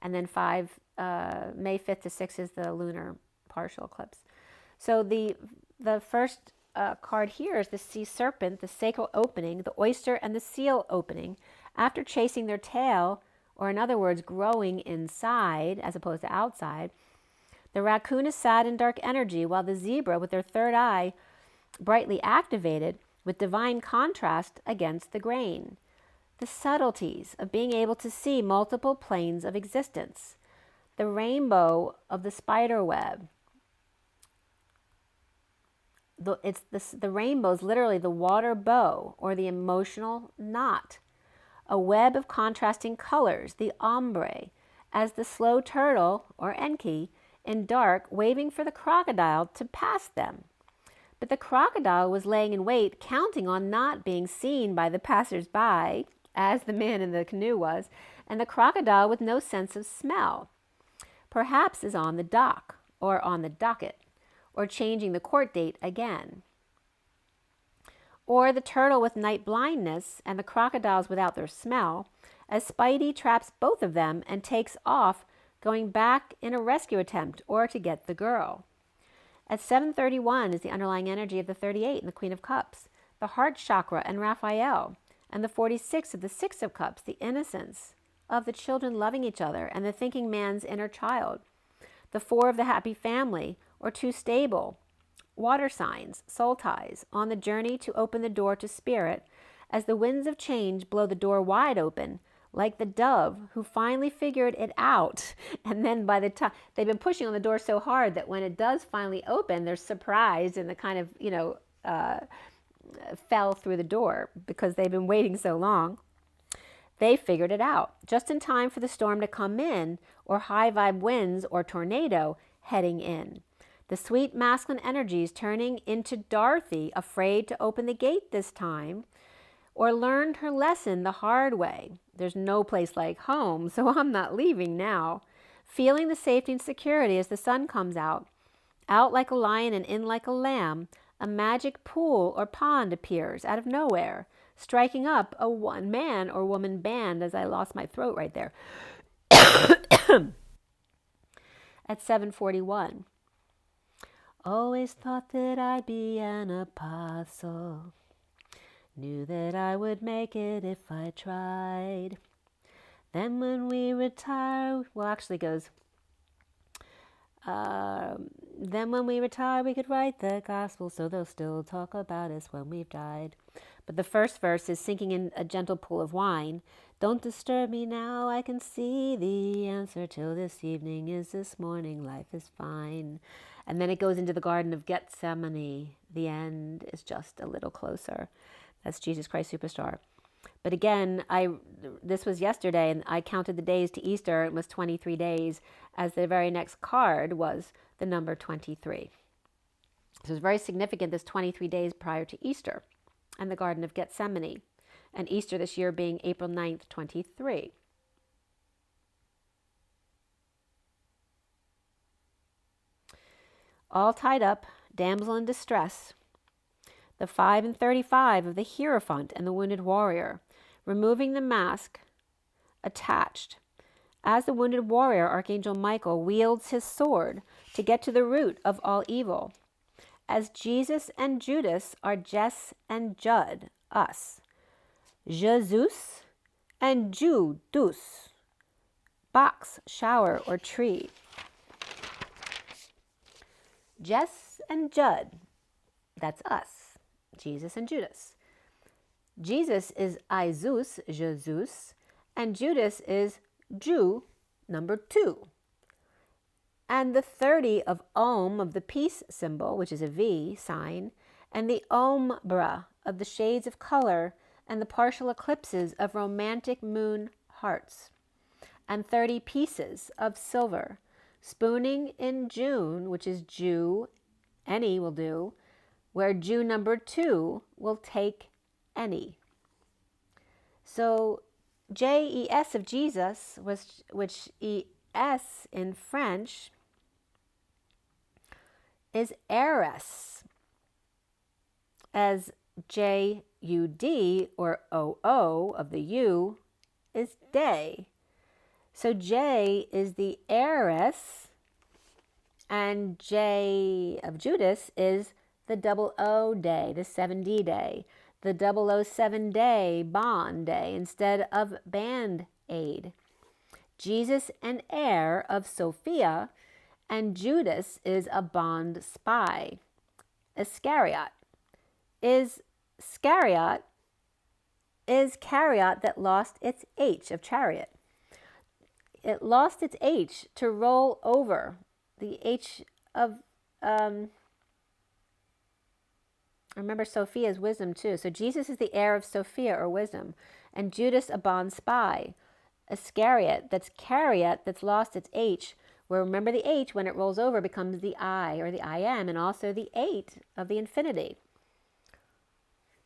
S1: And then May 5th to 6th is the lunar partial eclipse. So the first card here is the sea serpent, the sacral opening, the oyster, and the seal opening. After chasing their tail, or in other words, growing inside as opposed to outside, the raccoon is sad and dark energy, while the zebra, with their third eye brightly activated, with divine contrast against the grain. The subtleties of being able to see multiple planes of existence. The rainbow of the spider web. The rainbow is literally the water bow, or the emotional knot. A web of contrasting colors, the ombre, as the slow turtle, or Enki, in dark, waving for the crocodile to pass them. But the crocodile was laying in wait, counting on not being seen by the passers-by, as the man in the canoe was, and the crocodile with no sense of smell, perhaps is on the dock, or on the docket, or changing the court date again. Or the turtle with night blindness, and the crocodiles without their smell, as Spidey traps both of them and takes off, going back in a rescue attempt, or to get the girl. At 7:31 is the underlying energy of the 38 and the Queen of Cups, the heart chakra and Raphael, and the 46 of the Six of Cups, the innocence of the children loving each other and the thinking man's inner child. The 4 of the happy family, or 2 stable, water signs, soul ties, on the journey to open the door to spirit, as the winds of change blow the door wide open, like the dove who finally figured it out. And then by the time, they've been pushing on the door so hard that when it does finally open, they're surprised in the kind of, fell through the door because they've been waiting so long. They figured it out just in time for the storm to come in, or high vibe winds or tornado heading in. The sweet masculine energies turning into Dorothy, afraid to open the gate this time, or learned her lesson the hard way. There's no place like home, so I'm not leaving now. Feeling the safety and security as the sun comes out like a lion and in like a lamb, a magic pool or pond appears out of nowhere, striking up a one-man or woman band, as I lost my throat right there, at 7:41. Always thought that I'd be an apostle. Knew that I would make it if I tried. Then when we retire, well, actually goes, then when we retire, we could write the gospel, so they'll still talk about us when we've died. But the first verse is sinking in a gentle pool of wine. Don't disturb me now, I can see the answer. Till this evening is this morning, life is fine. And then it goes into the Garden of Gethsemane. The end is just a little closer. That's Jesus Christ Superstar. But again, this was yesterday, and I counted the days to Easter. It was 23 days, as the very next card was the number 23. So it's very significant, this 23 days prior to Easter and the Garden of Gethsemane, and Easter this year being April 9th, 23. All tied up, damsel in distress. The 5 and 35 of the Hierophant and the Wounded Warrior, removing the mask attached. As the Wounded Warrior, Archangel Michael wields his sword to get to the root of all evil. As Jesus and Judas are Jess and Judd, us. Jesus and Judas, box, shower, or tree. Jess and Judd, that's us, Jesus and Judas. Jesus is Isus, Jesus, and Judas is Jew, number 2. And the 30 of Om, of the peace symbol, which is a V sign, and the Ombra of the shades of color and the partial eclipses of romantic moon hearts, and 30 pieces of silver, spooning in June, which is Jew, any will do, where Jew number 2 will take any. So JES of Jesus, which ES in French is heiress, as JUD or OO of the U is day. So J is the heiress, and J of Judas is the 00 day, the 7D day, the 007 day, bond day, instead of band-aid. Jesus and heir of Sophia, and Judas is a bond spy. Iscariot is chariot that lost its H of chariot. It lost its H to roll over. The H of, remember Sophia is wisdom too. So Jesus is the heir of Sophia or wisdom, and Judas a bond spy. Iscariot, that's chariot, that's lost its H, where remember the H when it rolls over becomes the I or the I am, and also the 8 of the infinity.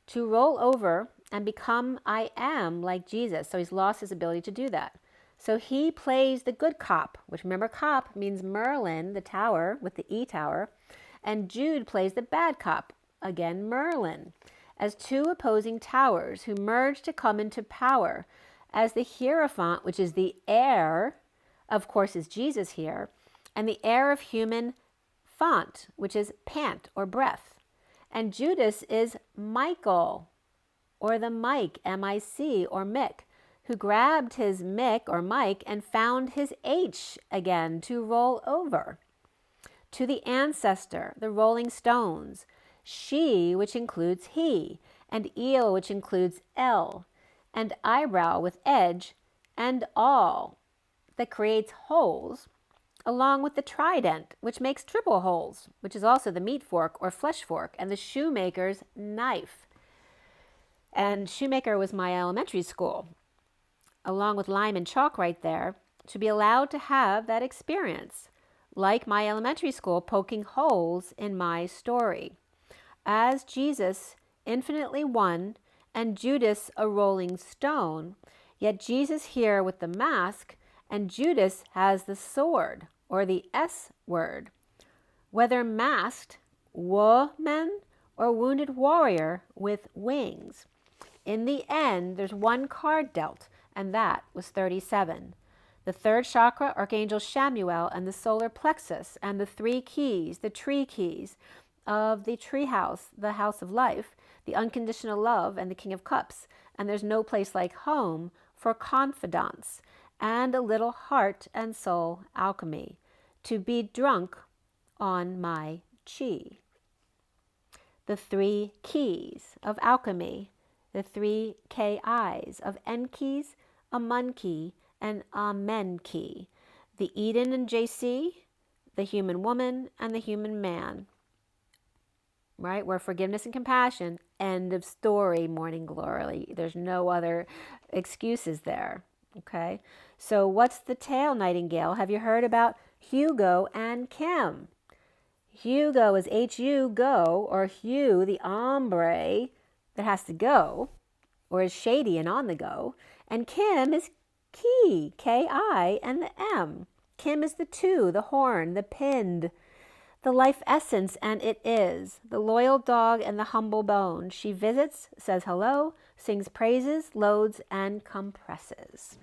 S1: To roll over and become I am like Jesus. So he's lost his ability to do that. So he plays the good cop, which remember cop means Merlin, the tower with the E tower, and Jude plays the bad cop, again Merlin, as 2 opposing towers who merge to come into power as the Hierophant, which is the heir, of course is Jesus here, and the heir of human font, which is pant or breath. And Judas is Michael, or the Mike, M-I-C, or Mick, who grabbed his Mick or Mike and found his H again to roll over. To the ancestor, the Rolling Stones, she, which includes he, and eel, which includes L, and eyebrow with edge, and all, that creates holes, along with the trident, which makes triple holes, which is also the meat fork or flesh fork, and the shoemaker's knife. And shoemaker was my elementary school, along with lime and chalk right there, to be allowed to have that experience, like my elementary school poking holes in my story. As Jesus infinitely won and Judas a rolling stone, yet Jesus here with the mask and Judas has the sword or the S word. Whether masked woman or wounded warrior with wings. In the end, there's one card dealt, and that was 37. The third chakra, Archangel Shamuel, and the solar plexus, and the three keys, the tree keys of the tree house, the house of life, the unconditional love, and the King of Cups. And there's no place like home for confidants, and a little heart and soul alchemy, to be drunk on my chi. The three keys of alchemy, the three KIs of Enkis, Amunki, and Amenki, the Eden and JC, the human woman, and the human man. Right? Where forgiveness and compassion, end of story, morning glory. There's no other excuses there. Okay? So what's the tale, Nightingale? Have you heard about Hugo and Kim? Hugo is H-U, go, or Hugh, the hombre that has to go, or is shady and on the go. And Kim is key, K-I, and the M. Kim is the two, the horn, the pinned, the life essence, and it is the loyal dog and the humble bone. She visits, says hello, sings praises, loads, and compresses.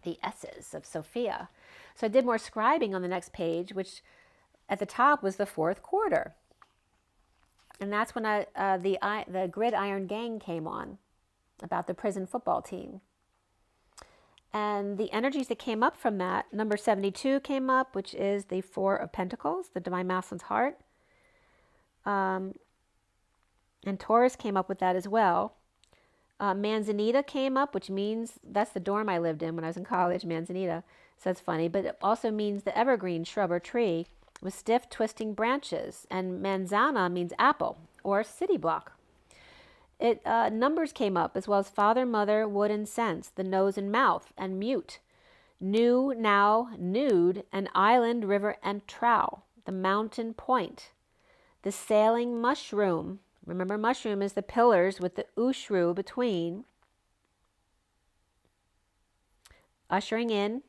S1: The S's of Sophia. So I did more scribing on the next page, which at the top was the fourth quarter. And that's when the Gridiron Gang came on, about the prison football team. And the energies that came up from that, number 72 came up, which is the Four of Pentacles, the Divine Masculine's heart. And Taurus came up with that as well. Manzanita came up, which means, that's the dorm I lived in when I was in college, Manzanita. So that's funny, but it also means the evergreen shrub or tree with stiff twisting branches. And manzana means apple or city block. Numbers came up, as well as father, mother, wood, and sense, the nose and mouth, and mute. New, now, nude, an island, river, and trow, the mountain point. The sailing mushroom. Remember, mushroom is the pillars with the ushru between. Ushering in,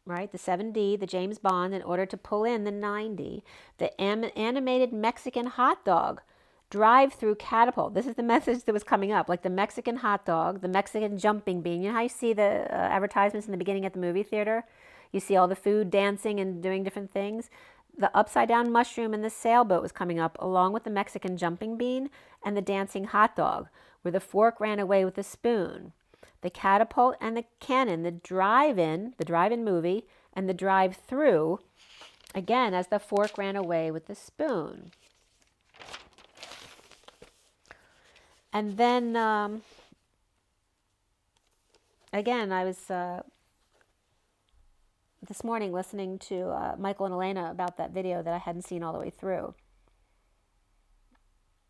S1: right, the 7D, the James Bond, in order to pull in the 9D. The animated Mexican hot dog. Drive-through catapult. This is the message that was coming up, like the Mexican hot dog, the Mexican jumping bean. You know how you see the advertisements in the beginning at the movie theater? You see all the food dancing and doing different things. The upside-down mushroom and the sailboat was coming up, along with the Mexican jumping bean and the dancing hot dog, where the fork ran away with the spoon. The catapult and the cannon, the drive-in movie, and the drive-through, again, as the fork ran away with the spoon. And then, again, I was this morning listening to Michael and Elena about that video that I hadn't seen all the way through.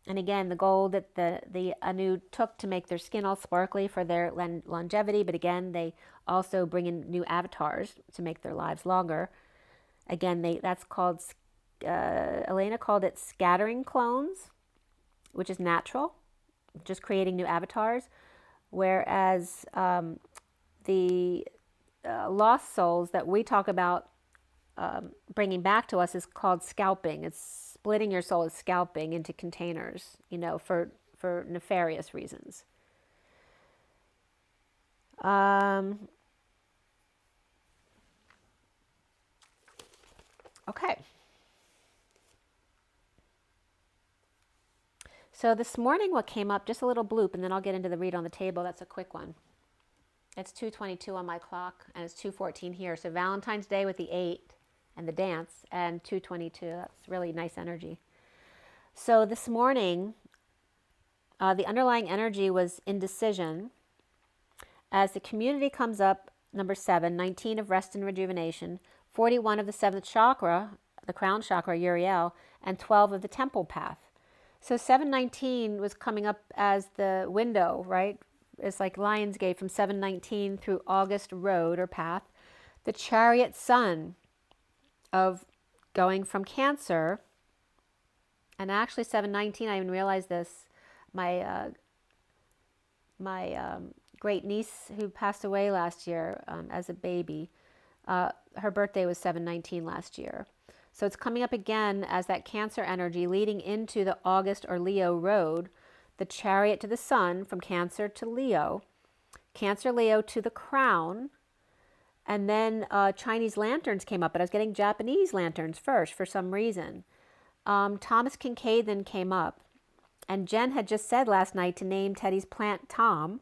S1: And again, the gold that the Anu took to make their skin all sparkly for their longevity, but again, they also bring in new avatars to make their lives longer. Again, that's called, Elena called it scattering clones, which is natural. Just creating new avatars, whereas the lost souls that we talk about bringing back to us is called scalping. It's splitting your soul, is scalping into containers, you know, for nefarious reasons. Okay. So this morning what came up, just a little bloop, and then I'll get into the read on the table. That's a quick one. It's 2:22 on my clock, and it's 2:14 here. So Valentine's Day with the 8 and the dance, and 2:22. That's really nice energy. So this morning, the underlying energy was indecision. As the community comes up number 7, 19 of rest and rejuvenation, 41 of the 7th chakra, the crown chakra, Uriel, and 12 of the temple path. So 719 was coming up as the window, right? It's like Lionsgate from 719 through August road or path. The chariot sun of going from Cancer, and actually 719, I even realized this, my great niece who passed away last year as a baby, her birthday was 719 last year. So it's coming up again as that Cancer energy leading into the August or Leo road, the chariot to the sun from Cancer to Leo, Cancer Leo to the crown, and then Chinese lanterns came up, but I was getting Japanese lanterns first for some reason. Thomas Kincaid then came up, and Jen had just said last night to name Teddy's plant Tom,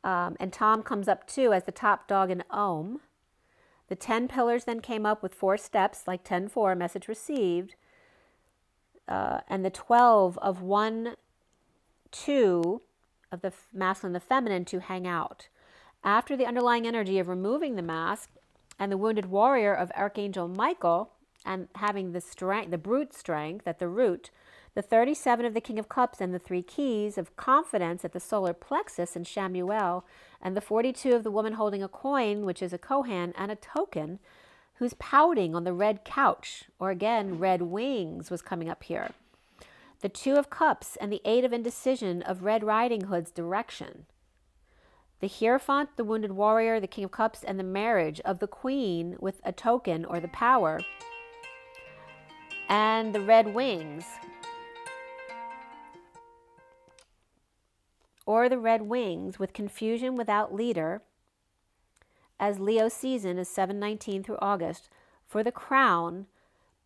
S1: and Tom comes up too as the top dog in Om. The 10 pillars then came up with 4 steps, like 10-4, message received. And the 12 of 1, 2 of the masculine and the feminine to hang out. After the underlying energy of removing the mask and the wounded warrior of Archangel Michael and having the strength, the brute strength at the root, the 37 of the King of Cups and the 3 keys of confidence at the solar plexus in Shamuel, and the 42 of the woman holding a coin, which is a Kohan, and a token, who's pouting on the red couch, or again, red wings was coming up here. The 2 of Cups and the 8 of indecision of Red Riding Hood's direction. The Hierophant, the wounded warrior, the King of Cups, and the marriage of the Queen with a token or the power. And the red wings, or the red wings with confusion without leader, as Leo season is 719 through August, for the crown,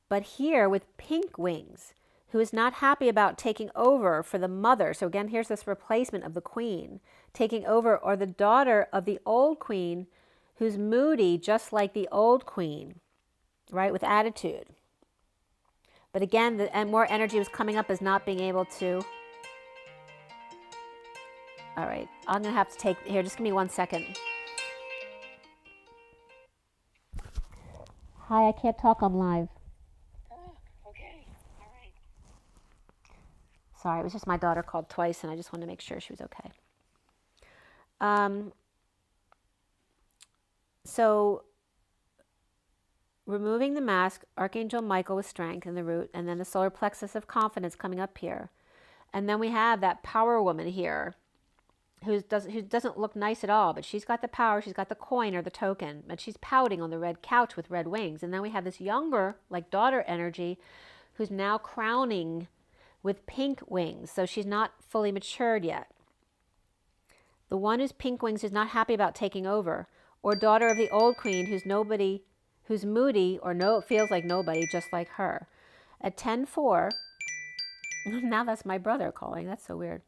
S1: but here with pink wings, who is not happy about taking over for the mother. So again, here's this replacement of the queen, taking over, or the daughter of the old queen, who's moody just like the old queen, right, with attitude. But again, and more energy was coming up as not being able to. All right, I'm going to have to take, here, just give me 1 second. Hi, I can't talk, I'm live.
S2: Oh, okay, all right.
S1: Sorry, it was just my daughter called twice, and I just wanted to make sure she was okay. So, removing the mask, Archangel Michael with strength in the root, and then the solar plexus of confidence coming up here. And then we have that power woman here, who doesn't look nice at all, but she's got the power, she's got the coin or the token, but she's pouting on the red couch with red wings. And then we have this younger, like daughter energy, who's now crowning with pink wings. So she's not fully matured yet. The one who's pink wings is not happy about taking over, or daughter of the old queen who's moody or feels like nobody, just like her. At 10-4, now that's my brother calling, that's so weird.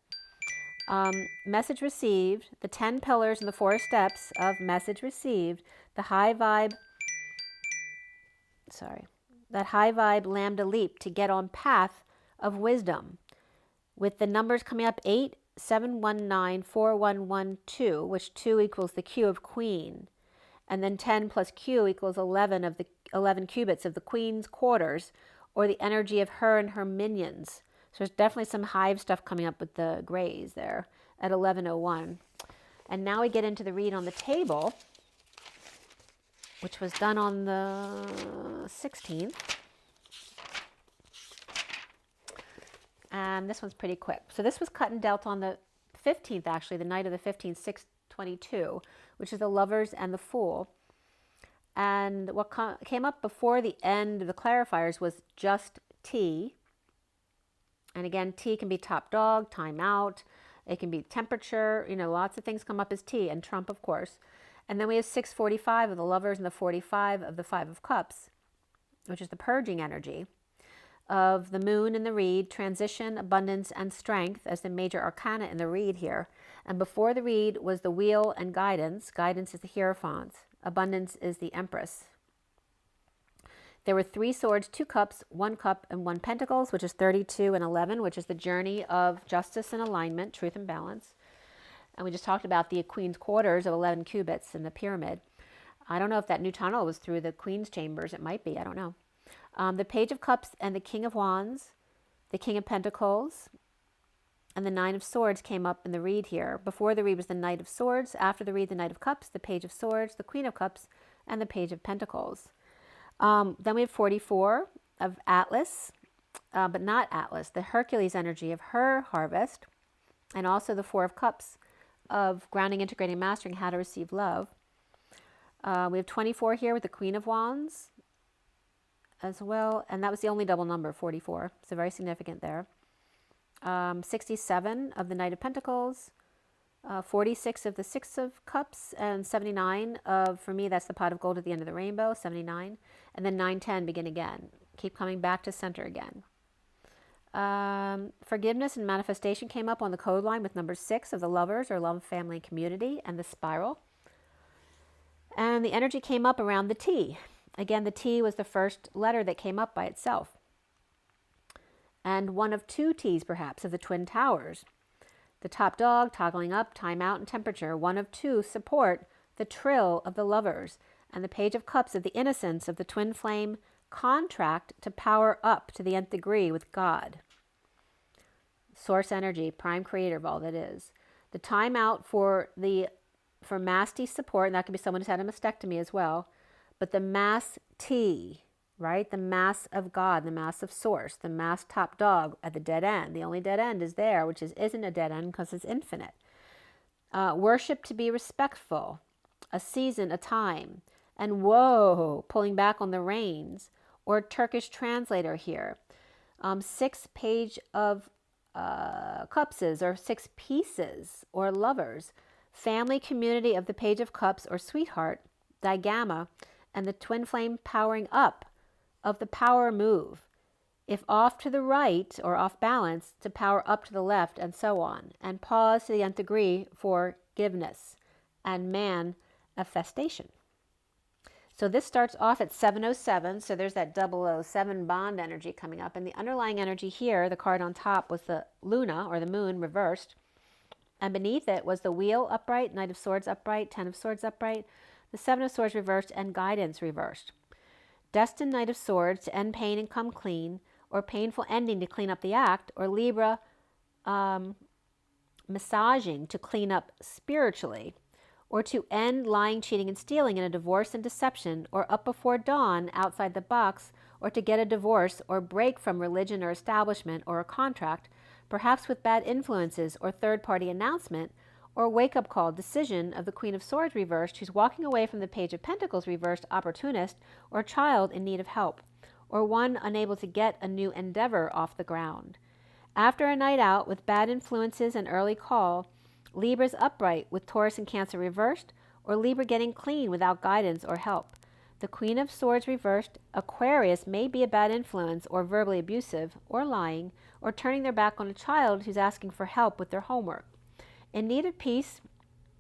S1: Message received, the 10 pillars and the 4 steps of message received, the high vibe, that high vibe lambda leap to get on path of wisdom, with the numbers coming up 8, 7, 1, 9, 4, 1, 1, 2, which 2 equals the Q of queen, and then 10 plus Q equals 11 of the 11 cubits of the queen's quarters, or the energy of her and her minions. So there's definitely some hive stuff coming up with the grays there at 11:01. And now we get into the read on the table, which was done on the 16th. And this one's pretty quick. So this was cut and dealt on the 15th, actually, the night of the 15th, 6/22, which is the Lovers and the Fool. And what came up before the end of the clarifiers was just T. And again, T can be top dog, time out. It can be temperature. You know, lots of things come up as T, and Trump, of course. And then we have 6:45 of the Lovers and the 45 of the 5 of Cups, which is the purging energy of the moon in the read, transition, abundance, and strength as the major arcana in the read here. And before the read was the wheel and guidance. Guidance is the Hierophant. Abundance is the Empress. There were 3 swords, 2 cups, 1 cup, and 1 pentacles, which is 32 and 11, which is the journey of justice and alignment, truth and balance. And we just talked about the queen's quarters of 11 cubits in the pyramid. I don't know if that new tunnel was through the queen's chambers. It might be. I don't know. The Page of Cups and the King of Wands, the King of Pentacles, and the Nine of Swords came up in the read here. Before the read was the Knight of Swords. After the read, the Knight of Cups, the Page of Swords, the Queen of Cups, and the Page of Pentacles. Then we have 44 of Atlas, but not Atlas, the Hercules energy of her harvest, and also the Four of Cups of grounding, integrating, mastering, how to receive love. We have 24 here with the Queen of Wands as well, and that was the only double number, 44, so very significant there. 67 of the Knight of Pentacles, 46 of the Six of Cups, and 79 of, for me, that's the pot of gold at the end of the rainbow, 79, and then 9, 10, begin again. Keep coming back to center again. Forgiveness and manifestation came up on the code line with number 6 of the Lovers, or love, family, community, and the spiral. And the energy came up around the T. Again, the T was the first letter that came up by itself. And one of 2 T's, perhaps, of the Twin Towers. The top dog, toggling up, time out, and temperature. 1 of 2 support the trill of the Lovers. And the Page of Cups of the innocence of the twin flame contract to power up to the nth degree with God. Source energy, prime creator of all that is. The time out for masty support, and that could be someone who's had a mastectomy as well, but the mass T, right? The mass of God, the mass of source, the mass top dog at the dead end. The only dead end is there, which isn't a dead end because it's infinite. Worship to be respectful, a season, a time, and whoa, pulling back on the reins, or Turkish translator here. 6 Page of Cupses, or 6 pieces, or lovers. Family, community of the Page of Cups, or sweetheart, digamma, and the twin flame powering up of the power move. If off to the right or off balance, to power up to the left, and so on. And pause to the nth degree for forgiveness and manifestation. So this starts off at 707, so there's that 007 bond energy coming up. And the underlying energy here, the card on top, was the Luna, or the moon, reversed. And beneath it was the Wheel upright, Knight of Swords upright, 10 of Swords upright, the 7 of Swords reversed, and Guidance reversed. Destined Knight of Swords to end pain and come clean, or painful ending to clean up the act, or Libra massaging to clean up spiritually, or to end lying, cheating, and stealing in a divorce and deception, or up before dawn outside the box, or to get a divorce or break from religion or establishment or a contract, perhaps with bad influences or third-party announcement, or wake-up call decision of the Queen of Swords reversed, who's walking away from the Page of Pentacles reversed, opportunist, or child in need of help, or one unable to get a new endeavor off the ground. After a night out with bad influences and early call, Libra's upright with Taurus and Cancer reversed, or Libra getting clean without guidance or help. The Queen of Swords reversed, Aquarius may be a bad influence or verbally abusive or lying or turning their back on a child who's asking for help with their homework. In need of peace,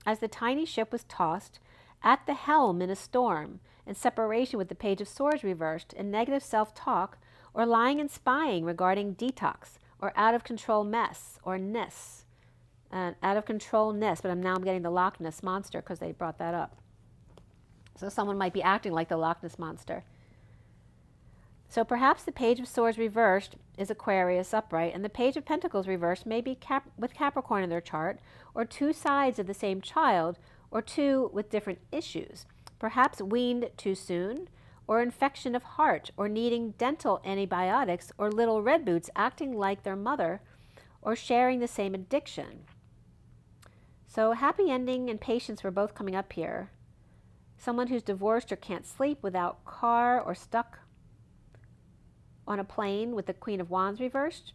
S1: as the tiny ship was tossed, at the helm in a storm, in separation with the Page of Swords reversed, in negative self-talk, or lying and spying regarding detox, or out-of-control mess, or ness. Out-of-control-ness, but now I'm getting the Loch Ness Monster because they brought that up. So someone might be acting like the Loch Ness Monster. So perhaps the Page of Swords reversed is Aquarius upright, and the Page of Pentacles reversed may be with Capricorn in their chart, or 2 sides of the same child, or 2 with different issues. Perhaps weaned too soon, or infection of heart, or needing dental antibiotics, or little red boots acting like their mother, or sharing the same addiction. So happy ending and patience were both coming up here. Someone who's divorced or can't sleep without car, or stuck on a plane with the Queen of Wands reversed,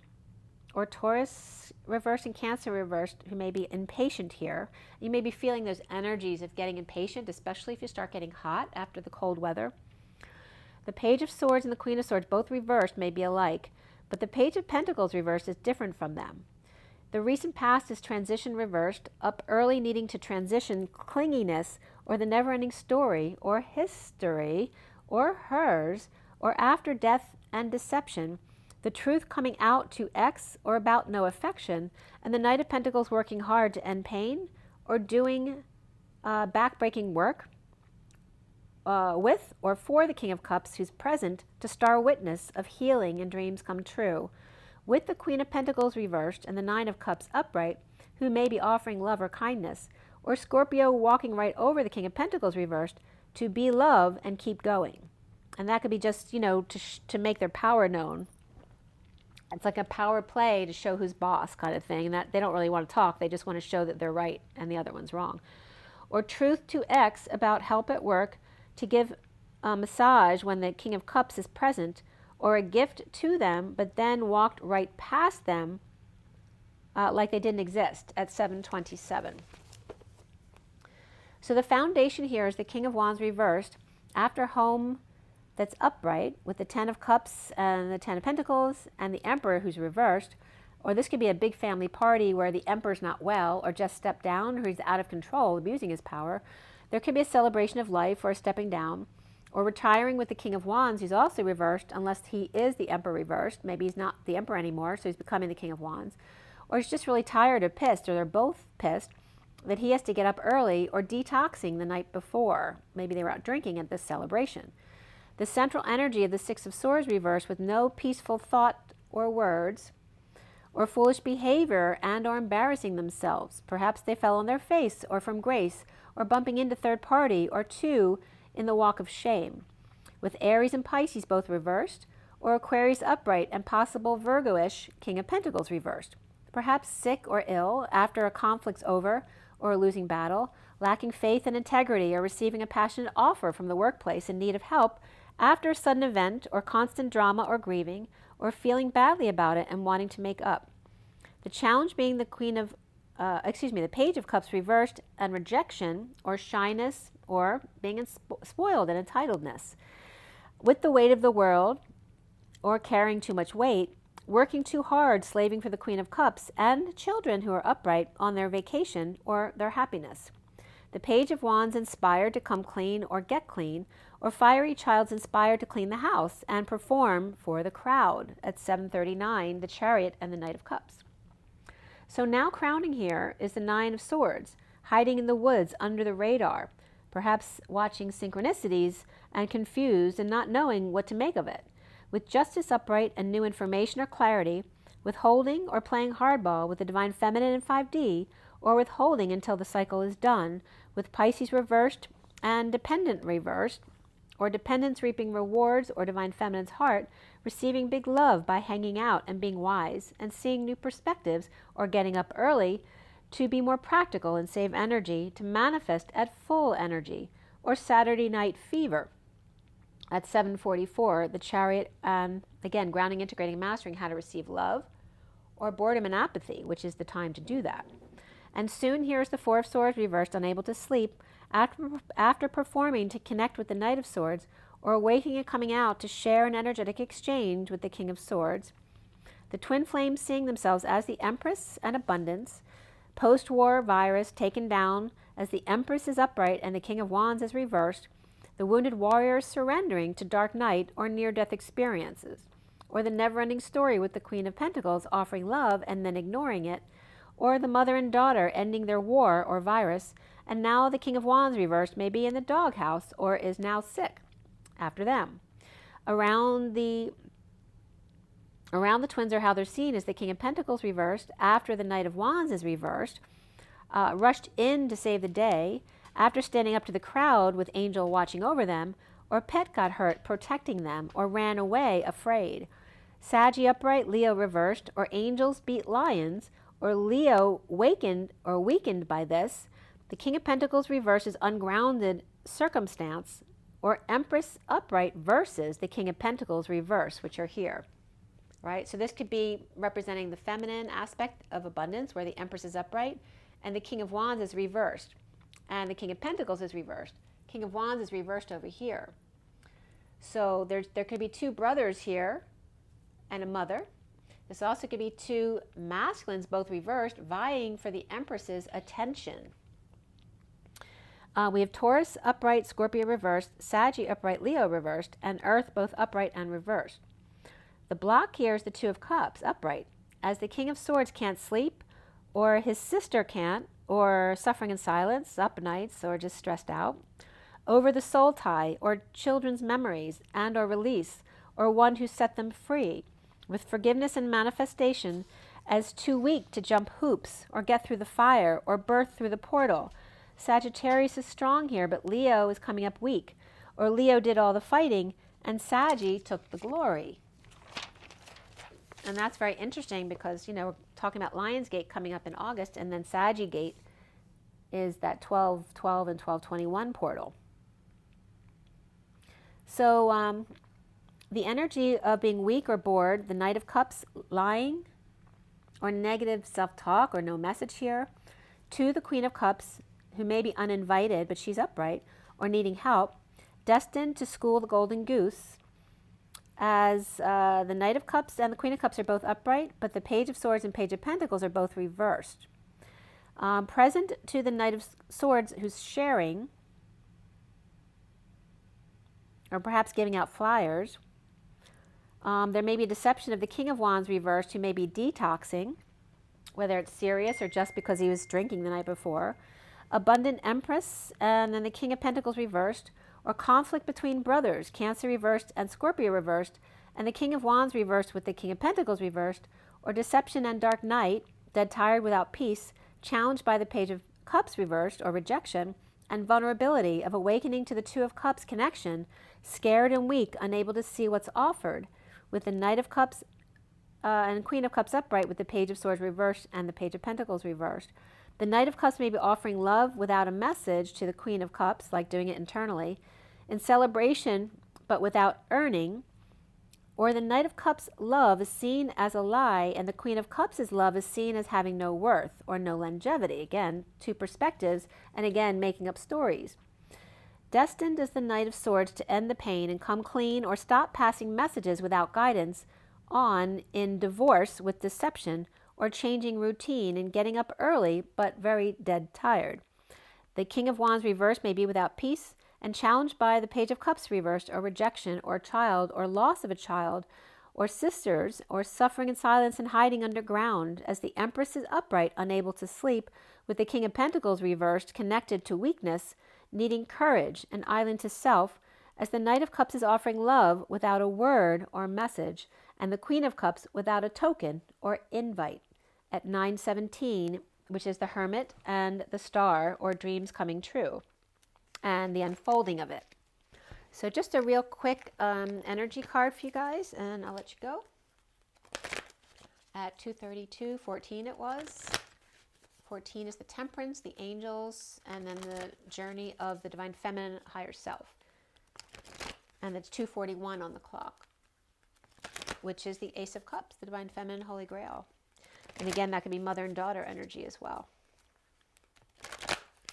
S1: or Taurus reversed and Cancer reversed, who may be impatient here. You may be feeling those energies of getting impatient, especially if you start getting hot after the cold weather. The Page of Swords and the Queen of Swords, both reversed, may be alike, but the Page of Pentacles reversed is different from them. The recent past is transition reversed, up early needing to transition clinginess, or the never-ending story, or history, or hers, or after death and deception, the truth coming out to X or about no affection, and the Knight of Pentacles working hard to end pain, or doing backbreaking work with or for the King of Cups who's present to star witness of healing and dreams come true. With the Queen of Pentacles reversed and the Nine of Cups upright, who may be offering love or kindness, or Scorpio walking right over the King of Pentacles reversed to be love and keep going. And that could be just, to make their power known. It's like a power play to show who's boss kind of thing. And that they don't really want to talk. They just want to show that they're right and the other one's wrong. Or truth to X about help at work to give a massage when the King of Cups is present, or a gift to them, but then walked right past them like they didn't exist at 727. So the foundation here is the King of Wands reversed after home that's upright with the Ten of Cups and the Ten of Pentacles and the Emperor who's reversed. Or this could be a big family party where the Emperor's not well or just stepped down or he's out of control, abusing his power. There could be a celebration of life or a stepping down, or retiring with the King of Wands who's also reversed unless he is the Emperor reversed. Maybe he's not the Emperor anymore, so he's becoming the King of Wands. Or he's just really tired or pissed, or they're both pissed that he has to get up early or detoxing the night before. Maybe they were out drinking at this celebration. The central energy of the Six of Swords reversed with no peaceful thought or words, or foolish behavior and or embarrassing themselves. Perhaps they fell on their face or from grace, or bumping into third party or two in the walk of shame. With Aries and Pisces both reversed, or Aquarius upright and possible Virgo-ish King of Pentacles reversed. Perhaps sick or ill after a conflict's over or a losing battle, lacking faith and integrity, or receiving a passionate offer from the workplace in need of help after a sudden event or constant drama or grieving, or feeling badly about it and wanting to make up. The challenge being the the Page of Cups reversed and rejection or shyness or being spoiled and entitledness. With the weight of the world or carrying too much weight, working too hard, slaving for the Queen of Cups, and children who are upright on their vacation or their happiness. The Page of Wands inspired to come clean or get clean, or fiery child's inspired to clean the house and perform for the crowd at 739, the Chariot and the Knight of Cups. So now crowning here is the Nine of Swords, hiding in the woods under the radar, perhaps watching synchronicities and confused and not knowing what to make of it. With Justice upright and new information or clarity, withholding or playing hardball with the Divine Feminine in 5D, or withholding until the cycle is done, with Pisces reversed and Dependent reversed, or Dependence reaping rewards, or Divine Feminine's heart receiving big love by hanging out and being wise and seeing new perspectives, or getting up early to be more practical and save energy to manifest at full energy, or Saturday night fever at 744, the Chariot, again, grounding, integrating, mastering how to receive love, or boredom and apathy, which is the time to do that. And soon here's the Four of Swords reversed, unable to sleep, after performing to connect with the Knight of Swords, or waking and coming out to share an energetic exchange with the King of Swords. The twin flames seeing themselves as the Empress and Abundance, post-war virus taken down as the Empress is upright and the King of Wands is reversed, the wounded warriors surrendering to dark night or near-death experiences, or the never-ending story with the Queen of Pentacles offering love and then ignoring it, or the mother and daughter ending their war or virus, and now the King of Wands reversed may be in the doghouse or is now sick after them. Around the twins are how they're seen as the King of Pentacles reversed after the Knight of Wands is reversed, rushed in to save the day after standing up to the crowd with Angel watching over them, or pet got hurt protecting them, or ran away afraid. Saggy upright, Leo reversed, or angels beat lions, or Leo wakened or weakened by this. The King of Pentacles reversed is ungrounded circumstance, or Empress upright versus the King of Pentacles reverse, which are here. Right? So this could be representing the feminine aspect of abundance, where the Empress is upright, and the King of Wands is reversed. And the King of Pentacles is reversed. King of Wands is reversed over here. So there could be two brothers here and a mother. This also could be two masculines, both reversed, vying for the Empress's attention. We have Taurus upright, Scorpio reversed, Saggy upright, Leo reversed, and Earth both upright and reversed. The block here is the Two of Cups upright, as the King of Swords can't sleep, or his sister can't, or suffering in silence, up nights, or just stressed out. Over the soul tie, or children's memories and or release, or one who set them free, with forgiveness and manifestation as too weak to jump hoops, or get through the fire, or birth through the portal. Sagittarius is strong here, but Leo is coming up weak, or Leo did all the fighting, and Saggy took the glory. And that's very interesting because, you know, we're talking about Lionsgate coming up in August, and then Sagittarius is that 12:12 and 12:21 portal. So the energy of being weak or bored, the Knight of Cups, lying, or negative self-talk, or no message here, to the Queen of Cups, who may be uninvited, but she's upright, or needing help, destined to school the golden goose, as the Knight of Cups and the Queen of Cups are both upright, but the Page of Swords and Page of Pentacles are both reversed. Present to the Knight of Swords who's sharing, or perhaps giving out flyers. There may be a deception of the King of Wands reversed, who may be detoxing, whether it's serious or just because he was drinking the night before. Abundant Empress, and then the King of Pentacles reversed, or conflict between brothers, Cancer reversed and Scorpio reversed, and the King of Wands reversed with the King of Pentacles reversed, or deception and Dark Night, dead tired without peace, challenged by the Page of Cups reversed, or rejection, and vulnerability of awakening to the Two of Cups connection, scared and weak, unable to see what's offered, with the Knight of Cups and Queen of Cups upright, with the Page of Swords reversed and the Page of Pentacles reversed. The Knight of Cups may be offering love without a message to the Queen of Cups, like doing it internally, in celebration but without earning, or the Knight of Cups love is seen as a lie, and the Queen of Cups' love is seen as having no worth or no longevity. Again, two perspectives, and again, making up stories. Destined as the Knight of Swords to end the pain and come clean, or stop passing messages without guidance on in divorce with deception, or changing routine and getting up early but very dead tired. The King of Wands reversed may be without peace and challenged by the Page of Cups reversed, or rejection, or child, or loss of a child, or sisters, or suffering in silence and hiding underground, as the Empress is upright, unable to sleep, with the King of Pentacles reversed, connected to weakness, needing courage, an island to self, as the Knight of Cups is offering love without a word or message, and the Queen of Cups without a token or invite. At 9:17, which is the Hermit and the Star, or dreams coming true, and the unfolding of it. So just a real quick energy card for you guys, and I'll let you go. At 2:32:14 it was. 14 is the Temperance, the angels, and then the journey of the divine feminine higher self. And it's 2:41 on the clock, which is the Ace of Cups, the divine feminine holy grail. And again, that could be mother and daughter energy as well.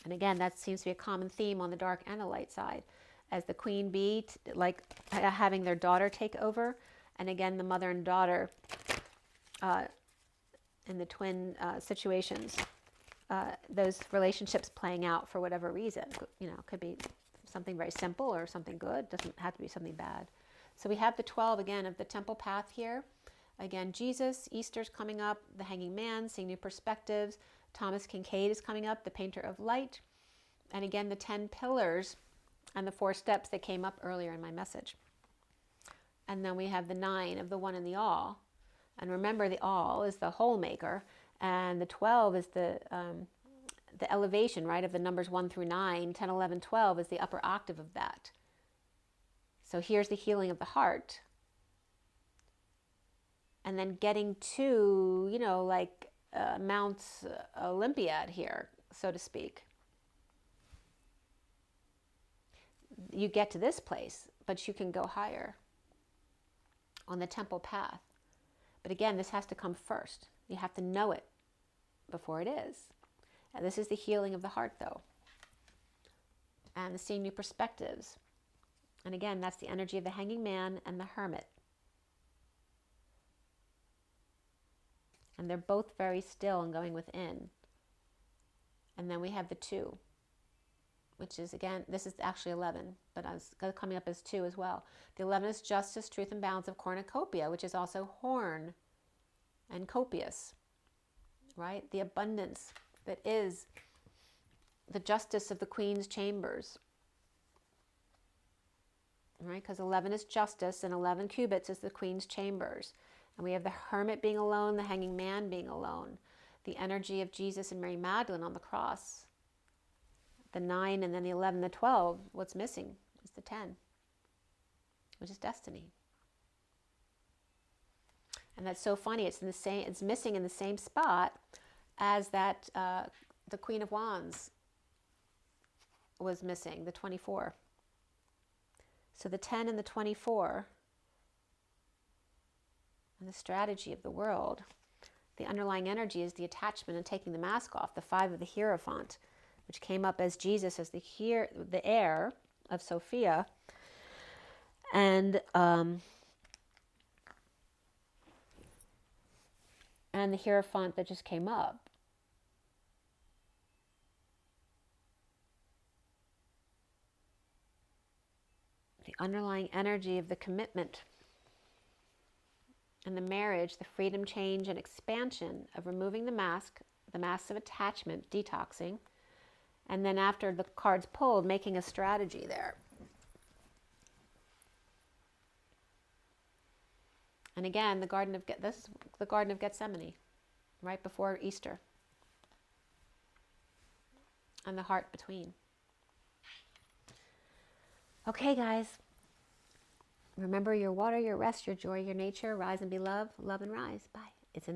S1: And again, that seems to be a common theme on the dark and the light side, as the queen bee, like having their daughter take over. And again, the mother and daughter in the twin situations, those relationships playing out for whatever reason. You know, could be something very simple or something good. Doesn't have to be something bad. So we have the 12 again of the temple path here. Again, Jesus, Easter's coming up, the Hanging Man, seeing new perspectives. Thomas Kincaid is coming up, the Painter of Light. And again, the 10 pillars and the 4 steps that came up earlier in my message. And then we have the 9 of the one and the all. And remember, the all is the whole maker, and the 12 is the elevation, right, of the numbers 1 through 9. 10, 11, 12 is the upper octave of that. So here's the healing of the heart. And then getting to, you know, like Mount Olympiad here, so to speak. You get to this place, but you can go higher on the temple path. But again, this has to come first. You have to know it before it is. And this is the healing of the heart, though. And the seeing new perspectives. And again, that's the energy of the Hanging Man and the Hermit. And they're both very still and going within. And then we have the 2, which is, again, this is actually 11, but I was coming up as 2 as well. The 11 is justice, truth, and balance of cornucopia, which is also horn and copious, right? The abundance that is the justice of the Queen's chambers. Right? Because 11 is justice and 11 cubits is the Queen's chambers. And we have the hermit being alone, the hanging man being alone. The energy of Jesus and Mary Magdalene on the cross. The 9 and then the 11, the 12, what's missing is the 10, which is destiny. And that's so funny. It's in the same. It's missing in the same spot as that the Queen of Wands was missing, the 24. So the 10 and the 24, and the strategy of the world, the underlying energy is the attachment and taking the mask off. The 5 of the Hierophant, which came up as Jesus as the heir of Sophia, and the Hierophant that just came up. The underlying energy of the commitment and the marriage, the freedom, change, and expansion of removing the masks of attachment, detoxing, and then after the cards pulled, making a strategy there. And again, this is the Garden of Gethsemane, right before Easter, and the heart between. Okay, guys. Remember your water, your rest, your joy, your nature. Rise and be loved. Love and rise. Bye. It's in there.